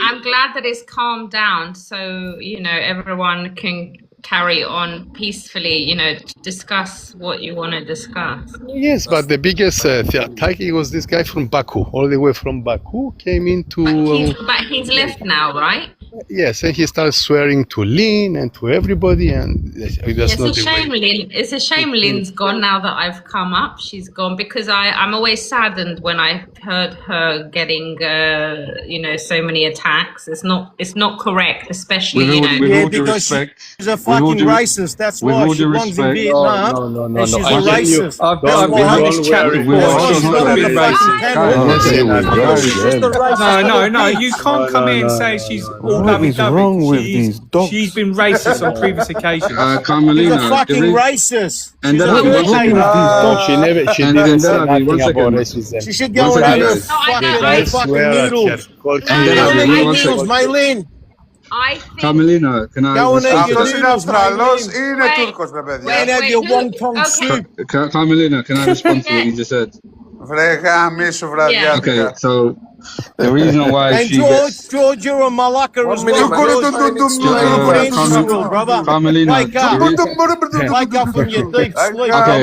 Speaker 4: I'm glad that it's calmed down, so you know everyone can carry on peacefully, you know, to discuss what you want to discuss.
Speaker 15: Yes, but the biggest attacking was this guy from Baku, all the way from Baku, came into.
Speaker 4: But he's left now, right?
Speaker 15: Yes, and he started swearing to Lynn and to everybody, and that's not the way.
Speaker 4: It's a shame Lynn's gone now that I've come up. She's gone because I'm always saddened when I heard her getting, you know, so many attacks. It's not correct, especially you know.
Speaker 12: Yeah, because she's a fucking racist. That's why she belongs in Vietnam.
Speaker 15: No.
Speaker 12: She's a racist.
Speaker 15: I've been on this chat before.
Speaker 18: No, you can't come in and say she's all
Speaker 16: What is wrong with these dogs?
Speaker 18: She's been racist on previous occasions.
Speaker 12: She's a fucking racist.
Speaker 14: And then
Speaker 15: She didn't say nothing about racism.
Speaker 12: She should go in the fucking noodles. Maylin.
Speaker 14: Carmelina, can I?
Speaker 12: Go and eat your
Speaker 17: Αυτός είναι
Speaker 12: noodles,
Speaker 17: Αυστραλός ή
Speaker 12: Maylin.
Speaker 17: είναι Τούρκος, ρε παιδιά.
Speaker 12: And have your wonton soup.
Speaker 14: Carmelina, can I respond to what you just said?
Speaker 17: Βρε γαμίσου βραδιάτικα.
Speaker 14: Okay, so the reason why
Speaker 12: And
Speaker 14: she gets.
Speaker 12: George, you're a malacca as well. Brother.
Speaker 14: Carmelina,
Speaker 12: Wake up. Wake up from your deep sleep.
Speaker 14: Okay.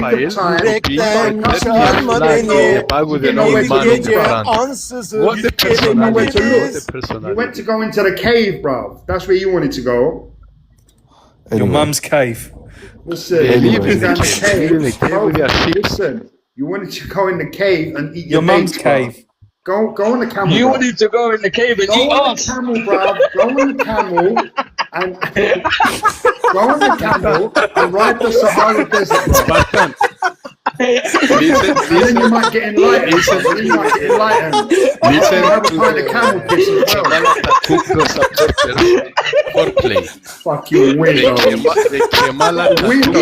Speaker 3: nick of time.
Speaker 15: Pago de
Speaker 3: You know
Speaker 15: no
Speaker 3: where to
Speaker 15: mano
Speaker 3: look,
Speaker 15: de
Speaker 3: bruv.
Speaker 15: What the
Speaker 3: You know where to
Speaker 15: personality?
Speaker 3: look.
Speaker 15: The personality.
Speaker 3: You went to go into the cave, bruv. That's where you wanted to go.
Speaker 18: Your mum's cave.
Speaker 3: Listen,
Speaker 15: They
Speaker 3: you
Speaker 15: live
Speaker 3: wanted
Speaker 15: in
Speaker 3: to go
Speaker 15: the
Speaker 3: in the
Speaker 15: cave. They live in the
Speaker 3: cave.
Speaker 15: cave with their sheep.
Speaker 3: Listen, you wanted to go in the cave and eat
Speaker 18: Your
Speaker 3: your
Speaker 18: mum's
Speaker 3: dates, bruv.
Speaker 18: cave.
Speaker 3: Go on the camel.
Speaker 14: You
Speaker 3: bruv.
Speaker 14: wanted to go in the cave and
Speaker 3: Go
Speaker 14: eat
Speaker 3: on
Speaker 14: us.
Speaker 3: the camel, bruv. Go on the camel and go on the camel and ride the Sahara Desert, bruv.
Speaker 15: Spartan,
Speaker 3: And then you might get enlightened. Then you might get enlightened.
Speaker 15: Listen
Speaker 3: Have a
Speaker 15: to
Speaker 3: pint of camel piss as well.
Speaker 15: Kemala supporters foreplay.
Speaker 3: Fucking weirdo.
Speaker 15: The Kemala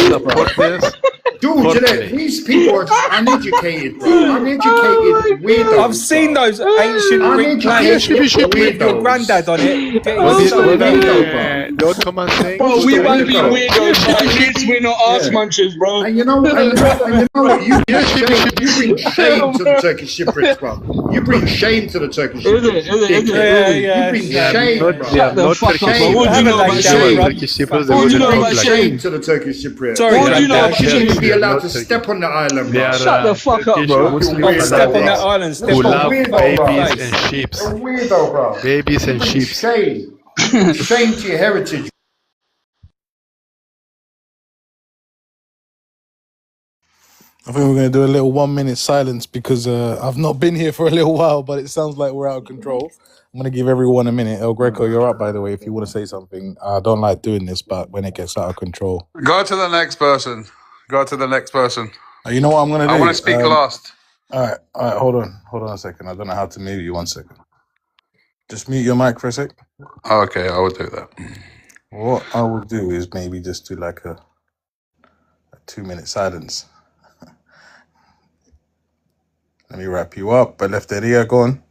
Speaker 15: supporters.
Speaker 3: Dude, these people are just uneducated, bro. Uneducated weirdos.
Speaker 18: I've seen those ancient Greek plays with your granddad on it.
Speaker 15: The Ottoman saying.
Speaker 14: Bro, we might be weirdos, but at least we're not arse munchers, bro.
Speaker 3: And you know what? You bring shame to the Turkish Cypriots, bro. You bring shame to the Turkish Cypriots. You bring shame, bro.
Speaker 14: Shut the fuck up, bro. What do you know about shame? What do you know about shame?
Speaker 3: To the Turkish Cypriots.
Speaker 14: What do you know about
Speaker 3: You shouldn't
Speaker 14: shame?
Speaker 3: be allowed to step on the island, bro.
Speaker 14: Shut the fuck up, bro.
Speaker 18: Step on that island. Step
Speaker 15: Who
Speaker 18: on
Speaker 15: love babies and
Speaker 3: A
Speaker 15: sheep.
Speaker 3: weirdo, bro.
Speaker 15: Babies and sheep.
Speaker 3: Shame. Shame to your heritage.
Speaker 1: I think we're going to do a little 1 minute silence because I've not been here for a little while, but it sounds like we're out of control. I'm going to give everyone a minute. El Greco, you're up, by the way, if you want to say something. I don't like doing this, but when it gets out of control.
Speaker 20: Go to the next person. Go to the next person.
Speaker 1: You know what I'm going to do?
Speaker 20: I want to speak last.
Speaker 1: All right, hold on a second. I don't know how to mute you. 1 second. Just mute your mic for a sec.
Speaker 20: Okay, I will do that.
Speaker 1: What I will do is maybe just do like a 2 minute silence. Let me wrap you up. Eleftheria, go on.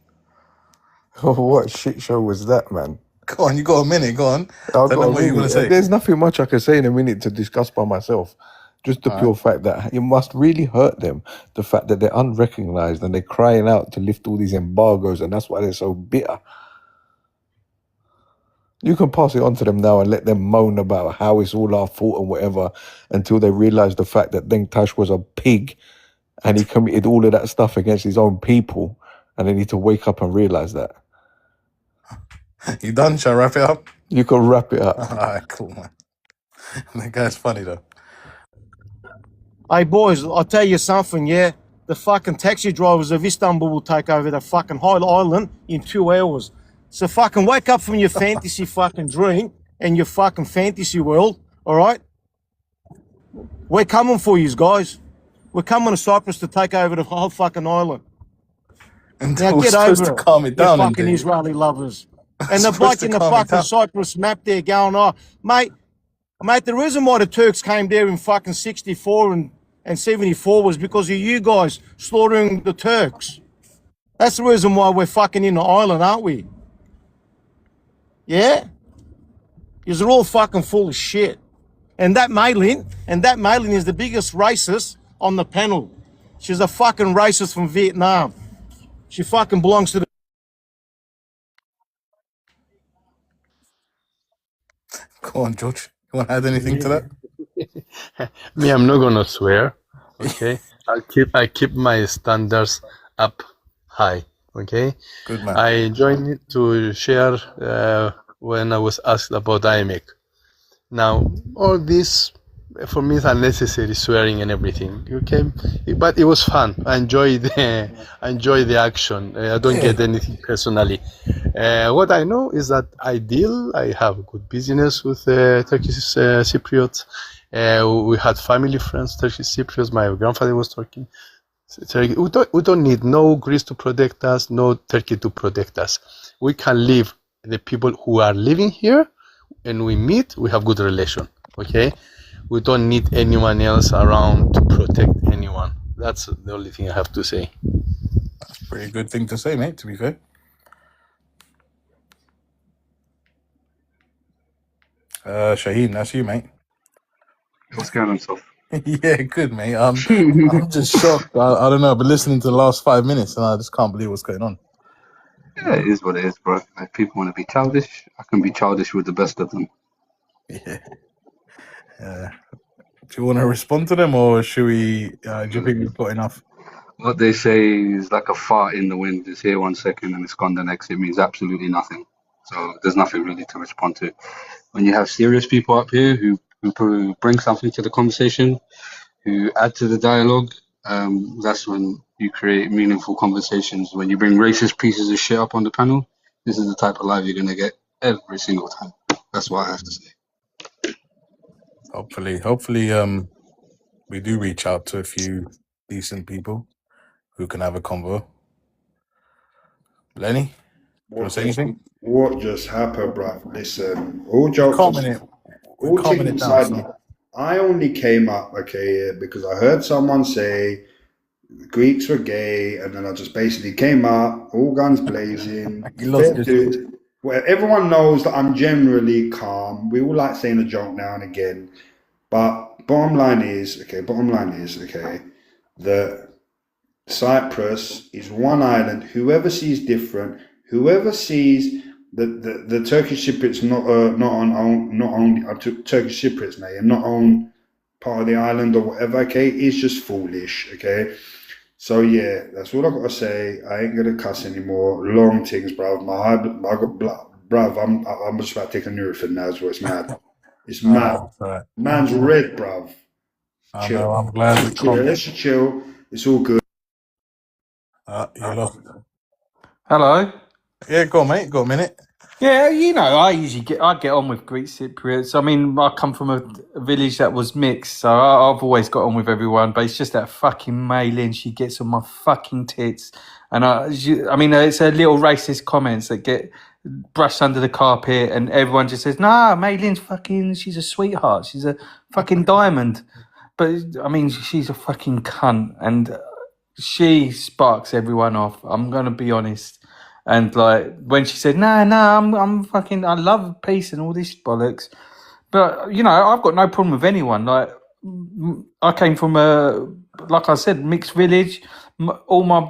Speaker 16: Oh, what shit show was that, man?
Speaker 1: Go on, you got a minute, go on. Tell them what you want to say.
Speaker 16: There's nothing much I can say in a minute to discuss by myself. Just the pure fact that it must really hurt them, the fact that they're unrecognized and they're crying out to lift all these embargoes, and that's why they're so bitter. You can pass it on to them now and let them moan about how it's all our fault and whatever until they realize the fact that Denktash was a pig and he committed all of that stuff against his own people, and they need to wake up and realize that.
Speaker 1: You done? Shall I wrap it up?
Speaker 16: You can wrap it up.
Speaker 1: All right, cool, man. That guy's funny, though.
Speaker 12: Hey, boys, I'll tell you something, yeah? The fucking taxi drivers of Istanbul will take over the fucking whole island in 2 hours. So fucking wake up from your fantasy fucking dream and your fucking fantasy world, all right? We're coming for you guys. We're coming to Cyprus to take over the whole fucking island. Now get over it,
Speaker 1: calm it down,
Speaker 12: you fucking
Speaker 1: indeed.
Speaker 12: Israeli lovers. And the bloke in the fucking Cyprus map there going, oh, mate, the reason why the Turks came there in fucking 64 and 74 was because of you guys slaughtering the Turks. That's the reason why we're fucking in the island, aren't we? Yeah? You're all fucking full of shit. And that Maylin is the biggest racist on the panel. She's a fucking racist from Vietnam. She fucking belongs to the...
Speaker 1: Go on, George. You want to add anything to that?
Speaker 7: Me, I'm not gonna swear. Okay, I keep my standards up high. Okay,
Speaker 1: good man.
Speaker 7: I joined to share when I was asked about IMEC. Now, all this for me is unnecessary swearing and everything. Okay, but it was fun. I enjoyed the action. I don't get anything personally. What I know is that I have good business with Turkish Cypriots. We had family friends, Turkish Cypriots. My grandfather was Turkey. We don't need no Greece to protect us, no Turkey to protect us. We can live, the people who are living here, and we meet, we have good relation. Okay, we don't need anyone else around to protect anyone. That's the only thing I have to say.
Speaker 1: That's a pretty good thing to say, mate, to be fair. Shaheen, that's you, mate.
Speaker 14: What's going on, Soph?
Speaker 1: Yeah, good, mate. I'm just shocked. I don't know, but listening to the last 5 minutes, and I just can't believe what's going on.
Speaker 14: Yeah, it is what it is, bro. If people want to be childish, I can be childish with the best of them.
Speaker 1: Yeah. Do you want to respond to them, or should we? Do you think we've got enough?
Speaker 14: What they say is like a fart in the wind. It's here 1 second and it's gone the next. It means absolutely nothing. So there's nothing really to respond to. When you have serious people up here who bring something to the conversation, who add to the dialogue, that's when you create meaningful conversations. When you bring racist pieces of shit up on the panel, this is the type of live you're going to get every single time. That's what I have to say.
Speaker 1: Hopefully, we do reach out to a few decent people who can have a convo. Lenny, you want to say anything?
Speaker 3: What just happened, bruv? Listen, all jokes
Speaker 1: Calming it down.
Speaker 3: aside, I only came up, okay, because I heard someone say the Greeks were gay, and then I just basically came up, all guns blazing.
Speaker 1: You lost your
Speaker 3: Well, everyone knows that I'm generally calm. We all like saying a joke now and again, but bottom line is, that Cyprus is one island. Whoever sees different, whoever sees the Turkish Cypriots not on Turkish Cypriots, mate, and not on part of the island or whatever, okay, is just foolish, okay. So yeah, that's all I gotta say. I ain't gonna cuss anymore. Long things, bruv. I'm just about to take a Nurofen now as well. It's mad. It's mad.
Speaker 1: Right.
Speaker 3: Man's red, bruv.
Speaker 1: I
Speaker 3: Chill.
Speaker 1: know, I'm glad we calmed
Speaker 3: Let's just chill. It's all good.
Speaker 1: you lost.
Speaker 18: Hello.
Speaker 1: Yeah, go on, mate. Got a minute.
Speaker 18: Yeah, you know, I get on with Greek Cypriots. I mean, I come from a village that was mixed, so I've always got on with everyone. But it's just that fucking Mei Lin, she gets on my fucking tits, and I mean, it's a little racist comments that get brushed under the carpet, and everyone just says, "Nah, Mei Lin's fucking, she's a sweetheart, she's a fucking diamond." But I mean, she's a fucking cunt, and she sparks everyone off. I'm gonna be honest. And like when she said, "Nah, I'm fucking, I love peace and all this bollocks," but you know, I've got no problem with anyone. Like I came from like I said, mixed village. All my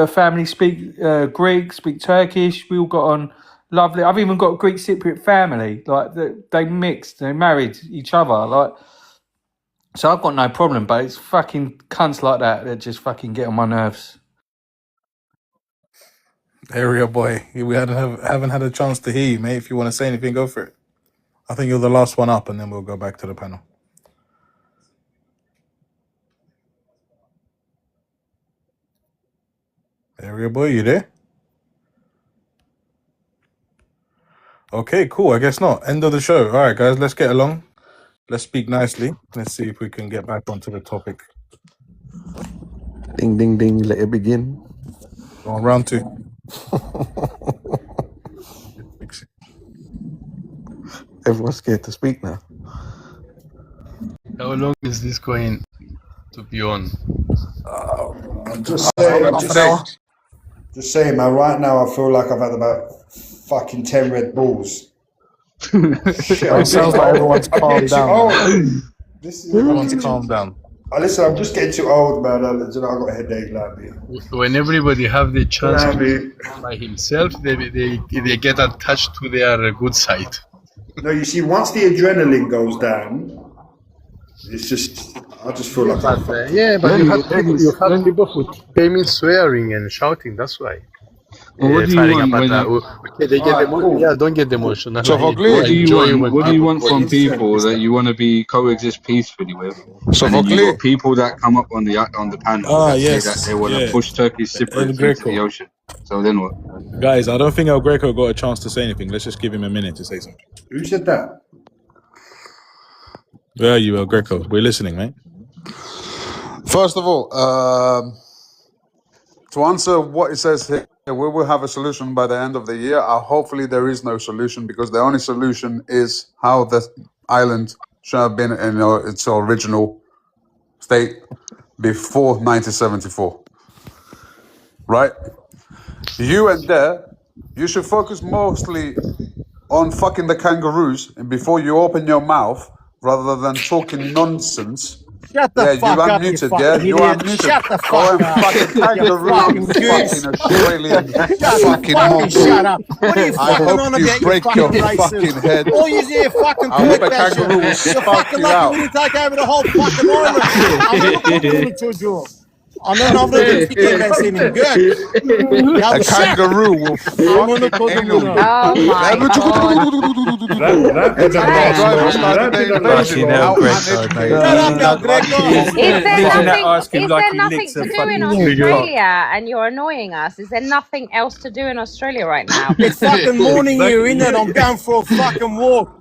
Speaker 18: family speak Greek, speak Turkish. We all got on lovely. I've even got a Greek Cypriot family. Like they mixed, they married each other. Like so, I've got no problem. But it's fucking cunts like that just fucking get on my nerves.
Speaker 1: Area boy, we haven't had a chance to hear you, mate. If you want to say anything, go for it. I think you're the last one up, and then we'll go back to the panel. Area boy, you there? Okay, cool. I guess not. End of the show. All right, guys, let's get along. Let's speak nicely. Let's see if we can get back onto the topic.
Speaker 16: Ding, ding, ding. Let it begin.
Speaker 1: Go on, round two.
Speaker 16: Everyone's scared to speak now.
Speaker 7: How long is this going to be on?
Speaker 3: I'm just saying, man, right now I feel like I've had about fucking 10 Red Bulls.
Speaker 1: It sounds like everyone's calmed down. Everyone's calmed down.
Speaker 3: Listen, I'm just getting too old, man. I've got a headache like me.
Speaker 7: When everybody have the chance to be by himself, they get attached to their good side.
Speaker 3: No, you see, once the adrenaline goes down, it's just, I just feel like...
Speaker 7: But you have people who came in swearing and shouting, that's why.
Speaker 14: Well, what do you want
Speaker 7: okay, they get emotional. Yeah, don't get emotional.
Speaker 14: What do you want from people that you want to be coexist peacefully with? And then you got people that come up on the panel that say that they want to push Turkish Cypriots into the ocean. So then what?
Speaker 1: Guys, I don't think El Greco got a chance to say anything. Let's just give him a minute to say something.
Speaker 3: Who said that?
Speaker 1: Where are you, El Greco? We're listening, mate.
Speaker 20: First of all, to answer what it says here, we will have a solution by the end of the year. Hopefully there is no solution, because the only solution is how the island should have been in its original state before 1974. Right? You and there, you should focus mostly on fucking the kangaroos and before you open your mouth, rather than talking nonsense.
Speaker 12: Shut the fuck up, you fucking
Speaker 20: You
Speaker 12: idiot.
Speaker 20: unmuted.
Speaker 12: Shut the
Speaker 20: Go
Speaker 12: fuck
Speaker 20: and
Speaker 12: up.
Speaker 20: fucking kangaroo,
Speaker 12: fucking
Speaker 20: you
Speaker 12: goose.
Speaker 20: fucking Australian
Speaker 12: Fucking
Speaker 20: mongrel.
Speaker 12: shut up. What are you
Speaker 20: I
Speaker 12: fucking
Speaker 20: hope
Speaker 12: on
Speaker 20: you
Speaker 12: about,
Speaker 20: break
Speaker 12: you
Speaker 20: your
Speaker 12: fucking
Speaker 20: fucking
Speaker 12: racist?
Speaker 20: head.
Speaker 12: All you here fucking
Speaker 20: I hope a
Speaker 12: talk that
Speaker 20: kangaroo will
Speaker 12: shit. You're
Speaker 20: spark
Speaker 12: fucking
Speaker 20: you
Speaker 12: lucky
Speaker 20: out.
Speaker 12: we didn't take over the whole fucking island. I'm not going to do it. I'm not going to think that's any good.
Speaker 20: A kangaroo will fuck anal.
Speaker 8: Oh my Is there nothing to do in Australia and you're annoying us? Is there nothing else to do in Australia right now?
Speaker 12: It's fucking morning here, isn't it? I'm going for a fucking walk.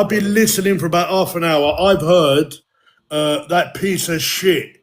Speaker 21: I've been listening for about half an hour. I've heard that piece of shit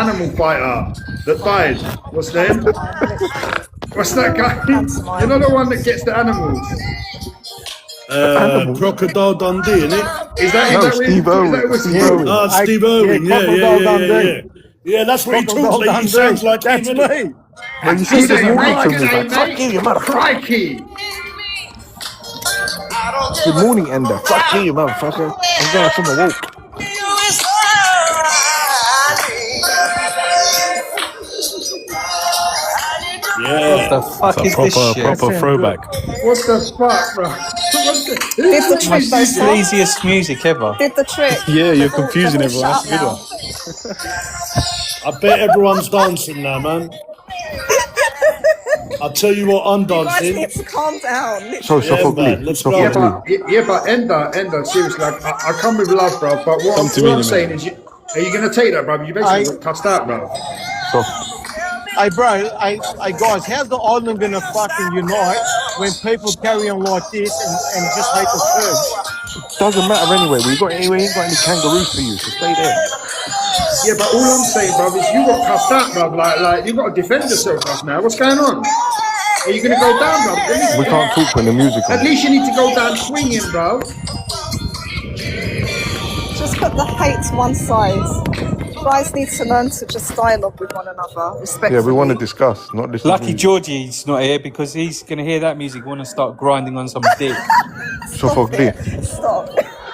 Speaker 3: animal fighter that died. What's name? What's that guy? You know the one that gets the animals?
Speaker 21: Crocodile Dundee, isn't it?
Speaker 3: Is that
Speaker 16: Steve Irwin.
Speaker 21: Steve Irwin. Yeah, that's what he talks like. He sounds like
Speaker 16: that's
Speaker 21: him,
Speaker 16: me.
Speaker 3: When you
Speaker 16: see this
Speaker 3: Crikey,
Speaker 16: walking from me,
Speaker 3: mate.
Speaker 16: fuck you, motherfucker.
Speaker 3: Crikey.
Speaker 16: Good morning, Ender. Fuck you, motherfucker. I'm going from the walk.
Speaker 18: What the
Speaker 21: Yeah.
Speaker 18: fuck
Speaker 1: It's
Speaker 18: is
Speaker 1: a
Speaker 18: this
Speaker 1: proper
Speaker 18: shit?
Speaker 1: proper throwback.
Speaker 3: What the fuck, bro?
Speaker 6: Did the
Speaker 18: My
Speaker 6: trick though, Sam.
Speaker 18: sleaziest music ever.
Speaker 6: Did the trick.
Speaker 1: Yeah, you're
Speaker 6: They've all
Speaker 1: confusing everyone.
Speaker 6: shut
Speaker 1: That's a
Speaker 6: up
Speaker 1: good
Speaker 6: now.
Speaker 1: one.
Speaker 21: I bet everyone's dancing now, man. I'll tell you what, I'm
Speaker 6: You guys
Speaker 21: dancing.
Speaker 6: need to calm down.
Speaker 16: So,
Speaker 21: Yeah,
Speaker 16: Suffolk Lee.
Speaker 21: man, let's
Speaker 16: Suffolk
Speaker 21: go.
Speaker 16: Lee.
Speaker 3: But Ender, seriously, like, I come with love, bro. But
Speaker 1: Come
Speaker 3: what
Speaker 1: to me in
Speaker 3: I'm
Speaker 1: a
Speaker 3: saying
Speaker 1: minute.
Speaker 3: is, are you gonna take that, bro? You basically got cussed out, bro.
Speaker 16: So,
Speaker 12: Hey, bro, hey, guys, how's the island gonna fucking unite when people carry on like this and just hate the church?
Speaker 16: doesn't matter anyway. We ain't got any kangaroos for you, so stay there.
Speaker 3: Yeah, but all I'm saying, bro, is you got cussed out, bro. Like you got to defend yourself, us now. What's going on? Are you gonna go down, bro?
Speaker 16: We can't talk when the music
Speaker 3: At
Speaker 16: on.
Speaker 3: least you need to go down swinging, bro.
Speaker 6: Just put the hate to one side. You guys need to learn to just dialogue with one another, respectfully.
Speaker 16: Yeah, we want to discuss, not listen
Speaker 18: Lucky
Speaker 16: to
Speaker 18: Georgie's not here because he's gonna hear that music, want to start grinding on some dick.
Speaker 16: Suffolk Lee.
Speaker 6: Stop.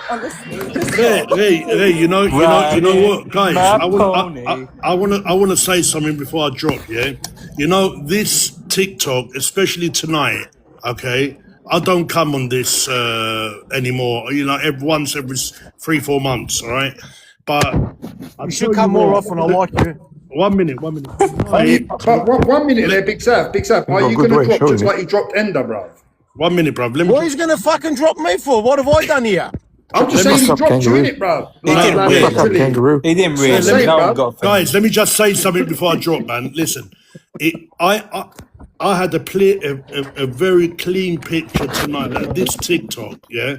Speaker 6: Honestly, just stop.
Speaker 21: Hey, you know what, guys?
Speaker 18: My
Speaker 21: I want to say something before I drop. Yeah, you know this TikTok, especially tonight. Okay, I don't come on this anymore. You know, once every 3-4 months. All right, but
Speaker 12: You should come more often. I like you.
Speaker 21: 1 minute.
Speaker 3: But one minute there, Big Sav. Are you gonna drop just like you dropped Ender, bro?
Speaker 21: 1 minute, bruv. Let me.
Speaker 12: What are you gonna fucking drop me for? What have I done here?
Speaker 3: I'm just saying he dropped you in it, bro.
Speaker 18: He didn't really.
Speaker 16: Kangaroo.
Speaker 18: He didn't really.
Speaker 3: Say,
Speaker 18: No
Speaker 3: bro.
Speaker 18: one got offended.
Speaker 21: Guys, let me just say something before I drop, man. Listen, I had a very clean picture tonight. Like this TikTok, yeah,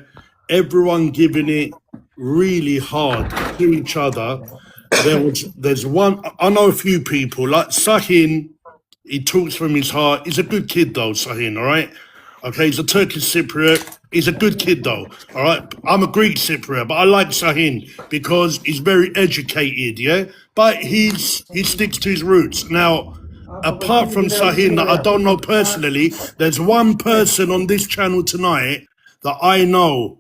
Speaker 21: everyone giving it really hard to each other. There's one. I know a few people like Sahin. He talks from his heart. He's a good kid though, Sahin. All right. Okay, he's a Turkish Cypriot. He's a good kid though. All right. I'm a Greek Cypriot, but I like Sahin because he's very educated. Yeah, but he sticks to his roots. Now, apart from Sahin, that I don't know personally, there's one person on this channel tonight that I know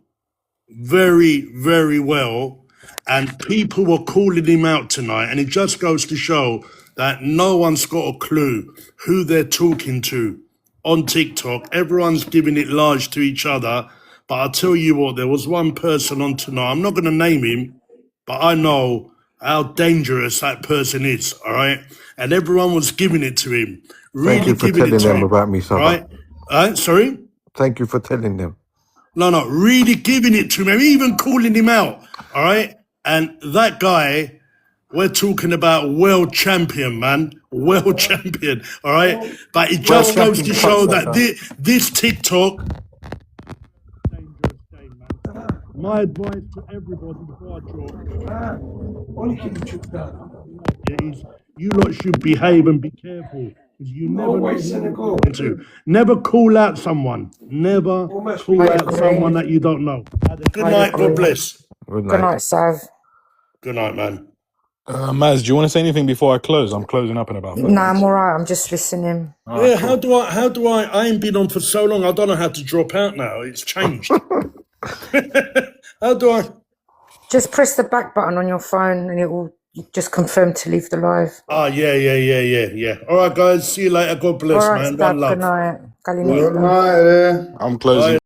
Speaker 21: very, very well, and people were calling him out tonight, and it just goes to show that no one's got a clue who they're talking to on TikTok. Everyone's giving it large to each other, but I'll tell you what, there was one person on tonight, I'm not going to name him, but I know how dangerous that person is, all right? And everyone was giving it to him. Really
Speaker 16: Thank you for
Speaker 21: giving it
Speaker 16: telling
Speaker 21: to
Speaker 16: them
Speaker 21: him,
Speaker 16: about me,
Speaker 21: all
Speaker 16: Suffolk.
Speaker 21: right? Sorry?
Speaker 16: Thank you for telling them.
Speaker 21: No, really giving it to him, even calling him out, all right? And that guy, we're talking about world champion, man. World champion, all right? But it just goes to show that this TikTok... My advice to everybody before I drop is you lot should behave and be careful. Because you never know who you're talking to. Never call out someone. Never call out someone that you don't know. Good night. God bless.
Speaker 16: Good
Speaker 9: Good night, Sav.
Speaker 21: Good night, man.
Speaker 1: Maz, do you want to say anything before I close? I'm closing up in about 5
Speaker 9: Nah,
Speaker 1: minutes.
Speaker 9: I'm alright. I'm just listening.
Speaker 21: Yeah, how do I ain't been on for so long, I don't know how to drop out now. It's changed. How do I?
Speaker 9: Just press the back button on your phone and it will just confirm to leave the live.
Speaker 21: Yeah. All right, guys. See you later. God bless,
Speaker 9: Alright,
Speaker 21: man.
Speaker 9: Sav.
Speaker 21: One love.
Speaker 9: Good night.
Speaker 3: Good night.
Speaker 1: I'm closing.